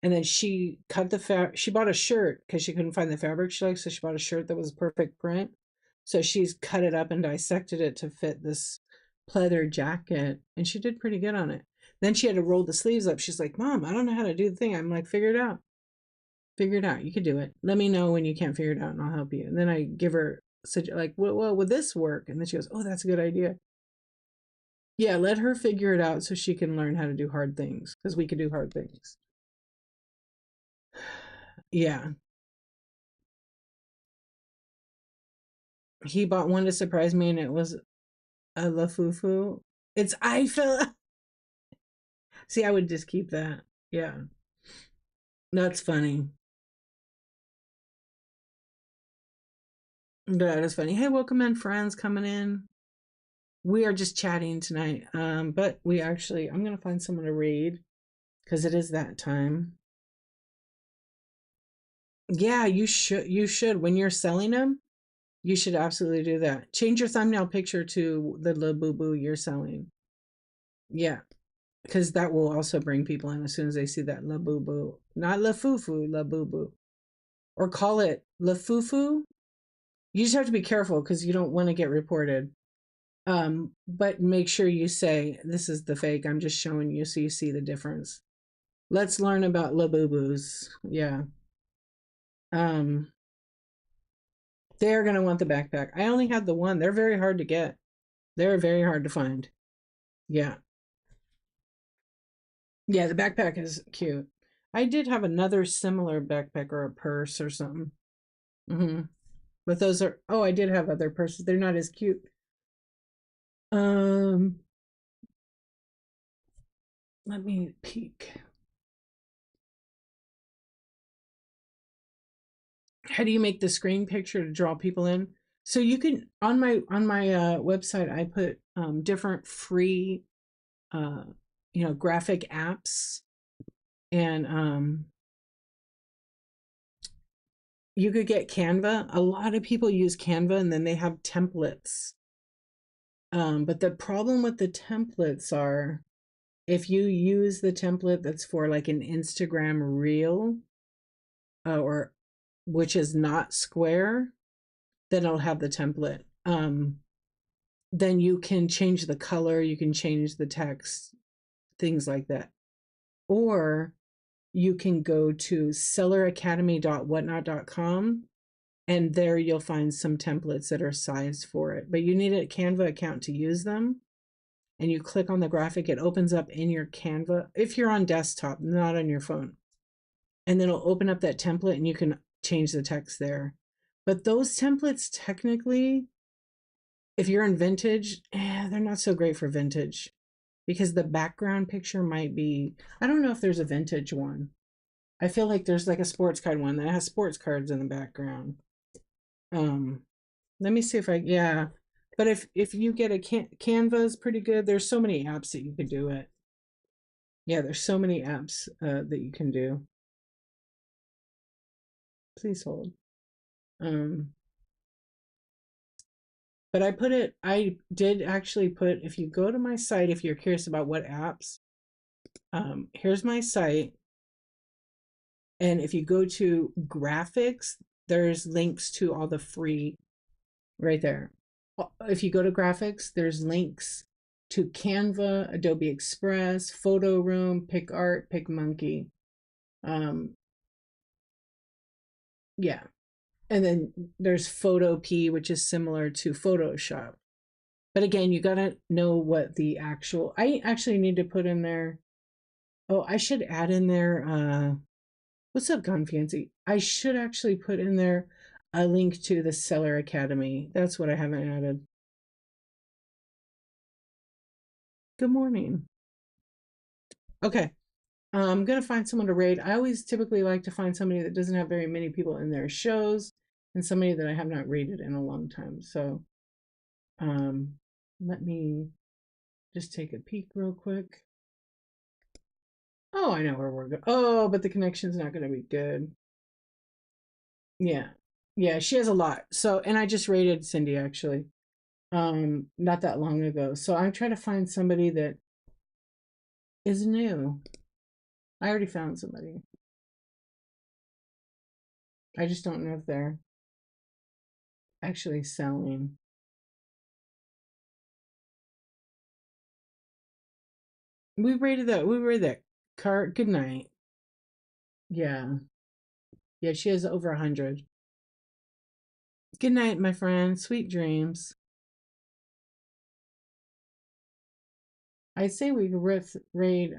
and then she cut the she bought a shirt because she couldn't find the fabric she liked, so she bought a shirt that was perfect print. So she's cut it up and dissected it to fit this pleather jacket, and she did pretty good on it. Then she had to roll the sleeves up. She's like, Mom, I don't know how to do the thing. I'm like, figure it out. Figure it out. You could do it. Let me know when you can't figure it out and I'll help you. And then I give her such like, well, would this work? And then she goes, oh, that's a good idea. Yeah, let her figure it out so she can learn how to do hard things because we could do hard things. Yeah. He bought one to surprise me and it was a lafufu. It's I feel see, I would just keep that. Yeah. That's funny. That is funny. Hey, welcome in, friends coming in. We are just chatting tonight. But we actually I'm gonna find someone to read because it is that time. Yeah, you should when you're selling them, you should absolutely do that. Change your thumbnail picture to the Labubu you're selling. Yeah, because that will also bring people in as soon as they see that Labubu, not Lafufu, Labubu, or call it Lafufu. You just have to be careful because you don't want to get reported. But make sure you say this is the fake. I'm just showing you so you see the difference. Let's learn about Labubus. Yeah. Um, they're gonna want the backpack. I only had the one. They're very hard to get. They're very hard to find. Yeah. Yeah, the backpack is cute. I did have another similar backpack or a purse or something. Hmm. But those are, oh, I did have other purses. They're not as cute. Um, Let me peek. How do you make the screen picture to draw people in? So you can on my website I put different free uh graphic apps, and you could get Canva. A lot of people use Canva and then they have templates. But the problem with the templates are if you use the template that's for like an Instagram reel, or which is not square, then it'll have the template. Then you can change the color, you can change the text, things like that. Or you can go to selleracademy.whatnot.com, and there you'll find some templates that are sized for it. But you need a Canva account to use them. And you click on the graphic, it opens up in your Canva if you're on desktop, not on your phone. And then it'll open up that template and you can change the text there. But those templates, technically, if you're in vintage, they're not so great for vintage because the background picture might be, I don't know if there's a vintage one. I feel like there's like a sports card one that has sports cards in the background. Um, Let me see if I, yeah. But if you get a Canva is pretty good. There's so many apps that you could do it. Yeah, there's so many apps that you can do. Please hold. Um, but I did actually put, if you go to my site, if you're curious about what apps, here's my site. And if you go to graphics, there's links to all the free right there. If you go to graphics, there's links to Canva, Adobe Express, Photo Room, PicArt, PicMonkey. Um, yeah. And then there's Photopea, which is similar to Photoshop. But again, you gotta know what the actual, I actually need to put in there. Oh, I should add in there What's up, Gone Fancy? I should actually put in there a link to the Seller Academy. That's what I haven't added. Good morning. Okay. I'm gonna find someone to raid. I always typically like to find somebody that doesn't have very many people in their shows and somebody that I have not raided in a long time. So um let me just take a peek real quick. Oh, I know where we're going. Oh, but the connection's not gonna be good. Yeah. Yeah, she has a lot. So and I just raided Cindy actually. Not that long ago. So I'm trying to find somebody that is new. I already found somebody. I just don't know if they're actually selling. We rated that car. Good night. Yeah. Yeah, she has over 100. Good night, my friend. Sweet dreams. I say we raid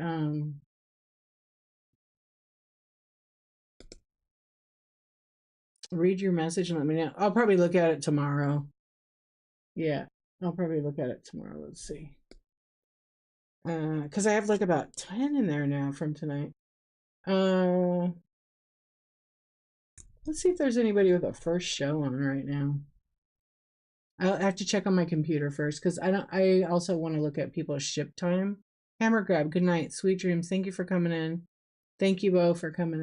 read your message and let me know. I'll probably look at it tomorrow. Yeah. I'll probably look at it tomorrow. Let's see. Because I have like about 10 in there now from tonight. Uh let's see if there's anybody with a first show on right now. I'll have to check on my computer first because I also want to look at people's ship time. Hammer grab, good night. Sweet dreams. Thank you for coming in. Thank you, Bo, for coming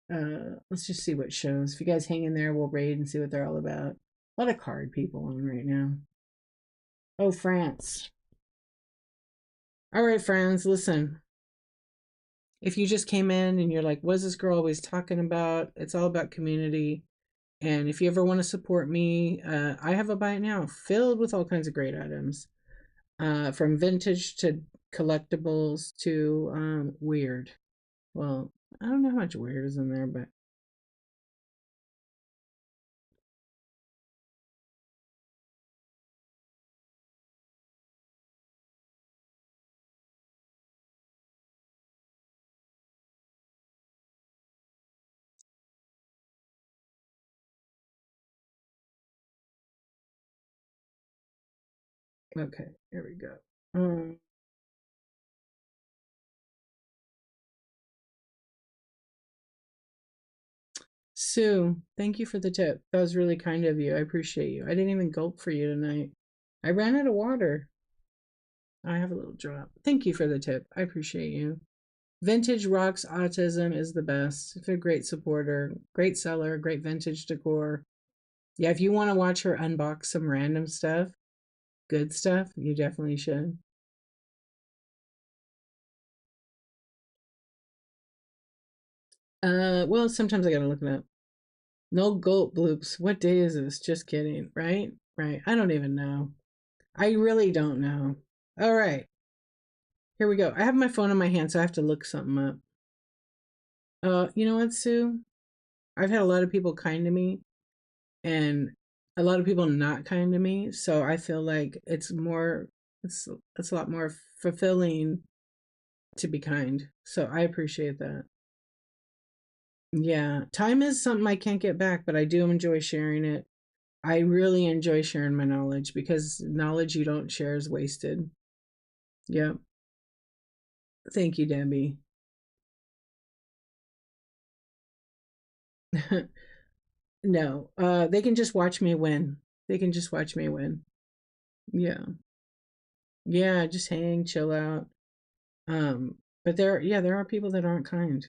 in. Let's just see what shows. If you guys hang in there, we'll raid and see what they're all about. A lot of card people on right now. Oh, France. All right, friends, listen. If you just came in and you're like, what's this girl always talking about? It's all about community. And if you ever want to support me, I have a buy now filled with all kinds of great items, from vintage to collectibles to weird. Well, I don't know how much weird is in there, but okay, here we go. Sue, thank you for the tip. That was really kind of you. I appreciate you. I didn't even gulp for you tonight. I ran out of water. I have a little drop. Thank you for the tip. I appreciate you. Vintage Rocks Autism is the best. They're a great supporter, great seller, great vintage decor. Yeah, if you want to watch her unbox some random stuff, good stuff, you definitely should. Well, sometimes I gotta look it up. No gulp bloops. What day is this? Just kidding, right? Right. I don't even know. I really don't know. All right, here we go. I have my phone in my hand, so I have to look something up. You know what, Sue? I've had a lot of people kind to me and a lot of people not kind to me, so I feel like it's a lot more fulfilling to be kind. So I appreciate that. Yeah, time is something I can't get back, but I do enjoy sharing it. I really enjoy sharing my knowledge because knowledge you don't share is wasted. Yep. Thank you, Debbie. No, they can just watch me win. They can just watch me win. Yeah. Yeah, just hang, chill out. But there are people that aren't kind.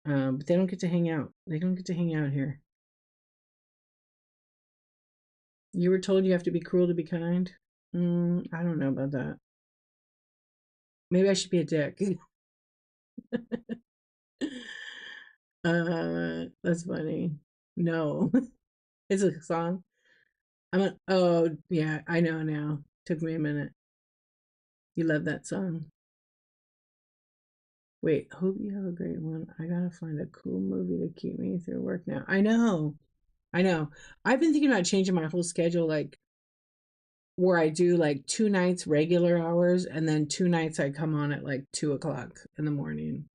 But they don't get to hang out. They don't get to hang out here. You were told you have to be cruel to be kind? I don't know about that. Maybe I should be a dick. That's funny. No. It's a song. Oh, yeah, I know now. Took me a minute. You love that song. Wait, hope you have a great one. I gotta find a cool movie to keep me through work now. I know. I know. I've been thinking about changing my whole schedule, like where I do like 2 nights regular hours and then 2 nights I come on at like 2 o'clock in the morning.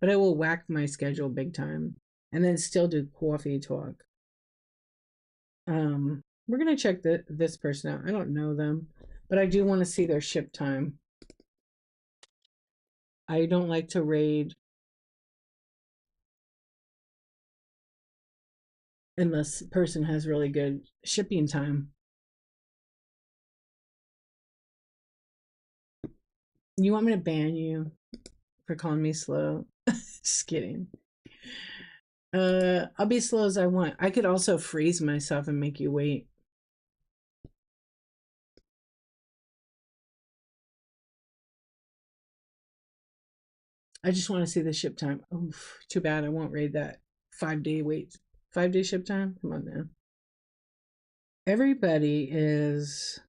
but I will whack my schedule big time and then still do coffee talk. We're gonna check this person out. I don't know them, but I do want to see their ship time. I don't like to raid unless the person has really good shipping time. You want me to ban you for calling me slow? Just kidding. I'll be slow as I want. I could also freeze myself and make you wait. I just want to see the ship time. Oh, too bad I won't raid that 5 day wait. 5 day ship time? Come on now. Everybody is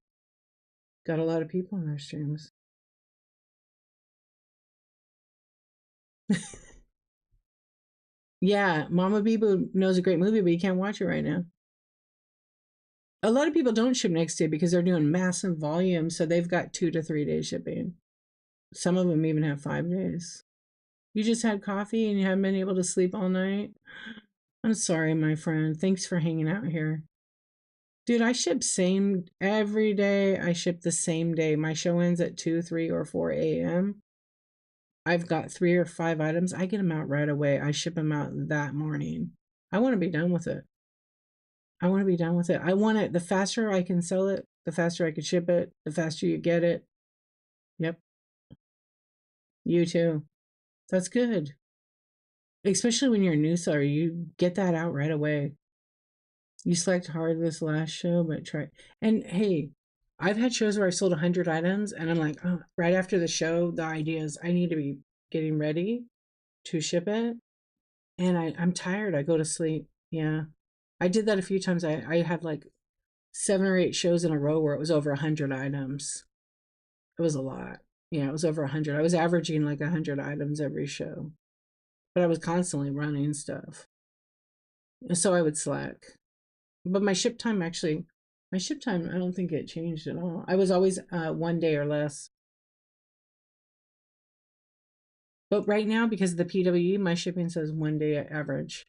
got a lot of people in their streams. Yeah, Mama Bibu knows a great movie, but you can't watch it right now. A lot of people don't ship next day because they're doing massive volume, so they've got 2 to 3 day shipping. Some of them even have 5 days. You just had coffee and you haven't been able to sleep all night? I'm sorry, my friend. Thanks for hanging out here. Dude, I ship same every day. I ship the same day. My show ends at 2, 3, or 4 a.m. I've got 3 or 5 items. I get them out right away. I ship them out that morning. I want to be done with it. I want to be done with it. I want it. The faster I can sell it, the faster I can ship it, the faster you get it. Yep. You too. That's good. Especially when you're a new seller, you get that out right away. You select hard this last show, but try. And hey, I've had shows where I sold 100 items, and I'm like, oh, right after the show, the idea is I need to be getting ready to ship it. And I'm tired. I go to sleep. Yeah. I did that a few times. I had like 7 or 8 shows in a row where it was over 100 items. It was a lot. Yeah, it was over 100. I was averaging like 100 items every show, but I was constantly running stuff. And so I would slack. But my ship time, I don't think it changed at all. I was always 1 day or less. But right now, because of the PWE, my shipping says 1 day average.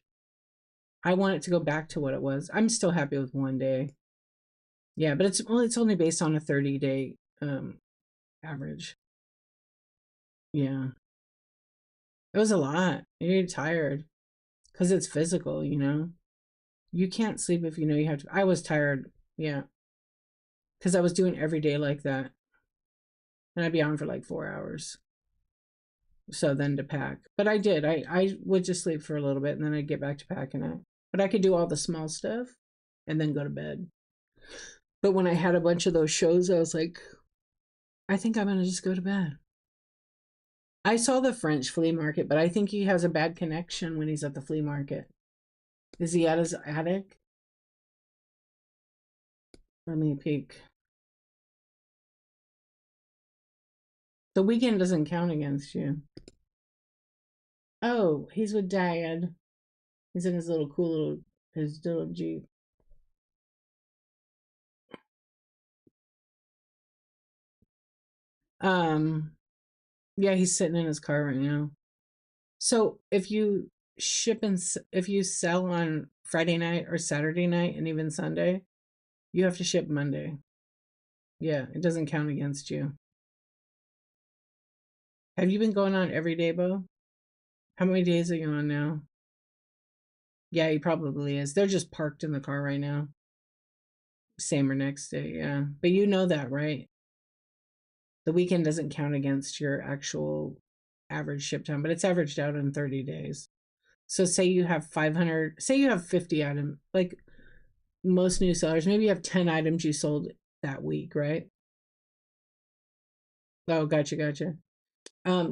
I want it to go back to what it was. I'm still happy with 1 day. Yeah, but it's only based on a 30-day average. Yeah. It was a lot. You're tired because it's physical, you know? You can't sleep if you know you have to. I was tired. Yeah. Because I was doing every day like that. And I'd be on for like 4 hours. So then to pack. But I did. I would just sleep for a little bit and then I'd get back to packing it. But I could do all the small stuff and then go to bed. But when I had a bunch of those shows, I was like, I think I'm going to just go to bed. I saw the French flea market, but I think he has a bad connection when he's at the flea market. Is he at his attic? Let me peek. The weekend doesn't count against you. Oh, he's with Dad. He's in his little cool his little Jeep. Um, yeah, he's sitting in his car right now. So if you sell on Friday night or Saturday night and even Sunday, you have to ship Monday. Yeah, it doesn't count against you. Have you been going on every day, Bo? How many days are you on now? Yeah, he probably is. They're just parked in the car right now. Same or next day, yeah. But you know that, right? The weekend doesn't count against your actual average ship time, but it's averaged out in 30 days. So say you have 500, say you have 50 items, like most new sellers, maybe you have 10 items you sold that week, right? Oh, gotcha.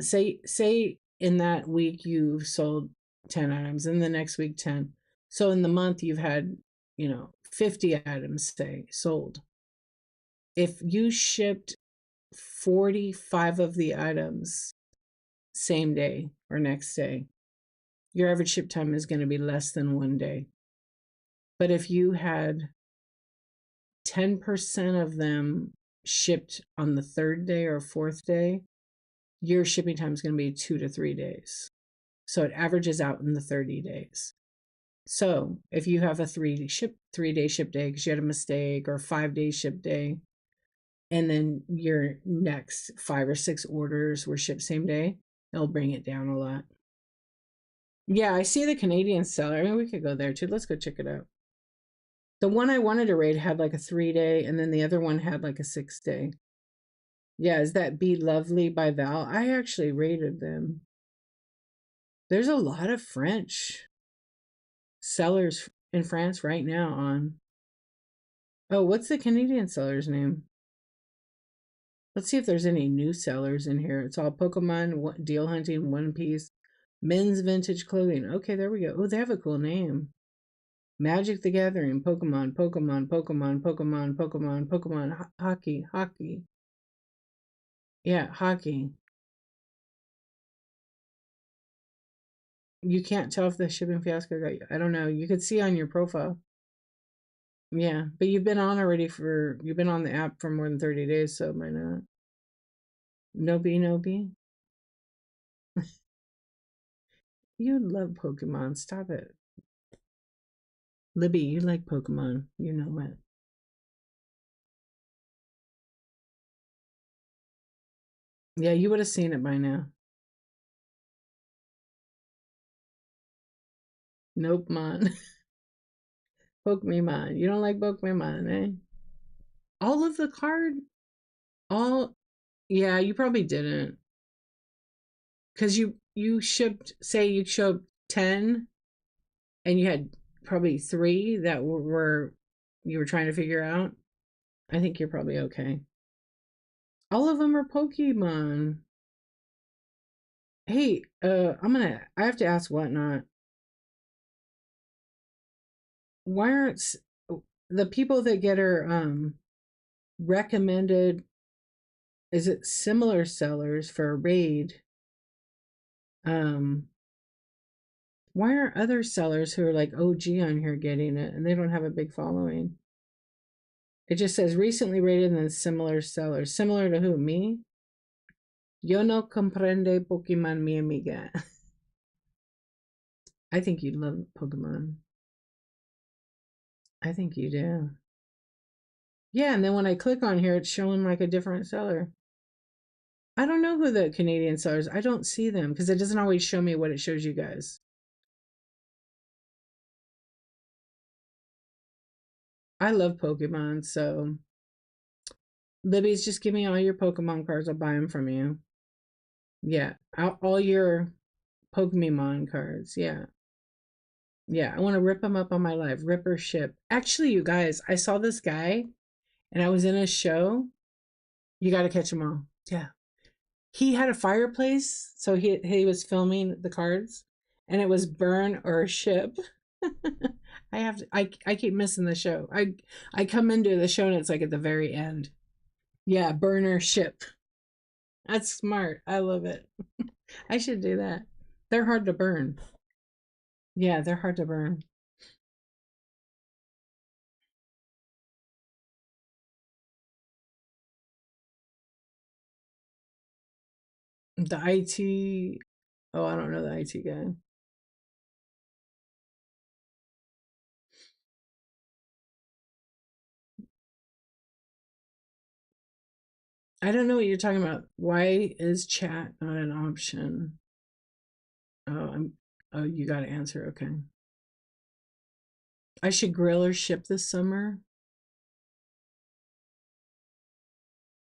Say in that week you've sold 10 items, and the next week 10. So in the month you've had, 50 items say sold. If you shipped 45 of the items same day or next day, your average ship time is going to be less than 1 day. But if you had 10% of them shipped on the third day or fourth day, your shipping time is going to be 2 to 3 days. So it averages out in the 30 days. So if you have a 3 day ship day because you had a mistake, or 5 day ship day, and then your next 5 or 6 orders were shipped same day, it'll bring it down a lot. Yeah, I see the Canadian seller. I mean, we could go there too. Let's go check it out. The one I wanted to rate had like a 3 day, and then the other one had like a 6 day. Yeah, is that Be Lovely by Val? I actually rated them. There's a lot of French sellers in France right now on. Oh, what's the Canadian seller's name? Let's see if there's any new sellers in here. It's all Pokemon, deal hunting, One Piece, men's vintage clothing. Okay, there we go. Oh, they have a cool name. Magic the Gathering, Pokemon, Pokemon, Pokemon, Pokemon, Pokemon, Pokemon, hockey, hockey. Yeah, hockey. You can't tell if the shipping fiasco got you. I don't know. You could see on your profile. Yeah, but you've been on the app for more than 30 days, so it might not. No B, no B. You love Pokemon. Stop it. Libby, you like Pokemon. You know it. Yeah, you would have seen it by now. Nope, man. Pokemon. You don't like Pokemon, eh? All of the card? All Yeah, you probably didn't. Cause you shipped, say you shipped 10, and you had probably three that were you were trying to figure out. I think you're probably okay. All of them are Pokemon. Hey, I have to ask Whatnot. Why aren't the people that get her recommended, is it similar sellers for a raid? Um, why aren't other sellers who are like OG on here getting it and they don't have a big following? It just says recently rated and then similar sellers. Similar to who? Me? Yo no comprende Pokemon, mi amiga. I think you love Pokemon. I think you do. Yeah, and then when I click on here, it's showing like a different seller. I don't know who the Canadian sellers. I don't see them because it doesn't always show me what it shows you guys. I love Pokemon, so Libby's, just give me all your Pokemon cards. I'll buy them from you. Yeah, all your Pokemon cards. Yeah, yeah. I want to rip them up on my live. Rip or ship. Actually, you guys, I saw this guy, and I was in a show. You got to catch them all. Yeah, he had a fireplace, so he was filming the cards, and it was burn or ship. I keep missing the show. I come into the show and it's like at the very end. Yeah, burner ship. That's smart. I love it. I should do that. They're hard to burn. Yeah, they're hard to burn. The IT. Oh, I don't know the IT guy. I don't know what you're talking about. Why is chat not an option? Oh, oh, you got to answer. Okay. I should grill or ship this summer.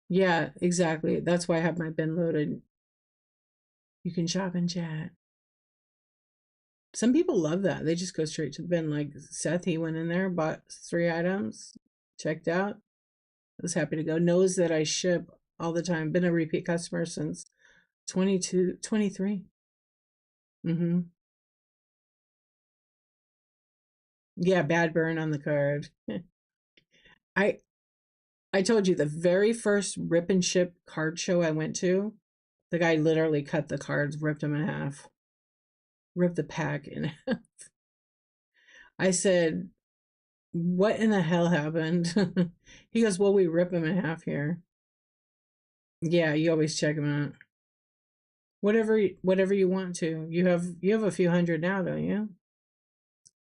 Yeah, exactly. That's why I have my bin loaded. You can shop and chat. Some people love that. They just go straight to the bin. Like Seth, he went in there, bought 3 items, checked out, was happy to go. Knows that I ship all the time. Been a repeat customer since 22, 23. Mm-hmm. Yeah, bad burn on the card. I I told you the very first rip and ship card show I went to, the guy literally cut the cards, ripped them in half, ripped the pack in half. I said, what in the hell happened? He goes, well, we rip them in half here. Yeah, you always check them out. Whatever you want to. You have a few hundred now, don't you?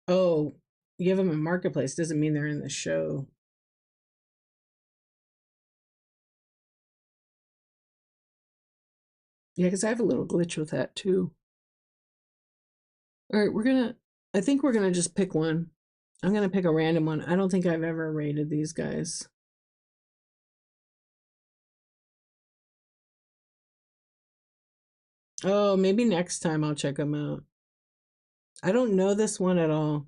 Oh, you have them in marketplace doesn't mean they're in the show. Yeah, because I have a little glitch with that too. All right, I think we're gonna just pick one. I'm gonna pick a random one. I don't think I've ever rated these guys. Oh, maybe next time I'll check them out. I don't know this one at all,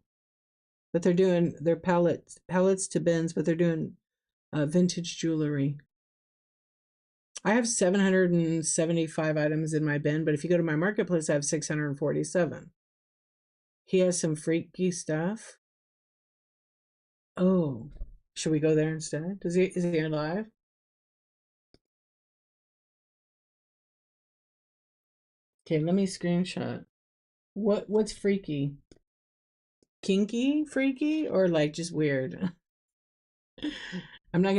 but they're pallets to bins, but they're doing vintage jewelry. I have 775 items in my bin, but if you go to my marketplace, I have 647. He has some freaky stuff. Oh, should we go there instead? Is he alive? Okay, let me screenshot. What's freaky? Kinky freaky or like just weird? I'm not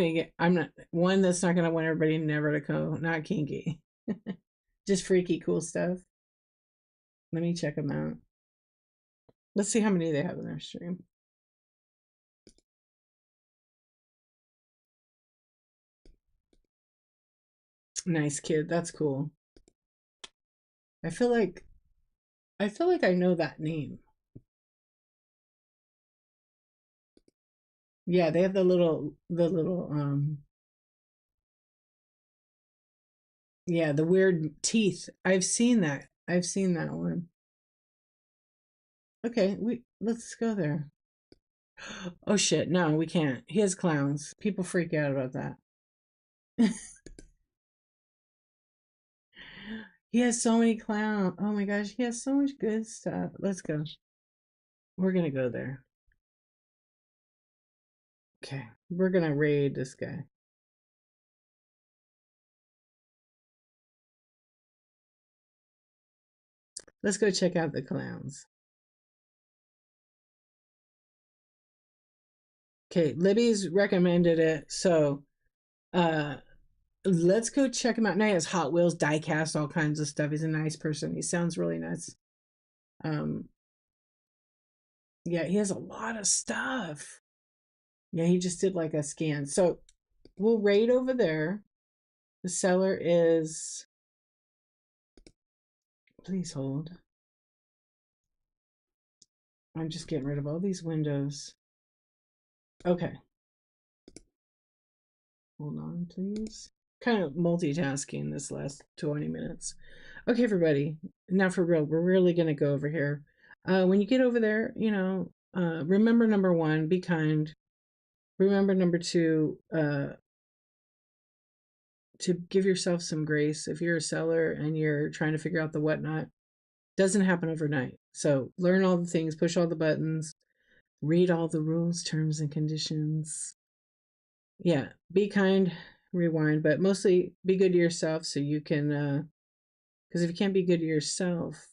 one that's not gonna want everybody never to go, not kinky. Just freaky cool stuff. Let me check them out. Let's see how many they have in their stream. Nice kid, that's cool. I feel like I know that name. Yeah, they have the little yeah, the weird teeth. I've seen that one. Okay, we let's go there. Oh shit, no, we can't. He has clowns. People freak out about that. He has so many clowns. Oh my gosh, he has so much good stuff. Let's go. We're gonna go there. Okay, we're gonna raid this guy. Let's go check out the clowns. Okay, Libby's recommended it, so uh let's go check him out. Now he has Hot Wheels, diecast, all kinds of stuff. He's a nice person. He sounds really nice. Um, yeah, he has a lot of stuff. Yeah, he just did like a scan. So we'll raid over there. The seller is, please hold. I'm just getting rid of all these windows. Okay. Hold on, please. Kind of multitasking this last 20 minutes. Okay, everybody. Now for real, we're really going to go over here. When you get over there, remember number one, be kind. Remember number two, to give yourself some grace. If you're a seller and you're trying to figure out the whatnot, doesn't happen overnight. So learn all the things, push all the buttons, read all the rules, terms, and conditions. Yeah, be kind, rewind, but mostly be good to yourself so you can, because if you can't be good to yourself,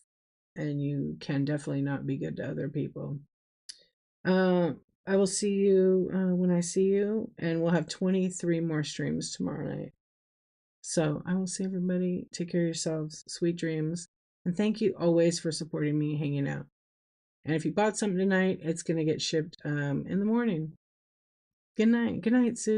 and you can definitely not be good to other people. I will see you when I see you, and we'll have 23 more streams tomorrow night. So I will see everybody. Take care of yourselves. Sweet dreams. And thank you always for supporting me hanging out. And if you bought something tonight, it's going to get shipped in the morning. Good night. Good night, Sue.